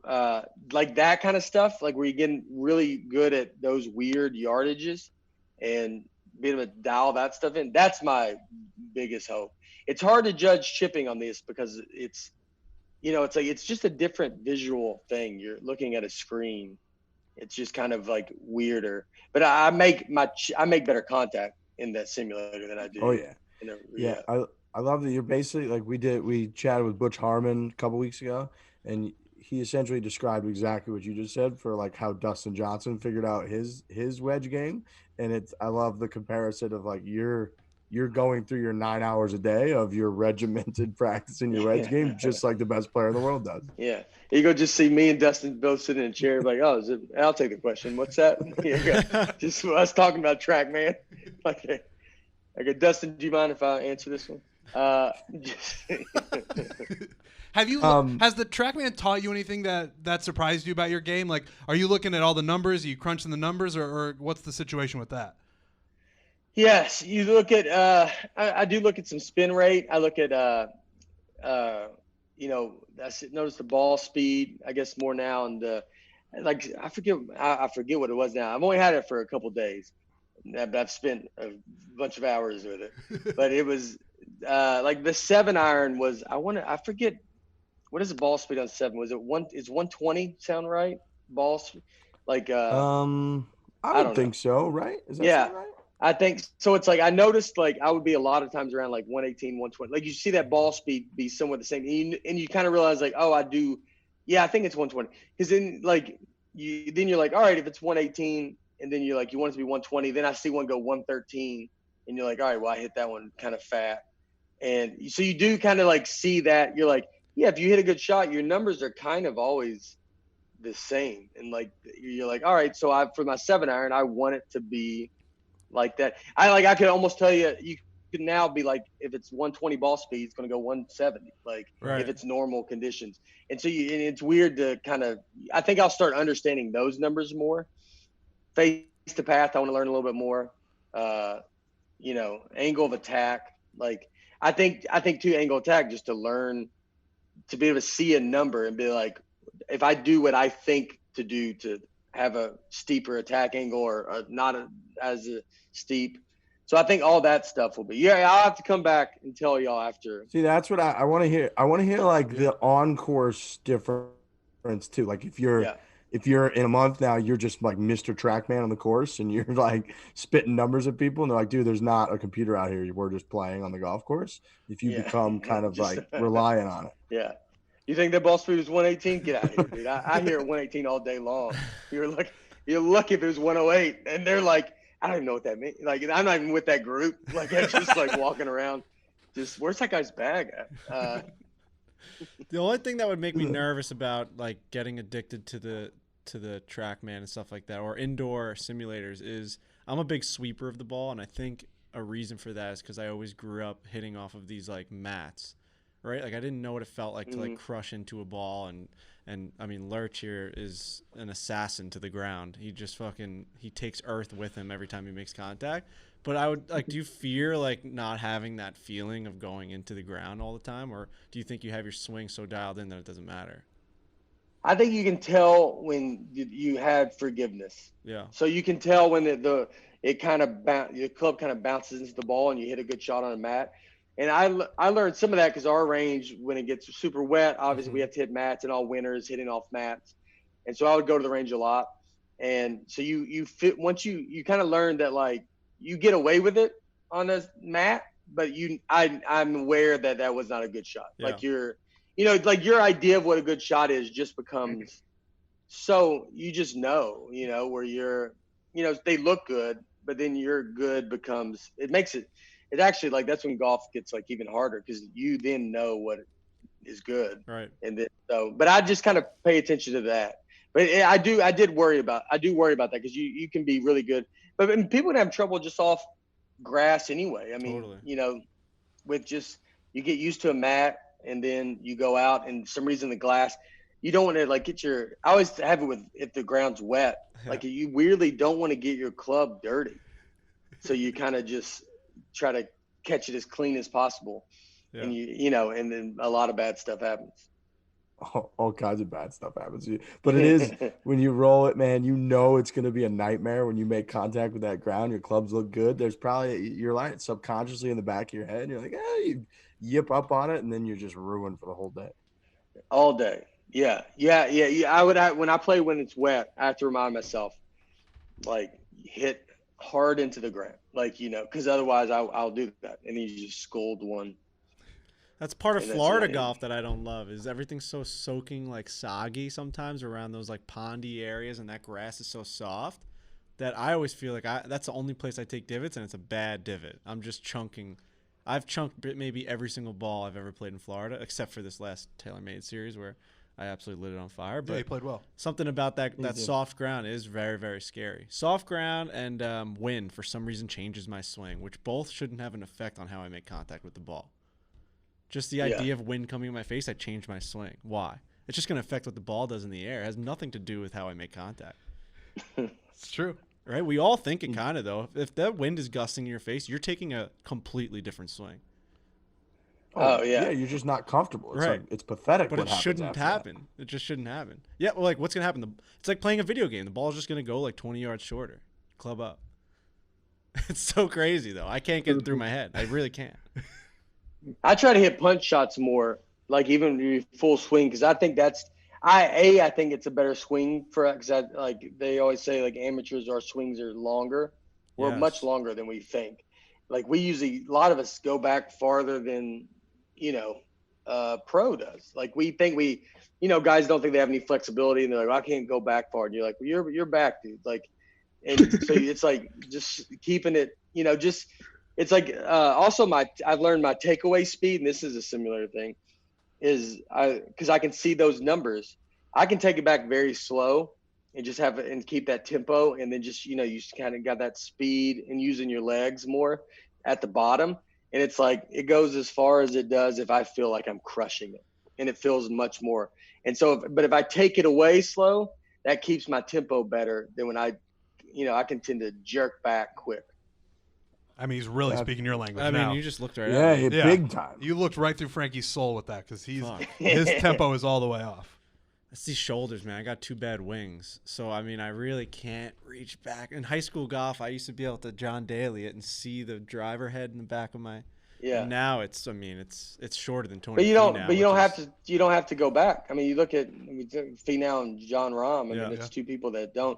like that kind of stuff, like where you're getting really good at those weird yardages and being able to dial that stuff in, that's my biggest hope. It's hard to judge chipping on this because it's, you know, it's like it's just a different visual thing. You're looking at a screen. It's just kind of like weirder. But I make better contact in that simulator than I do. Oh yeah. Yeah. I love that you're basically like we chatted with Butch Harmon a couple weeks ago, and he essentially described exactly what you just said for like how Dustin Johnson figured out his wedge game. And I love the comparison of like you're going through your 9 hours a day of your regimented practice in your wedge game, just like the best player in the world does. Yeah. You go just see me and Dustin both sitting in a chair like, oh, I'll take the question. What's that? Just us talking about track, man. Okay, Dustin, do you mind if I answer this one? Have you has the TrackMan taught you anything that surprised you about your game? Like, are you looking at all the numbers? Are you crunching the numbers, or what's the situation with that? Yes, you look at I do look at some spin rate. I look at you know, notice the ball speed, I guess more now, and like I forget what it was now. I've only had it for a couple days, but I've spent a bunch of hours with it. But it was like the 7-iron was I forget what is the ball speed on 7? Was it is 120 sound right? Like I would think so, right? Is that sound right? I think so. It's like I noticed like I would be a lot of times around like 118, 120. Like you see that ball speed be somewhat the same, and you kind of realize like, oh, I do. Yeah, I think it's 120. Because then like you're like, all right, if it's 118, and then you're like you want it to be 120. Then I see one go 113, and you're like, all right, well I hit that one kind of fat, and so you do kind of like see that. You're like, yeah, if you hit a good shot, your numbers are kind of always the same, and like you're like, all right, so for my 7-iron, I want it to be like that. I could almost tell you could now be like if it's 120 ball speed, it's going to go 170 like right. If it's normal conditions. And so and it's weird to kind of I think I'll start understanding those numbers more. Face to path, I want to learn a little bit more. You know, angle of attack, like I think too, angle attack, just to learn to be able to see a number and be like, if I do what I think to do to have a steeper attack angle or not as steep. So I think all that stuff will be. Yeah, I'll have to come back and tell y'all after. See, that's what I want to hear. I want to hear like the on-course difference too. Like if you're in a month now, you're just like Mr. Trackman on the course and you're like spitting numbers at people and they're like, dude, there's not a computer out here. We're just playing on the golf course. If you become kind of like reliant on it. Yeah. You think that ball speed was 118? Get out of here, dude. I hear 118 all day long. You're lucky if it was 108. And they're like, I don't even know what that means. Like, I'm not even with that group. Like, I'm just like walking around. Just, where's that guy's bag at? The only thing that would make me nervous about like getting addicted to the TrackMan and stuff like that, or indoor simulators, is I'm a big sweeper of the ball, and I think a reason for that is because I always grew up hitting off of these like mats. Right, like I didn't know what it felt like to like crush into a ball, and I mean Lurch here is an assassin to the ground. He just he takes earth with him every time he makes contact. But I would like, do you fear like not having that feeling of going into the ground all the time, or do you think you have your swing so dialed in that it doesn't matter? I think you can tell when you had forgiveness. Yeah. So you can tell when it kind of your club kind of bounces into the ball and you hit a good shot on a mat. And I learned some of that because our range, when it gets super wet, obviously we have to hit mats, and all winters hitting off mats. And so I would go to the range a lot. And so you fit once you kind of learn that like you get away with it on a mat, but I'm aware that was not a good shot. Yeah. Like like your idea of what a good shot is just becomes so you just know, where you're, they look good, but then your good becomes, it makes it actually like that's when golf gets like even harder because you then know what is good. Right. And then but I just kind of pay attention to that. But I do worry about that because you can be really good, but people can have trouble just off grass anyway. I mean, Totally. with just you get used to a mat and then you go out and for some reason the glass, you don't want to like get your. I always have it with if the ground's wet, like you weirdly don't want to get your club dirty, so you kind of just try to catch it as clean as possible, and and then a lot of bad stuff happens. All kinds of bad stuff happens to you. But it is when you roll it, man, it's going to be a nightmare when you make contact with that ground. Your clubs look good. There's probably, you're like subconsciously in the back of your head. You're like, you yip up on it, and then you're just ruined for the whole day. All day. Yeah. When I play when it's wet, I have to remind myself, like, hit hard into the ground. Like, because otherwise I'll do that. And then you just scold one. That's part of Florida golf that I don't love is everything's so soaking like soggy sometimes around those like pondy areas, and that grass is so soft that I always feel like that's the only place I take divots, and it's a bad divot. I'm just chunking. I've chunked maybe every single ball I've ever played in Florida, except for this last TaylorMade series where I absolutely lit it on fire. But yeah, you played well. Something about that soft ground is very, very scary. Soft ground and wind for some reason changes my swing, which both shouldn't have an effect on how I make contact with the ball. Just the idea of wind coming in my face, I change my swing. Why? It's just going to affect what the ball does in the air. It has nothing to do with how I make contact. It's true. Right? We all think it kind of, though. If that wind is gusting in your face, you're taking a completely different swing. Oh, yeah. Yeah, you're just not comfortable. It's right. like, it's pathetic. But what it shouldn't happen. That. It just shouldn't happen. Yeah, well, like, what's going to happen? It's like playing a video game. The ball's just going to go like 20 yards shorter. Club up. It's so crazy, though. I can't get it through my head. I really can't. I try to hit punch shots more, like even full swing, because I think I think it's a better swing for because like they always say like amateurs, our swings are longer. We're much longer than we think. Like a lot of us go back farther than pro does. Like we think guys don't think they have any flexibility, and they're like, I can't go back far. And you're like, well, you're back, dude. Like, and so it's like just keeping it, just. It's like also I've learned my takeaway speed, and this is a similar thing, is because I can see those numbers. I can take it back very slow and just have it and keep that tempo, and then just you kind of got that speed and using your legs more at the bottom, and it's like it goes as far as it does if I feel like I'm crushing it, and it feels much more. And so, but if I take it away slow, that keeps my tempo better than when I can tend to jerk back quick. I mean, he's really speaking your language now. now. You just looked right at me. Big time. You looked right through Frankie's soul with that because his tempo is all the way off. It's these shoulders, man. I got 2 bad wings. So, I mean, I really can't reach back. In high school golf, I used to be able to John Daly it and see the driver head in the back of my – yeah. Now it's shorter than 20 But you don't have to go back. I mean, you look at Finau and John Rahm. I mean, it's 2 people that don't.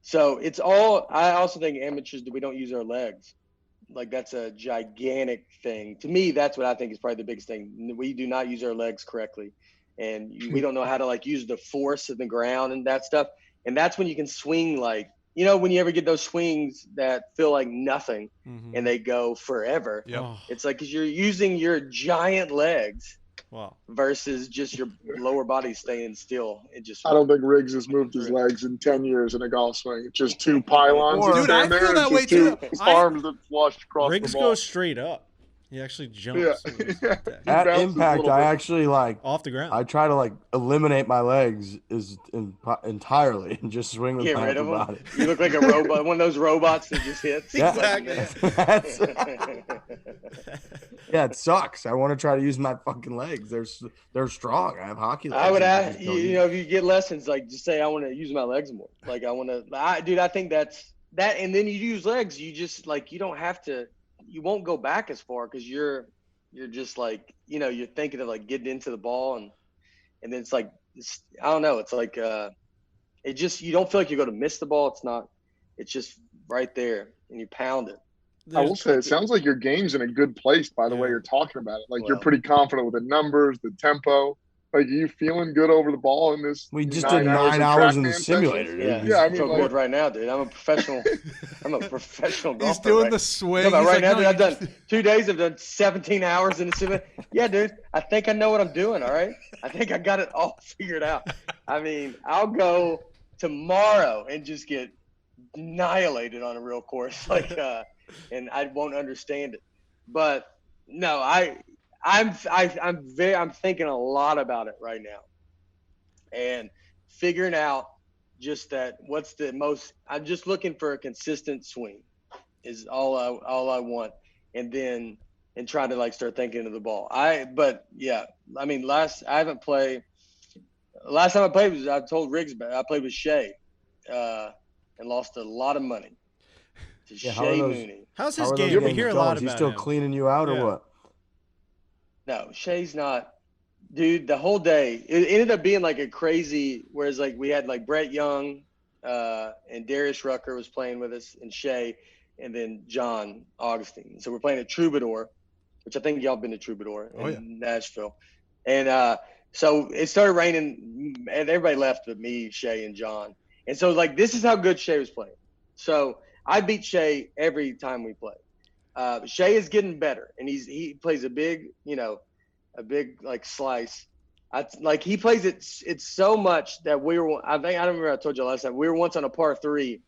So it's all – I also think amateurs, we don't use our legs. Like that's a gigantic thing. To me, that's what I think is probably the biggest thing. We do not use our legs correctly, and we don't know how to like use the force of the ground and that stuff. And that's when you can swing like when you ever get those swings that feel like nothing and they go forever. Yep. It's like because you're using your giant legs. Wow. Versus just your lower body staying still. I don't think Riggs has moved his legs in 10 years in a golf swing. It's just 2 pylons. Dude, I feel that way too. Arms that flush across Riggs the ball. goes straight up. He actually jumps. Yeah. At impact, I actually off the ground. I try to eliminate my legs entirely and just swing with my upper body. You look like a robot, one of those robots that just hits. Exactly. Yeah, it sucks. I want to try to use my fucking legs. They're strong. I have hockey legs. I would ask if you get lessons, like just say I want to use my legs more. Like I want to. Dude, I think that's that. And then you use legs. You just you don't have to. You won't go back as far because you're just you're thinking of getting into the ball and then it's I don't know. It's like it just you don't feel like you're going to miss the ball. It's not. It's just right there and you pound it. I will say it sounds like your game's in a good place by the way you're talking about it. You're pretty confident with the numbers, the tempo. Like, are you feeling good over the ball in this? We just did 9 of hours in the TrackMan simulator, sessions? dude. Yeah, Yeah, I I mean, feel like, good right now, dude. I'm a professional. I'm a professional golfer. He's doing right? the swing. Talking about He's right like, now, no, dude. I've you done just- 2 days. I've done 17 hours in the simulator. Yeah, dude. I think I know what I'm doing. All right. I think I got it all figured out. I mean, I'll go tomorrow and just get annihilated on a real course, and I won't understand it. But no, I'm thinking a lot about it right now, and figuring out just that what's the most. I'm just looking for a consistent swing is all I want, and then and try to like start thinking of the ball. But yeah, I mean, last time I played was I told Riggs I played with Shay, and lost a lot of money to Yeah, how are Shay those- Mooney. How's How his are those game? We games hear a going? lot Is he about still him. cleaning you out Yeah. or what? No, Shay's not. Dude, the whole day it ended up being like a crazy. Whereas like we had like Brett Young, and Darius Rucker was playing with us, and Shay, and then John Augustine. So we're playing at Troubadour, which I think y'all been to Troubadour in Nashville, and so it started raining, and everybody left but me, Shay, and John. And so like this is how good Shay was playing. So I beat Shay every time we play. Shay is getting better, and he plays a big, like slice. He plays it. It's so much that we were. I don't remember. I told you last time we were once on a par 3,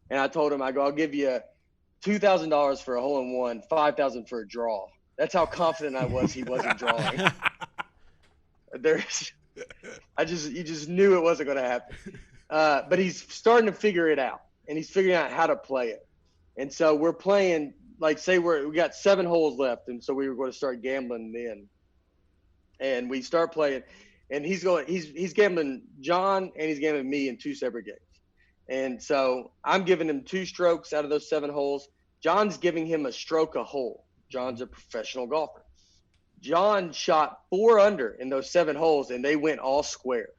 and I told him, I go, I'll give you $2,000 for a hole in one, $5,000 for a draw. That's how confident I was he wasn't drawing. You just knew it wasn't going to happen. But he's starting to figure it out, and he's figuring out how to play it. And so we're playing, like, say we got 7 holes left, and so we were going to start gambling then. And we start playing, and he's gambling John, and he's gambling me in 2 separate games. And so I'm giving him 2 strokes out of those 7 holes. John's giving him a stroke a hole. John's a professional golfer. John shot 4 under in those 7 holes, and they went all square.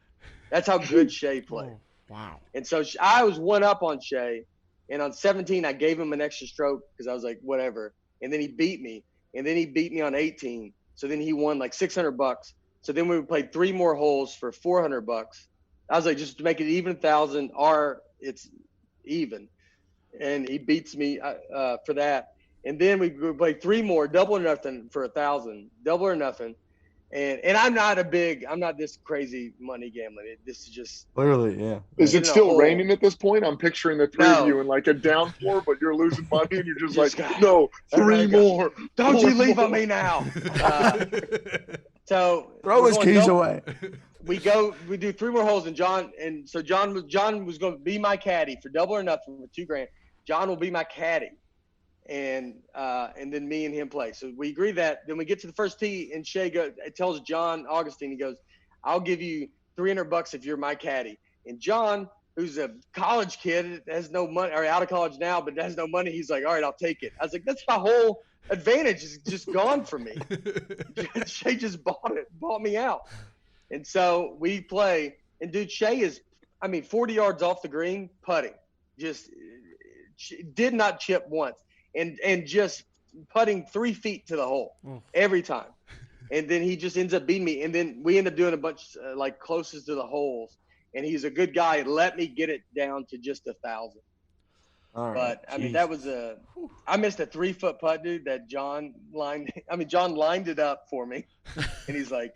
That's how good Shay played. Oh, wow. And so I was 1 up on Shay, and on 17 I gave him an extra stroke because I was like, whatever. And then he beat me, and then he beat me on 18. So then he won like $600. So then we played 3 more holes for $400. I was like, just to make it even 1,000, or it's even. And he beats me for that. And then we played 3 more, double or nothing for 1,000, double or nothing. And I'm not this crazy money gambling. This is just Clearly, yeah. Is it in a still hole. raining at this point? I'm picturing the 3 No. of you in like a downpour, but you're losing money, and you're just Just like, got- no, Oh my 3 God. more. Don't 4 you leave more. on me now. So Throw we're his going keys double- away. We do 3 more holes, and John was going to be my caddy for double or nothing with $2,000. John will be my caddy, and then me and him play. So we agree that. Then we get to the first tee, and Shay tells John Augustine, he goes, I'll give you $300 if you're my caddy. And John, who's a college kid, has no money, or out of college now, but has no money, he's like, all right, I'll take it. I was like, that's my whole advantage is just gone from me. Shay just bought me out. And so we play, and dude, Shay is, 40 yards off the green, putting. Just did not chip once. And just putting 3 feet to the hole every time. And then he just ends up beating me. And then we end up doing a bunch like closest to the holes. And he's a good guy. Let me get it down to just 1,000. All right. But I mean, that was I missed a 3-foot putt, dude, that John lined it up for me. And he's like,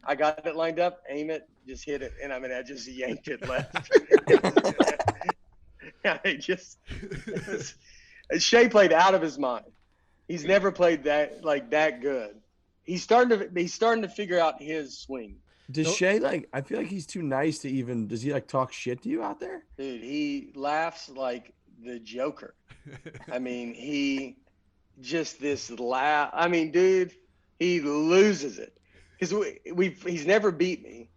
I got it lined up, aim it, just hit it. And I just yanked it left. Shay played out of his mind. He's never played that good. He's starting to figure out his swing. Does Shay I feel like he's too nice to even, does he talk shit to you out there? Dude, he laughs like the Joker. He just this laugh. Dude, he loses it. Because he's never beat me.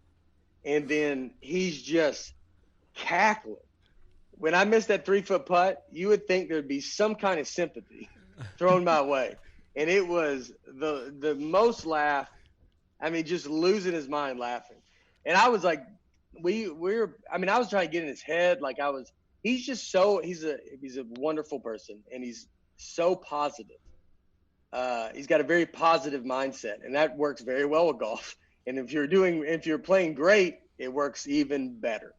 And then he's just cackling. When I missed that 3-foot putt, you would think there'd be some kind of sympathy thrown my way. And it was the most laugh. Just losing his mind laughing. And I was like, I was trying to get in his head. He's a wonderful person, and he's so positive. He's got a very positive mindset, and that works very well with golf. And if you're playing great, it works even better.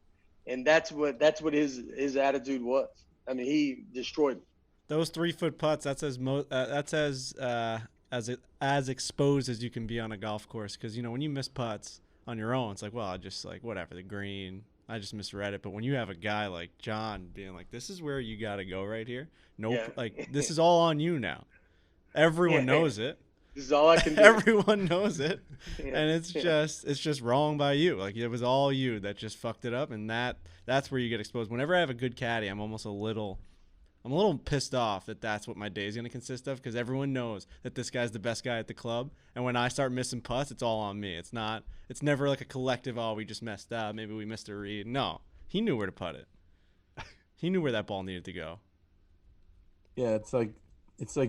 And that's what his attitude was. I mean, he destroyed me. Those 3-foot putts, that's as exposed as you can be on a golf course. Because, you know, when you miss putts on your own, it's like, well, I just like, whatever, the green, I just misread it. But when you have a guy like John being like, this is where you got to go right here. Nope. Yeah. Like, this is all on you now. Everyone knows it. This is all I can do. Everyone knows it. Yeah. And it's just wrong by you. Like, it was all you that just fucked it up. And that's where you get exposed. Whenever I have a good caddy, I'm a little pissed off that that's what my day is going to consist of, because everyone knows that this guy's the best guy at the club. And when I start missing putts, it's all on me. It's never like a collective, oh, we just messed up. Maybe we missed a read. No, he knew where to put it. He knew where that ball needed to go. Yeah, it's like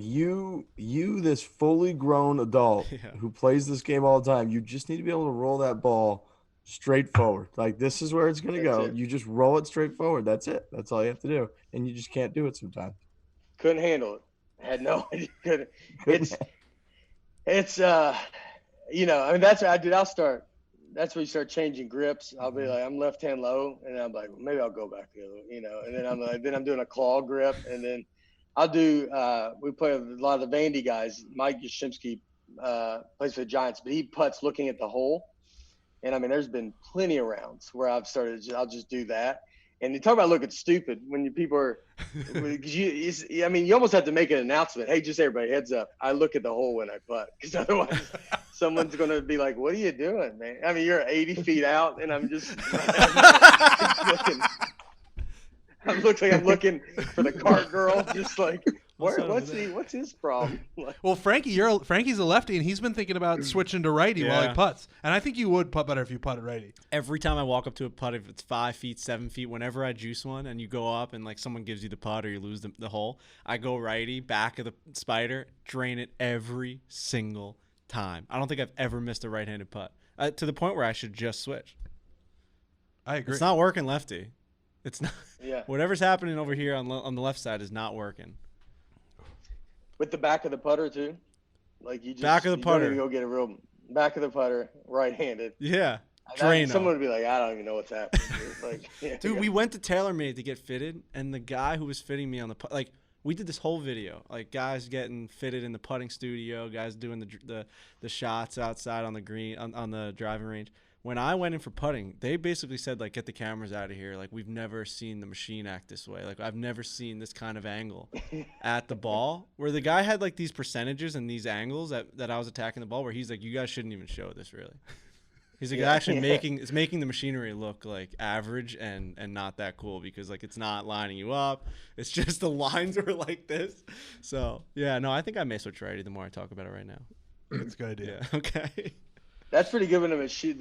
you, this fully grown adult who plays this game all the time. You just need to be able to roll that ball straight forward. Like, this is where it's going to go. It. You just roll it straight forward. That's it. That's all you have to do. And you just can't do it sometimes. Couldn't handle it. Had no idea. It's you know, I mean, that's what I did. That's where you start changing grips. I'll be like, I'm left hand low, and I'm like, well, maybe I'll go back the other, you know, and then I'm doing a claw grip, and then I'll do we play with a lot of the Vandy guys. Mike Yashimsky plays for the Giants, but he putts looking at the hole. And I mean, there's been plenty of rounds where I'll just do that. And you talk about looking stupid when people are, I mean, you almost have to make an announcement. Hey, just everybody, heads up. I look at the hole when I putt, because otherwise someone's going to be like, what are you doing, man? I mean, you're 80 feet out, and I'm just looking. I'm looking for the cart girl, just like, what's his problem? Well, Frankie's a lefty, and he's been thinking about switching to righty while he putts. And I think you would putt better if you putted righty. Every time I walk up to a putt, if it's 5 feet, 7 feet, whenever I juice one and you go up and like someone gives you the putt or you lose the hole, I go righty, back of the spider, drain it every single time. I don't think I've ever missed a right-handed putt, to the point where I should just switch. I agree. It's not working lefty. It's not. Yeah. Whatever's happening over here on the left side is not working. With the back of the putter too, like you just back of the putter. Don't even go get a real back of the putter, right-handed. Yeah. Someone would be like, I don't even know what's happening. Like, yeah, dude, we went to TaylorMade to get fitted, and the guy who was fitting me on the like, we did this whole video, like guys getting fitted in the putting studio, guys doing the shots outside on the green on the driving range. When I went in for putting, they basically said, like, get the cameras out of here. Like, we've never seen the machine act this way. Like, I've never seen this kind of angle at the ball, where the guy had, like, these percentages and these angles that I was attacking the ball, where he's like, you guys shouldn't even show this, really. He's like, it's making the machinery look, like, average and not that cool, because, like, it's not lining you up. It's just the lines were like this. So, yeah, no, I think I may switch righty the more I talk about it right now. That's a good idea. Yeah, okay. That's pretty good when the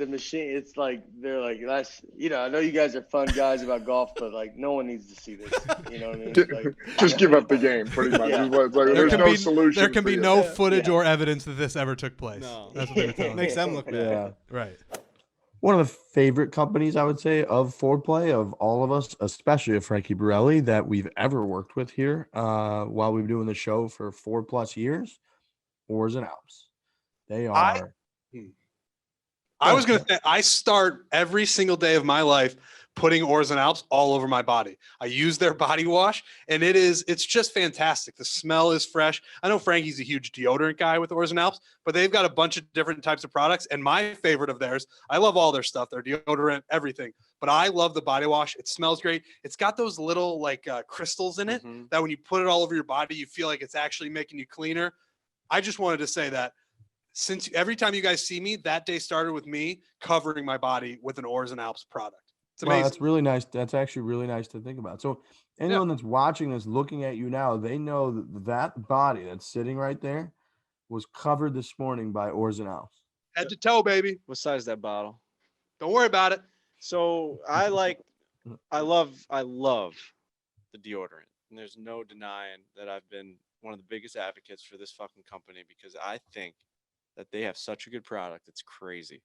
machine, it's like, they're like, that's, you know, I know you guys are fun guys about golf, but like, no one needs to see this. You know what I mean? Like, just give up the game, pretty much. Yeah. Like, there's no solution. There can be no footage or evidence that this ever took place. No. That's what they were telling Makes me. them look bad. Yeah. Right. One of the favorite companies, I would say, of foreplay of all of us, especially of Frankie Borelli, that we've ever worked with here while we've been doing the show for 4+ years, Oars Alps. They are. I was going to say, I start every single day of my life putting Oars Alps all over my body. I use their body wash, and it's just fantastic. The smell is fresh. I know Frankie's a huge deodorant guy with Oars Alps, but they've got a bunch of different types of products. And my favorite of theirs, I love all their stuff, their deodorant, everything. But I love the body wash. It smells great. It's got those little like crystals in it that when you put it all over your body, you feel like it's actually making you cleaner. I just wanted to say that. Since every time you guys see me, that day started with me covering my body with an Oars Alps product. It's amazing. Wow, that's really nice. That's actually really nice to think about. So anyone that's watching this, looking at you now, they know that body that's sitting right there was covered this morning by Oars Alps. Head to toe, baby. What size is that bottle? Don't worry about it. So I love the deodorant. And there's no denying that I've been one of the biggest advocates for this fucking company, because I think that they have such a good product. It's crazy.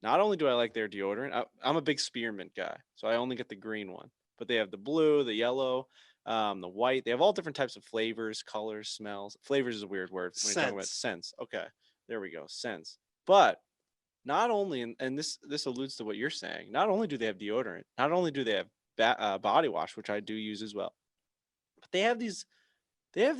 Not only do I like their deodorant, I'm a big spearmint guy, so I only get the green one. But they have the blue, the yellow, the white. They have all different types of flavors, colors, smells. Flavors is a weird word when you're talking about scents. Okay, there we go, scents. But not only, and this alludes to what you're saying, not only do they have deodorant, not only do they have body wash, which I do use as well, but they have these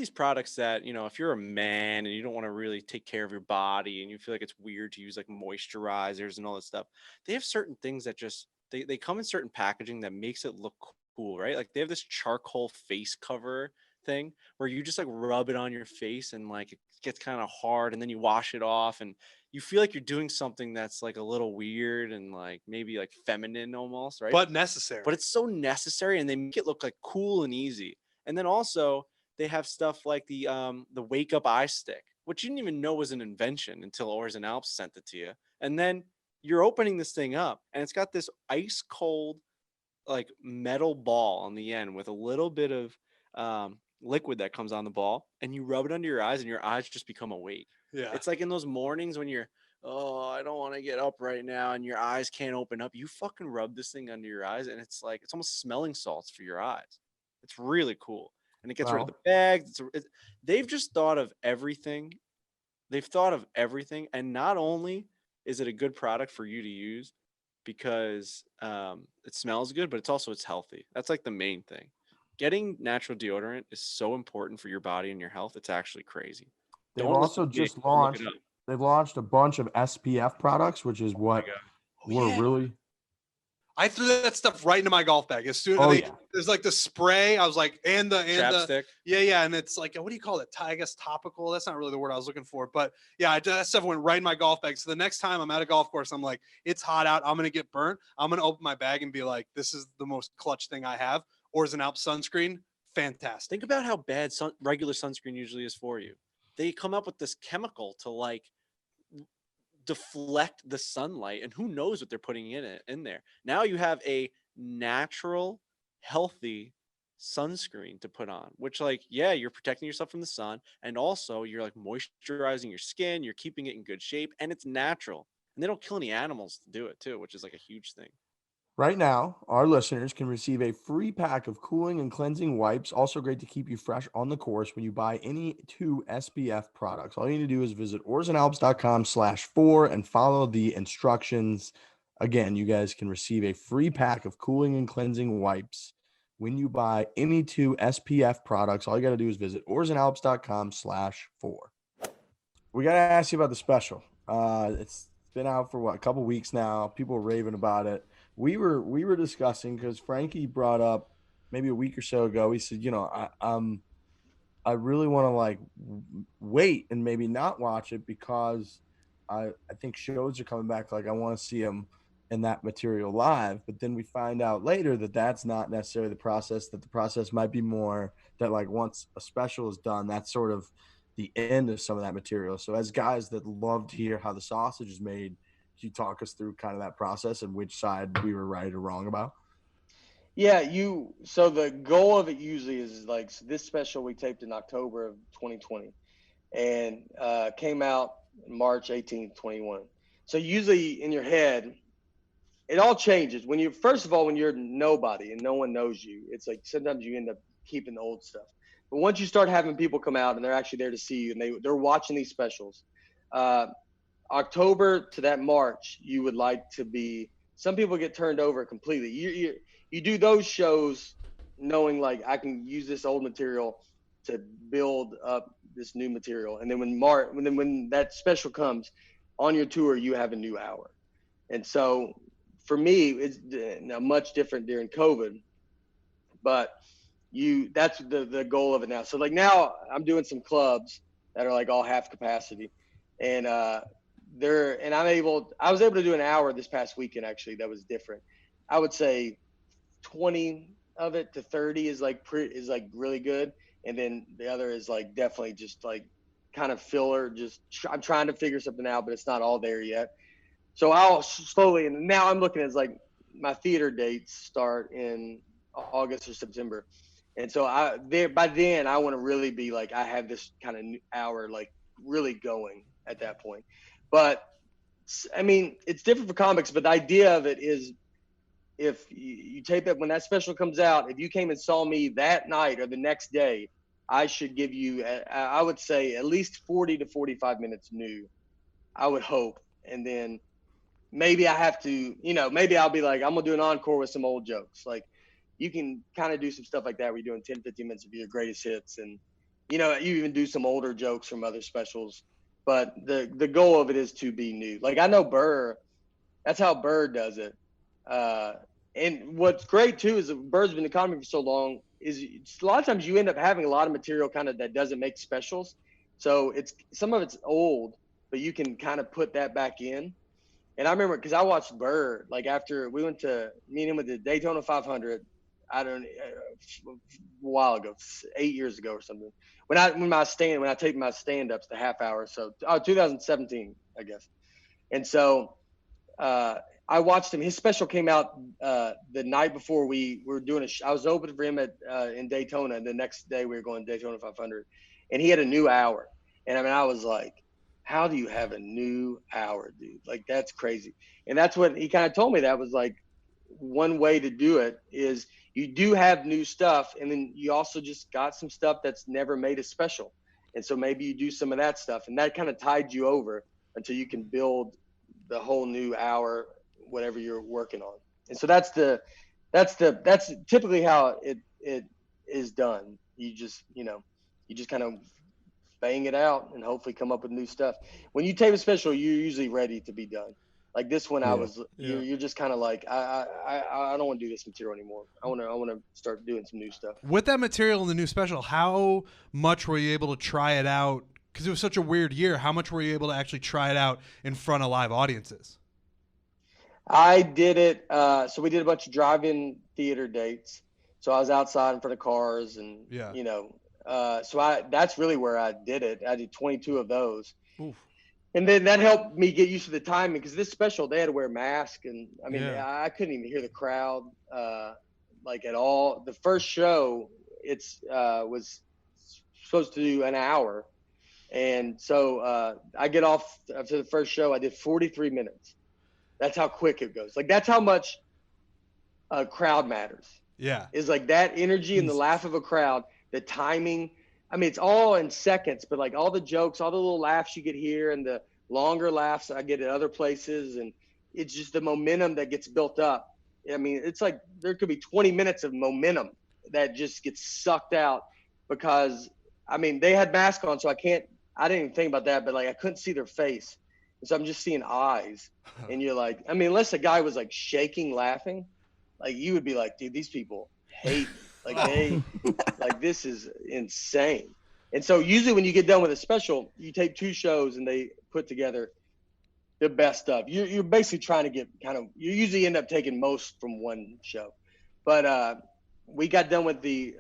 products that, if you're a man and you don't want to really take care of your body and you feel like it's weird to use like moisturizers and all that stuff, they have certain things that just they come in certain packaging that makes it look cool, right? Like they have this charcoal face cover thing where you just like rub it on your face and like it gets kind of hard and then you wash it off and you feel like you're doing something that's like a little weird and like maybe like feminine almost, right? But necessary. But it's so necessary and they make it look like cool and easy. And then also they have stuff like the wake up eye stick, which you didn't even know was an invention until Oars Alps sent it to you. And then you're opening this thing up and it's got this ice cold like metal ball on the end with a little bit of liquid that comes on the ball, and you rub it under your eyes and your eyes just become a weight. Yeah. It's like in those mornings when you're, oh, I don't want to get up right now, and your eyes can't open up. You fucking rub this thing under your eyes and it's like it's almost smelling salts for your eyes. It's really cool. And it gets rid of the bags. They've just thought of everything. They've thought of everything. And not only is it a good product for you to use because it smells good, but it's healthy. That's like the main thing. Getting natural deodorant is so important for your body and your health. It's actually crazy. They've also just launched. They've launched a bunch of SPF products, which is what we're really. I threw that stuff right into my golf bag as soon as there's like the spray. I was like, and the chapstick. Yeah, and it's like, what do you call it? I guess topical. That's not really the word I was looking for, but yeah, that stuff went right in my golf bag. So the next time I'm at a golf course, I'm like, it's hot out. I'm gonna get burnt. I'm gonna open my bag and be like, this is the most clutch thing I have. Oars Alps sunscreen, fantastic. Think about how bad regular sunscreen usually is for you. They come up with this chemical to like deflect the sunlight, and who knows what they're putting in there. Now you have a natural, healthy sunscreen to put on, which like, yeah, you're protecting yourself from the sun, and also you're like moisturizing your skin, you're keeping it in good shape, and it's natural. And they don't kill any animals to do it too, which is like a huge thing. Right now, our listeners can receive a free pack of cooling and cleansing wipes. Also great to keep you fresh on the course when you buy any 2 SPF products. All you need to do is visit oarsalps.com/4 and follow the instructions. Again, you guys can receive a free pack of cooling and cleansing wipes when you buy any 2 SPF products. All you got to do is visit oarsalps.com/4. We got to ask you about the special. It's been out for a couple weeks now. People are raving about it. We were discussing because Frankie brought up maybe a week or so ago. He said, I really want to like wait and maybe not watch it because I think shows are coming back. Like I want to see them in that material live. But then we find out later that that's not necessarily the process. That the process might be more that like once a special is done, that's sort of the end of some of that material. So as guys that love to hear how the sausage is made, can you talk us through kind of that process and which side we were right or wrong about? Yeah, so the goal of it usually is like, so this special we taped in October of 2020 and came out March 18th, 21. So usually in your head, it all changes. When first of all, when you're nobody and no one knows you, it's like sometimes you end up keeping the old stuff. But once you start having people come out and they're actually there to see you and they're watching these specials, October to that March, you would like to be. Some people get turned over completely. You do those shows knowing like I can use this old material to build up this new material, and then when that special comes on your tour, you have a new hour. And so for me, it's much different during COVID, but that's the goal of it now. So like now I'm doing some clubs that are like all half capacity, and I was able to do an hour this past weekend. Actually, that was different. I would say 20 of it to 30 is like really good. And then the other is like definitely just like kind of filler. I'm trying to figure something out, but it's not all there yet. So I'll slowly, and now I'm looking at like my theater dates start in August or September. And so by then I want to really be like, I have this kind of hour, like really going at that point. But I mean, it's different for comics, but the idea of it is if you tape it, when that special comes out, if you came and saw me that night or the next day, I should give you, I would say at least 40 to 45 minutes new, I would hope. And then maybe I have to, maybe I'll be like, I'm gonna do an encore with some old jokes. Like you can kind of do some stuff like that where you're doing 10, 15 minutes of your greatest hits, and you even do some older jokes from other specials. But the goal of it is to be new. Like I know Burr, that's how Burr does it. And what's great too is that Burr's been in comedy for so long. Is a lot of times you end up having a lot of material kind of that doesn't make specials. So it's some of it's old, but you can kind of put that back in. And I remember because I watched Burr like after we went to meet him with the Daytona 500. I don't a while ago, 8 years ago or something. When I taped my stand-ups, the half hour. So 2017, I guess. And so I watched him. His special came out the night before we were doing I was open for him in Daytona, and the next day we were going to Daytona 500, and he had a new hour. And I mean, I was like, how do you have a new hour, dude? Like, that's crazy. And that's what he kind of told me. That was like one way to do it is you do have new stuff, and then you also just got some stuff that's never made a special. And so maybe you do some of that stuff, and that kind of tied you over until you can build the whole new hour, whatever you're working on. And so that's typically how it is done. You just kind of bang it out and hopefully come up with new stuff. When you tape a special, you're usually ready to be done. Like this one, you're just kind of like, I don't want to do this material anymore. I want to start doing some new stuff. With that material in the new special, how much were you able to try it out? Because it was such a weird year. How much were you able to actually try it out in front of live audiences? I did it. So we did a bunch of drive-in theater dates. So I was outside in front of cars, and that's really where I did it. I did 22 of those. Oof. And then that helped me get used to the timing, because this special, they had to wear masks. And I mean, I couldn't even hear the crowd like at all. The first show, was supposed to do an hour. And so I get off after the first show, I did 43 minutes. That's how quick it goes. Like, that's how much a crowd matters. Yeah. Is like that energy and the laugh of a crowd, the timing. I mean, it's all in seconds, but like all the jokes, all the little laughs you get here and the longer laughs I get at other places. And it's just the momentum that gets built up. I mean, it's like there could be 20 minutes of momentum that just gets sucked out because, I mean, they had masks on, so I didn't even think about that, but like I couldn't see their face. So I'm just seeing eyes. And you're like, I mean, unless a guy was like shaking laughing, like you would be like, dude, these people hate me. Like this is insane. And so usually when you get done with a special, you take 2 shows and they put together the best stuff. You're basically trying to get you usually end up taking most from one show. But we got done with the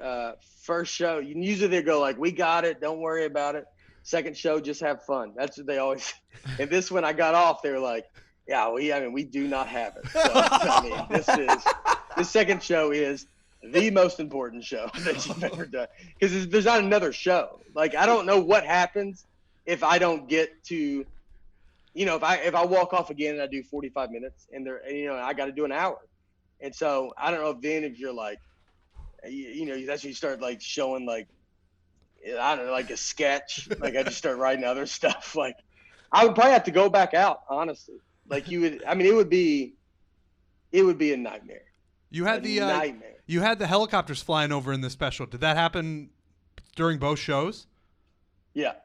first show. Usually they go like, we got it, don't worry about it. Second show, just have fun. That's what they always. And this one I got off, they were like, yeah, we do not have it. So, I mean, this second show is the most important show that you've ever done, because there's not another show. Like, I don't know what happens if I don't get to, if I walk off again and I do 45 minutes and I got to do an hour. And so I don't know if you're like, that's when you start like showing like, I don't know, like a sketch. Like I just start writing other stuff. Like I would probably have to go back out, honestly. Like it would be a nightmare. You had you had the helicopters flying over in the special. Did that happen during both shows? Yeah.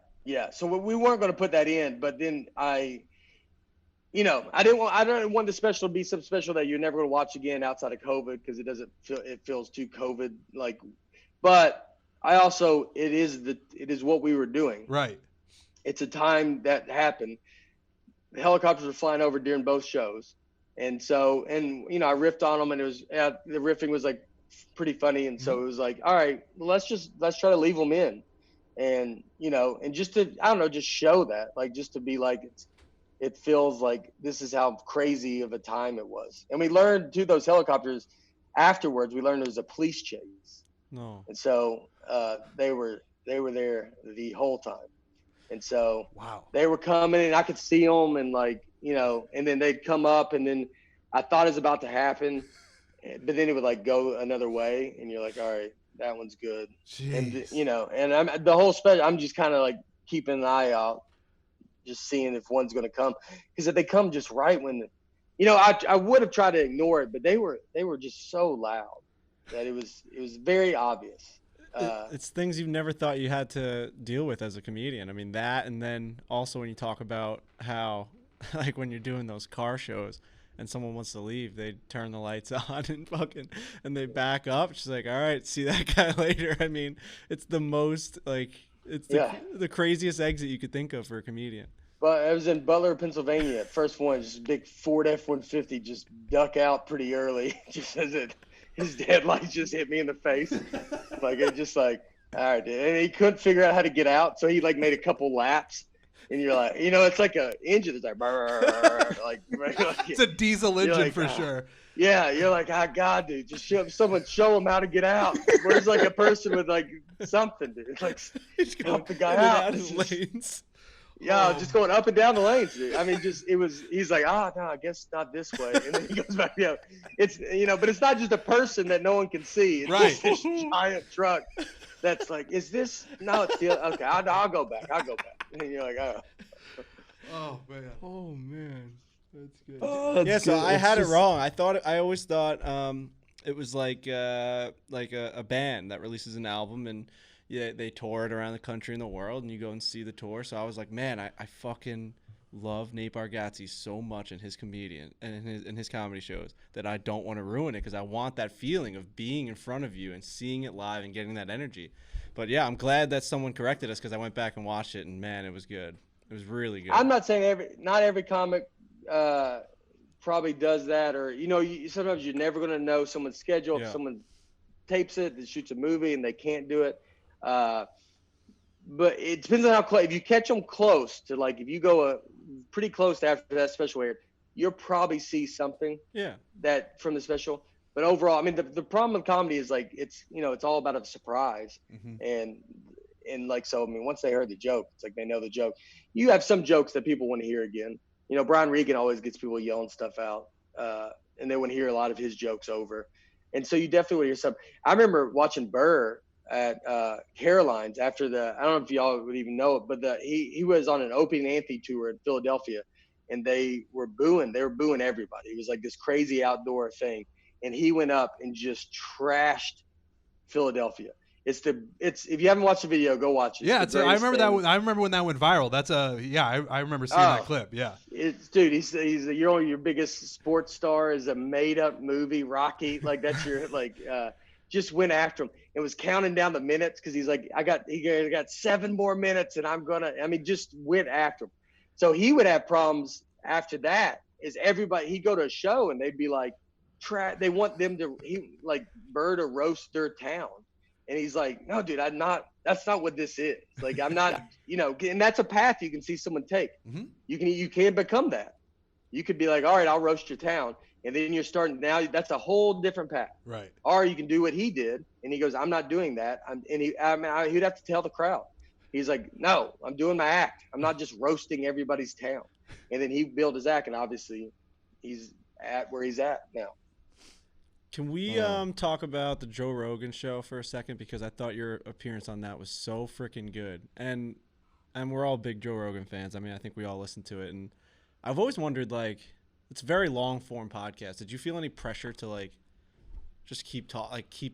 So we weren't going to put that in, but then I don't want the special to be some special that you're never going to watch again outside of COVID, because it feels too COVID like. But I also, it is what we were doing. Right. It's a time that happened. The helicopters were flying over during both shows. And so, I riffed on them, and the riffing was like pretty funny. And so it was like, all right, let's try to leave them in. And, and just to, I don't know, just show that, like, just to be like, it feels like this is how crazy of a time it was. And we learned too, those helicopters afterwards, we learned there was a police chase. No. And so they were there the whole time. And so they were coming, and I could see them, and like, and then they'd come up, and then I thought it was about to happen, but then it would like go another way, and you're like, all right, that one's good. Jeez. And and I'm the whole special, I'm just kind of like keeping an eye out, just seeing if one's going to come, because if they come just right when you know, I would have tried to ignore it, but they were just so loud that it was very obvious. It's things you've never thought you had to deal with as a comedian. I mean, that, and then also when you talk about how, like, when you're doing those car shows and someone wants to leave, they turn the lights on and they back up. She's like, all right, see that guy later. I mean, it's the most, like, it's the craziest exit you could think of for a comedian. But I was in Butler, Pennsylvania. First one, just a big Ford F-150, just duck out pretty early, just as his headlights just hit me in the face. Like, it just like, all right, dude. And he couldn't figure out how to get out, so he like made a couple laps. And you're like, you know, it's like a engine. It's like, like it's a diesel engine like, for sure. Yeah, you're like, God, dude, just show him how to get out. Where's like a person with like something, dude? It's like, help the guy out. Lanes. Yeah, just going up and down the lanes, dude. I mean, he's like, no, I guess not this way. And then he goes back, it's, you know, but it's not just a person that no one can see. It's just this giant truck that's like, is this, no, it's the other, okay, I'll go back. And then you're like, oh, man. That's good. Oh, that's good. So I had it wrong. I always thought it was like a band that releases an album and they tour it around the country and the world, and you go and see the tour. So I was like, man, I fucking love Nate Bargatze so much and his comedian and his comedy shows that I don't want to ruin it because I want that feeling of being in front of you and seeing it live and getting that energy. But yeah, I'm glad that someone corrected us because I went back and watched it, and man, it was good. It was really good. I'm not saying not every comic probably does that, or you know, sometimes you're never going to know someone's schedule. If someone tapes it, that shoots a movie, and they can't do it. But it depends on how close. If you catch them close to, like, if you go pretty close to after that special aired, you'll probably see something. That from the special. But overall, I mean, the problem with comedy is like it's all about a surprise, and like so. I mean, once they heard the joke, it's like they know the joke. You have some jokes that people want to hear again. You know, Brian Regan always gets people yelling stuff out, and they want to hear a lot of his jokes over. And so you definitely want to hear some. I remember watching Burr at Caroline's after I don't know if y'all would even know it, but he was on an Opie and Anthony tour in Philadelphia, and they were booing everybody. It was like this crazy outdoor thing, and he went up and just trashed Philadelphia. It's if you haven't watched the video, go watch it. Yeah, I remember that. I remember when that went viral. That's I remember seeing that clip. Yeah, he's your biggest sports star is a made up movie, Rocky. Like that's your just went after him and was counting down the minutes because he's like, I got 7 more minutes and just went after him. So he would have problems after that. Is everybody he'd go to a show and they'd be like, they want them to Burr to roast their town. And he's like, no, dude, that's not what this is. Like, I'm not, and that's a path you can see someone take. Mm-hmm. You can become that. You could be like, all right, I'll roast your town. And then you're starting now. That's a whole different path. Right. Or you can do what he did. And he goes, I'm not doing that. He'd have to tell the crowd. He's like, no, I'm doing my act. I'm not just roasting everybody's town. And then he built his act. And obviously he's at where he's at now. Can we talk about the Joe Rogan show for a second? Because I thought your appearance on that was so freaking good. And we're all big Joe Rogan fans. I mean, I think we all listen to it. And I've always wondered, like, it's a very long form podcast. Did you feel any pressure to like just keep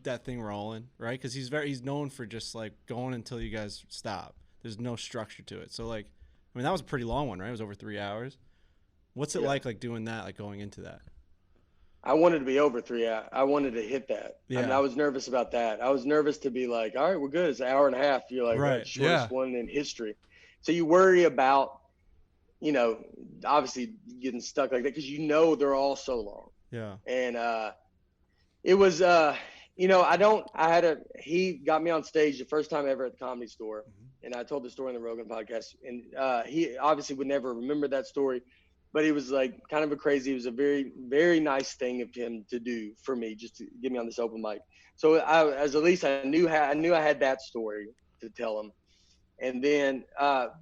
that thing rolling, right? Because he's known for just like going until you guys stop. There's no structure to it. So like, I mean, that was a pretty long one, right? It was over 3 hours. What's it like doing that, like going into that? I wanted to be over 3 hours. I wanted to hit that. Yeah. I mean, I was nervous about that. I was nervous to be like, all right, we're good. It's an hour and a half. You're like, right. Shortest one in history. So you worry about, obviously getting stuck like that because they're all so long. Yeah. And it was, he got me on stage the first time ever at the Comedy Store. Mm-hmm. And I told the story in the Rogan podcast. And he obviously would never remember that story. But it was like kind of it was a very, very nice thing of him to do for me, just to get me on this open mic. So I knew I had that story to tell him. And then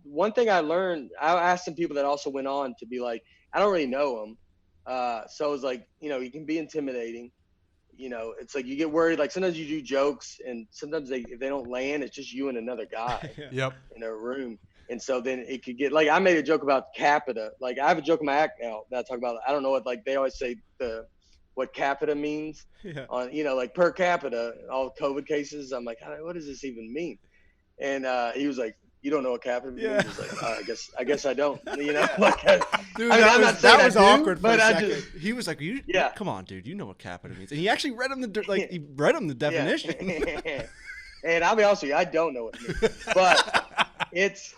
one thing I learned, I asked some people that also went on to be like, I don't really know him. So I was like, he can be intimidating. It's like you get worried. Like sometimes you do jokes and sometimes if they don't land, it's just you and another guy Yep. in a room. And so then it could get like, I made a joke about capita. Like I have a joke in my act now that I talk about. I don't know what, like they always say what capita means on, like per capita, all COVID cases. I'm like, what does this even mean? And he was like, you don't know what capita means? I was like, I guess I don't. Like, Dude, that was awkward for but a I second. just, He was like, come on, dude, you know what capita means. And he actually read him the definition. And I'll be honest with you, I don't know what it means. But it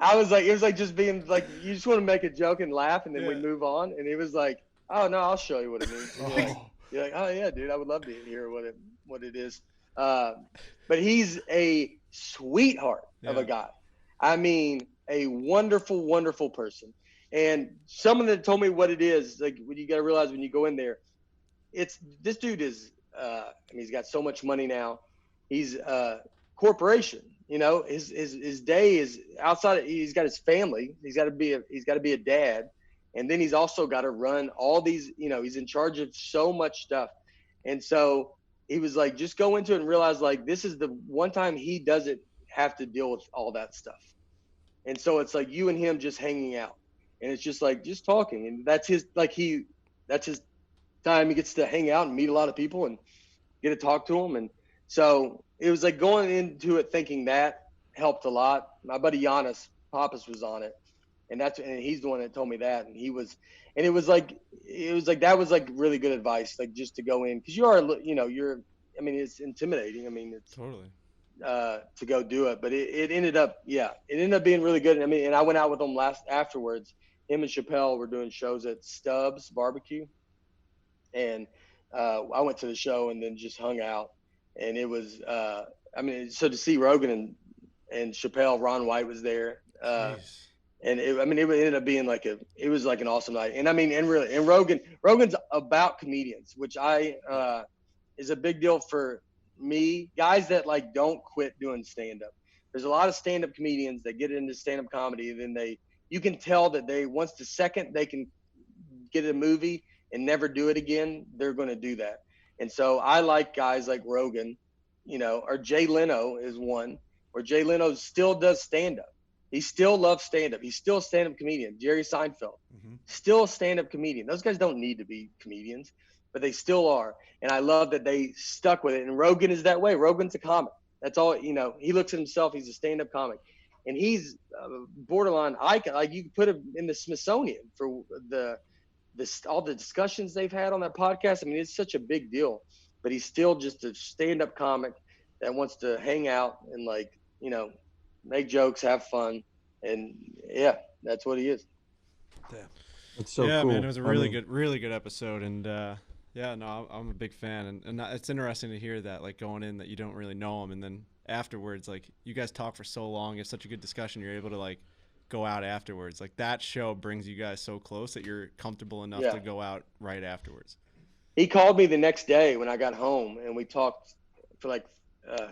was like just being like, you just want to make a joke and laugh, and then we move on. And it was like, oh no, I'll show you what it means. You're like, oh yeah, dude, I would love to hear what it is. But he's a sweetheart of a guy. I mean, a wonderful, wonderful person. And someone that told me what it is, like, what you got to realize when you go in there, this dude is, he's got so much money now. He's a corporation, his day is outside. He's got his family. He's got to be a dad. And then he's also got to run all these, he's in charge of so much stuff. And so he was like, just go into it and realize, like, this is the one time he doesn't have to deal with all that stuff. And so it's like you and him just hanging out, and it's just like, just talking. And that's his time. He gets to hang out and meet a lot of people and get to talk to them. And so it was like going into it thinking that helped a lot. My buddy Giannis Pappas was on it, and he's the one that told me that. And it was that was like really good advice, like just to go in, because it's intimidating. I mean, it's totally to go do it, but it ended up being really good. I mean, and I went out with them afterwards. Him and Chappelle were doing shows at Stubbs Barbecue, and I went to the show and then just hung out. And it was, so to see Rogan and Chappelle, Ron White was there. And it ended up being it was like an awesome night. And I mean, and Rogan's about comedians, which is a big deal for me. Guys that like don't quit doing stand-up. There's a lot of stand-up comedians that get into stand-up comedy, and then you can tell that once the second they can get a movie and never do it again, they're going to do that. And so I like guys like Rogan, or Jay Leno is one, where Jay Leno still does stand-up. He still loves stand-up. He's still a stand-up comedian. Jerry Seinfeld, still a stand-up comedian. Those guys don't need to be comedians, but they still are. And I love that they stuck with it. And Rogan is that way. Rogan's a comic. That's all, he looks at himself. He's a stand-up comic. And he's borderline icon. Like, you could put him in the Smithsonian for all the discussions they've had on that podcast. I mean, it's such a big deal. But he's still just a stand-up comic that wants to hang out and, make jokes, have fun. And, that's what he is. Yeah. It's so cool. Man, it was a really good episode. And, I'm a big fan. And it's interesting to hear that, like, going in that you don't really know him. And then afterwards, like, you guys talk for so long. You have such a good discussion. You're able to, like, go out afterwards. Like, that show brings you guys so close that you're comfortable enough to go out right afterwards. He called me the next day when I got home, and we talked for like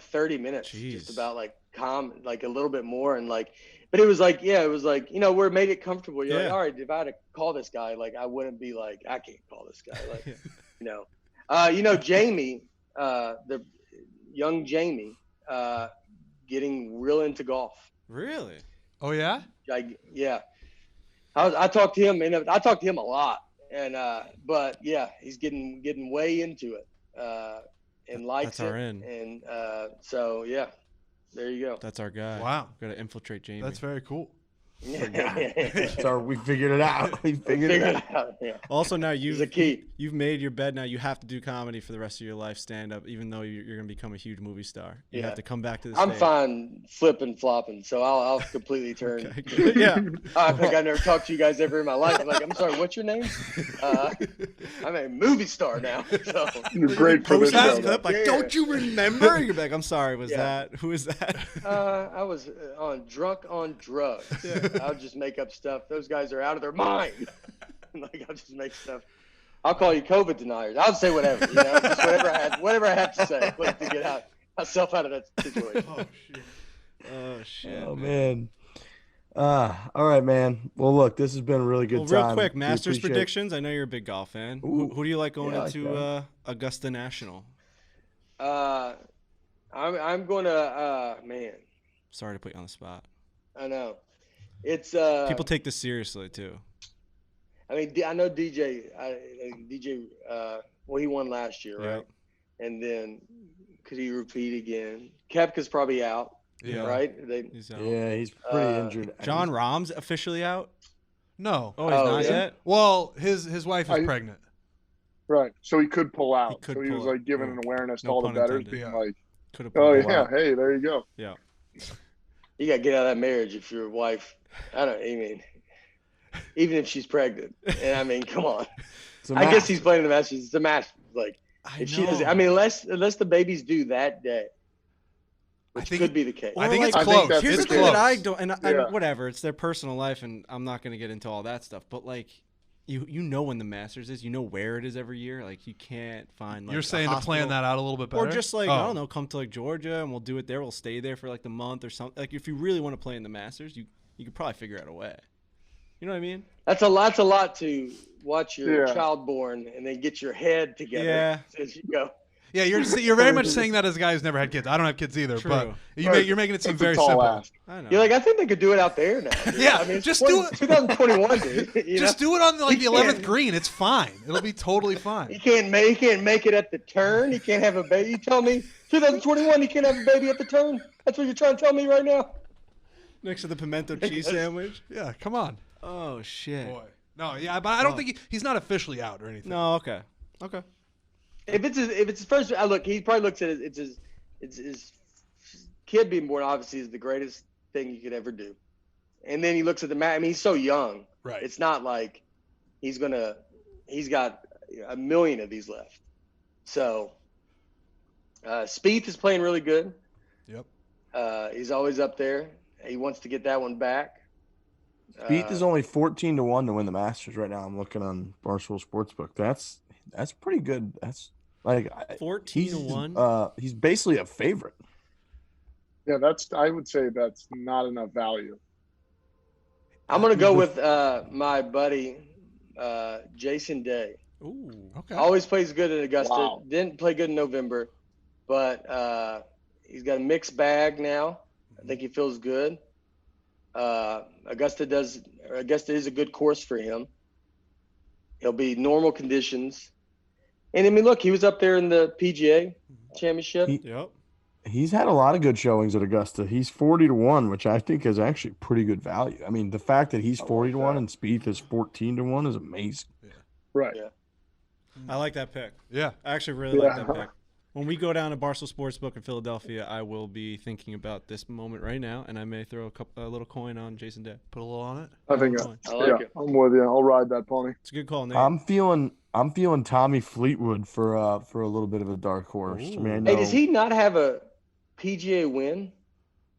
30 minutes. Jeez. Just about like a little bit more. And but it was like, we're made it comfortable. You're like, all right, if I had to call this guy, like, I wouldn't be like, I can't call this guy. Like, Jamie, the young Jamie, getting real into golf. Really? Oh yeah? Yeah. I talked to him, and I talked to him a lot. And but he's getting way into it, and likes it. And so there you go. That's our guy. Wow, got to infiltrate Jamie. That's very cool. We figured it out. We figured it out. Yeah. Also, now you've made your bed. Now you have to do comedy for the rest of your life, stand up, even though you're going to become a huge movie star. You have to come back to the stage. I'm fine flipping, flopping, so I'll completely turn. Okay, yeah. I think I never talked to you guys ever in my life. I'm like, I'm sorry, what's your name? I'm a movie star now. So. You're great for this show. Like, don't you remember? You're like, I'm sorry. Who is that? I was drunk on drugs. Yeah. I'll just make up stuff. Those guys are out of their mind. I'll just make stuff. I'll call you COVID deniers. I'll say whatever. Just whatever I have to say, to get myself out of that situation. Oh shit. Oh man. All right, man. Well, look, this has been a really good time. Real quick, Masters predictions. I know you're a big golf fan. Who do you like going into Augusta National? I'm going to man. Sorry to put you on the spot. I know. It's People take this seriously too. I mean, I know DJ. Well, he won last year, right? And then could he repeat again? Kepka's probably out. Yeah. Right. He's out. Yeah, he's pretty injured. John Rahm's officially out. No. Oh, he's not yet. Well, his wife is pregnant. Right. So he could pull out. could So he pull was out. like giving an awareness to No all the pun bettors, intended. being Yeah. like, Could have. oh yeah, hey, there you go. Yeah. You got to get out of that marriage if your wife. I mean, even if she's pregnant. And I mean, come on. I guess he's playing the Masters. It's a match. Like if she doesn't. I mean, unless the babies do that day. Which could be the case. I think it's I close. think that's Here's It's the thing close. that I don't, and Yeah. whatever, it's their personal life, and I'm not gonna get into all that stuff. But like, you know when the Masters is, you know where it is every year. Like you can't find. Like, You're saying a to plan hospital, that out a little bit better, or just like I don't know, come to like Georgia and we'll do it there. We'll stay there for like the month or something. Like if you really want to play in the Masters, you could probably figure out a way. You know what I mean? That's a lot to watch your child born and then get your head together as you go. Yeah, you're very much saying that as a guy who's never had kids. I don't have kids either, True. but you're making it seem It's a very tall simple. ask. I know. You're like, I think they could do it out there now. Dude. Yeah, I mean, just do it. 2021, dude. Just do it on like the 11th green. It's fine. It'll be totally fine. He can't make it at the turn. He can't have a baby. You tell me 2021 he can't have a baby at the turn? That's what you're trying to tell me right now? Next to the pimento cheese sandwich. Yeah, come on. Oh shit. Boy. No, yeah, but I don't think he's not officially out or anything. No, okay. If it's his first, look, he probably looks at it. It's his kid being born. Obviously, is the greatest thing you could ever do. And then he looks at the match. I mean, he's so young. Right. It's not like he's got a million of these left. So, Spieth is playing really good. Yep. He's always up there. He wants to get that one back. Spieth is only 14-1 to win the Masters right now. I'm looking on Barstool Sportsbook. That's pretty good. That's like 14-1. He's basically a favorite. Yeah, I would say that's not enough value. I'm gonna go with my buddy Jason Day. Ooh. Okay. Always plays good at Augusta. Wow. Didn't play good in November, but he's got a mixed bag now. I think he feels good. Augusta is a good course for him. He'll be normal conditions. And I mean, look, he was up there in the PGA Championship. Yep. He's had a lot of good showings at Augusta. He's 40-1, which I think is actually pretty good value. I mean, the fact that he's 40-1 and Spieth is 14-1 is amazing. Right. Yeah. I like that pick. Yeah. I actually really like that pick. When we go down to Barstool Sportsbook in Philadelphia, I will be thinking about this moment right now, and I may throw a little coin on Jason Day. Put a little on it. I think I like it. I'm with you. I'll ride that pony. It's a good call, Nate. I'm feeling Tommy Fleetwood for a little bit of a dark horse. I mean, I know Hey, does he not have a PGA win?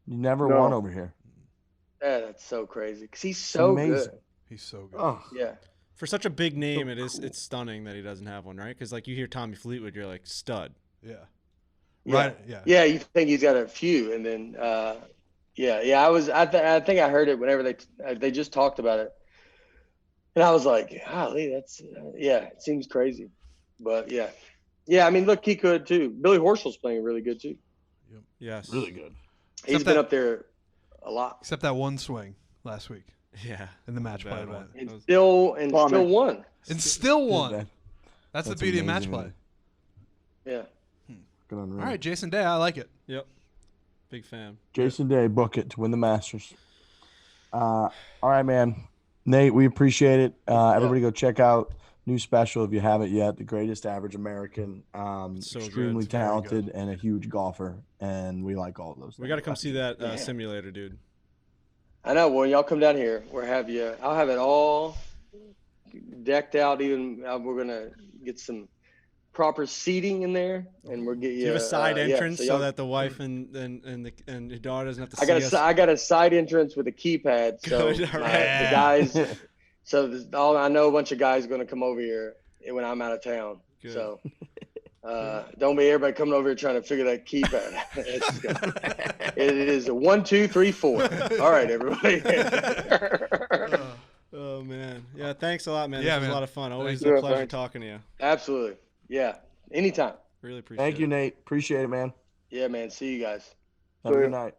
you never No. won over here. Yeah, that's so crazy because he's so amazing. good. He's so good. Oh, Yeah. For such a big name, it's stunning that he doesn't have one, right? Because like you hear Tommy Fleetwood, you're like stud. Yeah. Yeah. Right. Yeah. Yeah, you think he's got a few, and then I think I heard it whenever they just talked about it, and I was like, golly, that's it seems crazy, but yeah. I mean, look, he could too. Billy Horschel's playing really good too. Yes. really good. He's been up there a lot, Except that one swing last week Yeah. in the match play Bad event. one. and That was- still won. And still won. That- That's the that's beauty of match amazing, play. man. Yeah. Good on All Ray. right, Jason Day, I like it. Yep. Big fan. Jason Day, book it to win the Masters. All right, man. Nate, we appreciate it. Everybody go check out new special if you haven't yet. The Greatest Average American. So Extremely good. It's very talented and a huge golfer, and we like all of those. We got to come things. see that simulator, dude. I know. When y'all come down here, I'll have it all decked out. Even we're gonna get some proper seating in there, and we'll get you. Do you have a side entrance so y'all- that the wife and your daughter doesn't have to see us? I got a side entrance with a keypad, so Good, all the right. guys. So I know a bunch of guys are going to come over here when I'm out of town. Good. So don't be everybody coming over here trying to figure that keypad out. It is a 1, 2, 3, 4. All right, everybody. Oh man, yeah. Thanks a lot, man. Yeah, This was man. a lot of fun. Always Yeah, a pleasure thanks. talking to you. Absolutely. Yeah. Anytime. Really appreciate Thank it. you, Nate. Appreciate it, man. Yeah, man. See you guys. Have a See good ya. night.